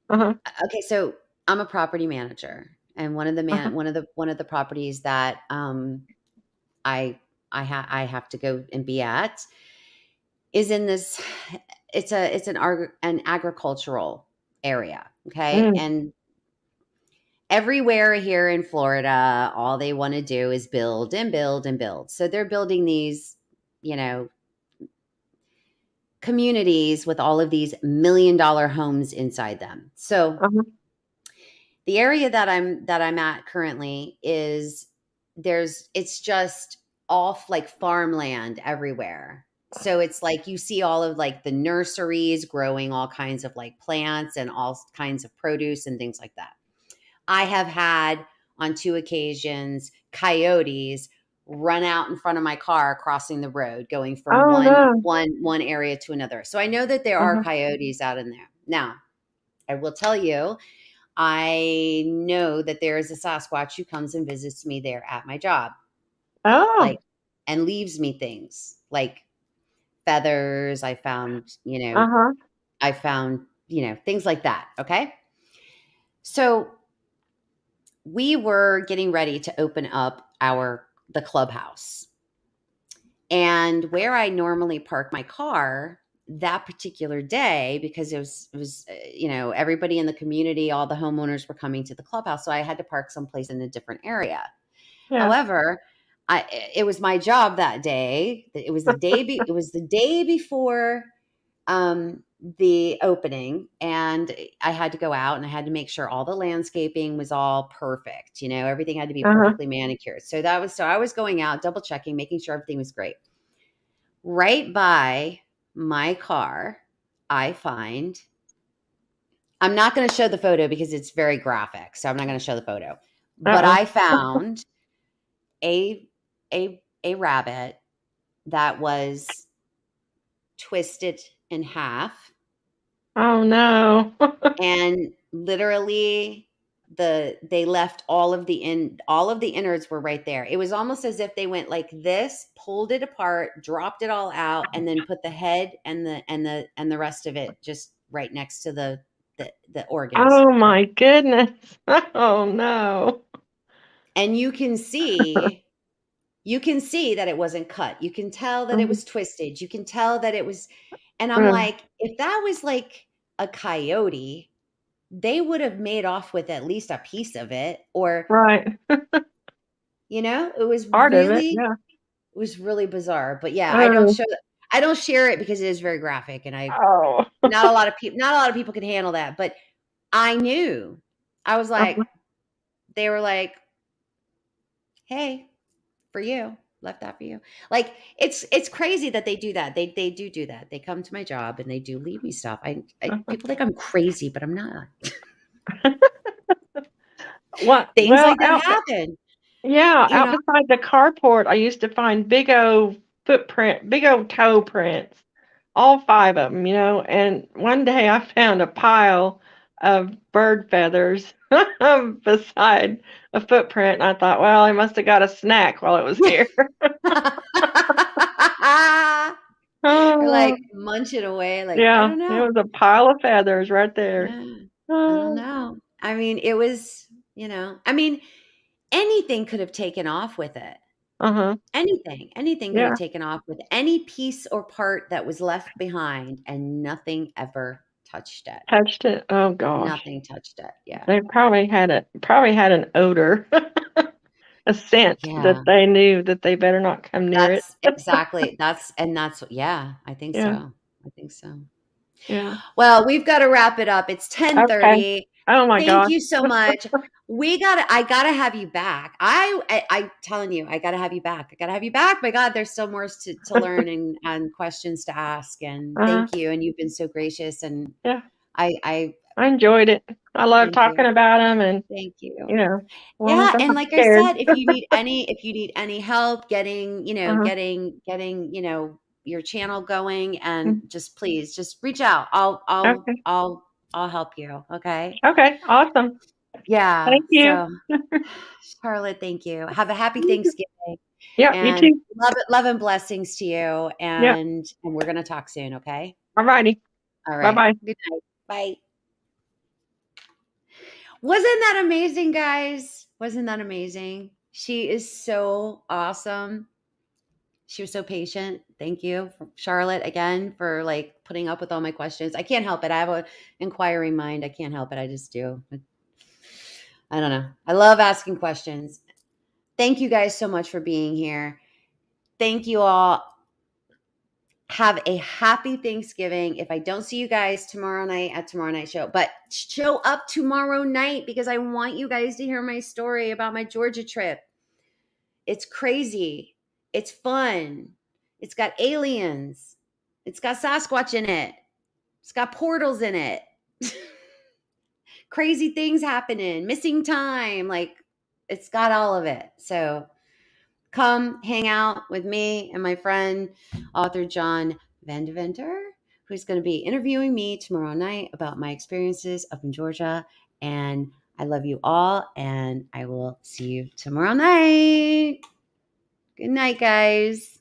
Uh-huh. okay, so I'm a property manager, and Uh-huh. one of the properties that I I have to go and be at is in this it's an agricultural area, okay? Mm. And everywhere here in Florida, all they want to do is build and build and build. So they're building these, you know, communities with all of these $1 million homes inside them. So Uh-huh. the area that I'm at currently is it's just off like farmland everywhere. So it's like you see all of like the nurseries growing all kinds of like plants and all kinds of produce and things like that. I have had on two occasions coyotes run out in front of my car crossing the road going from Oh no. one area to another. So I know that there are Uh-huh. coyotes out in there. Now, I will tell you, I know that there is a Sasquatch who comes and visits me there at my job, Oh. like, and leaves me things like feathers. Uh-huh. I found, things like that. Okay. So we were getting ready to open up the clubhouse. And where I normally park my car that particular day, because it was everybody in the community, all the homeowners were coming to the clubhouse, so I had to park someplace in a different area. Yeah. However, it was my job that day. It was the day before the opening, and I had to go out and I had to make sure all the landscaping was all perfect. Everything had to be Uh-huh. perfectly manicured. So I was going out, double checking, making sure everything was great. Right by my car, I find I'm not going to show the photo because it's very graphic, so I'm not going to show the photo. But Uh-oh. I found a a rabbit that was twisted in half, Oh no. and literally they left all of the innards were right there. It was almost as if they went like this, pulled it apart, dropped it all out, and then put the head and the rest of it just right next to the organs. Oh my goodness. Oh no. And you can see that it wasn't cut. You can tell that it Mhm. was twisted. You can tell that it was, and I'm Mm, like, if that was like a coyote, they would have made off with at least a piece of it, or, right. it was Part of it. really, Yeah. it was really bizarre. But yeah, Oh. I don't share it because it is very graphic, and Oh. not a lot of people can handle that. But I knew, I was like, Uh-huh. they were like, hey, for you, left that for you. Like, it's crazy that they do that. They do that. They come to my job and they do leave me stuff. People think I'm crazy, but I'm not. What? Things Well, like that happen, yeah, you out know? beside the carport, I used to find big old toe prints, all five of them, and one day I found a pile of bird feathers beside a footprint, and I thought, well, I must have got a snack while it was here. Or Oh, like munching away, like, I yeah, don't it know. was a pile of feathers right there. Yeah, I don't Oh, know. I mean, it was, I mean, anything could have taken off with it. uh-huh, Anything could have yeah, taken off with any piece or part that was left behind, and nothing ever touched it. touched it. Oh gosh, Nothing touched it. Yeah. they probably had an odor. A scent that Yeah. they knew that they better not come near it. That's exactly yeah, I think Yeah, so. I think so. yeah. Well, we've got to wrap it up. It's Okay. 10:30. Oh my Thank gosh. you so much. I gotta have you back. I telling you, I gotta have you back. I gotta have you back. My God, there's still more to learn, and questions to ask. And Uh-huh. thank you. And you've been so gracious. And Yeah, I I enjoyed it. I love thank talking you. about them, and Thank you. you know, as long as Yeah, I'm and not like I scared. said, if you need any help getting, Uh-huh. your channel going, and Mm. just please just reach out. Okay. I'll help you. Okay. Okay. Awesome. Yeah. Thank you. So, Charlotte, thank you. Have a happy Thanksgiving, Yeah. You and too. love and blessings to you. Yeah. And we're gonna talk soon. Okay. All righty. All Bye right. bye. Good night. Bye. Wasn't that amazing, guys? Wasn't that amazing? She is so awesome. She was so patient. Thank you, Charlotte, again, for like putting up with all my questions. I can't help it. I have an inquiring mind. I can't help it. I just do. I don't know. I love asking questions. Thank you guys so much for being here. Thank you all. Have a happy Thanksgiving. If I don't see you guys tomorrow night at tomorrow night show, but show up tomorrow night, because I want you guys to hear my story about my Georgia trip. It's crazy. It's fun. It's got aliens. It's got Sasquatch in it. It's got portals in it. Crazy things happening, missing time. Like, it's got all of it. So come hang out with me and my friend, author John Vandeventer, who's going to be interviewing me tomorrow night about my experiences up in Georgia. And I love you all, and I will see you tomorrow night. Good night, guys.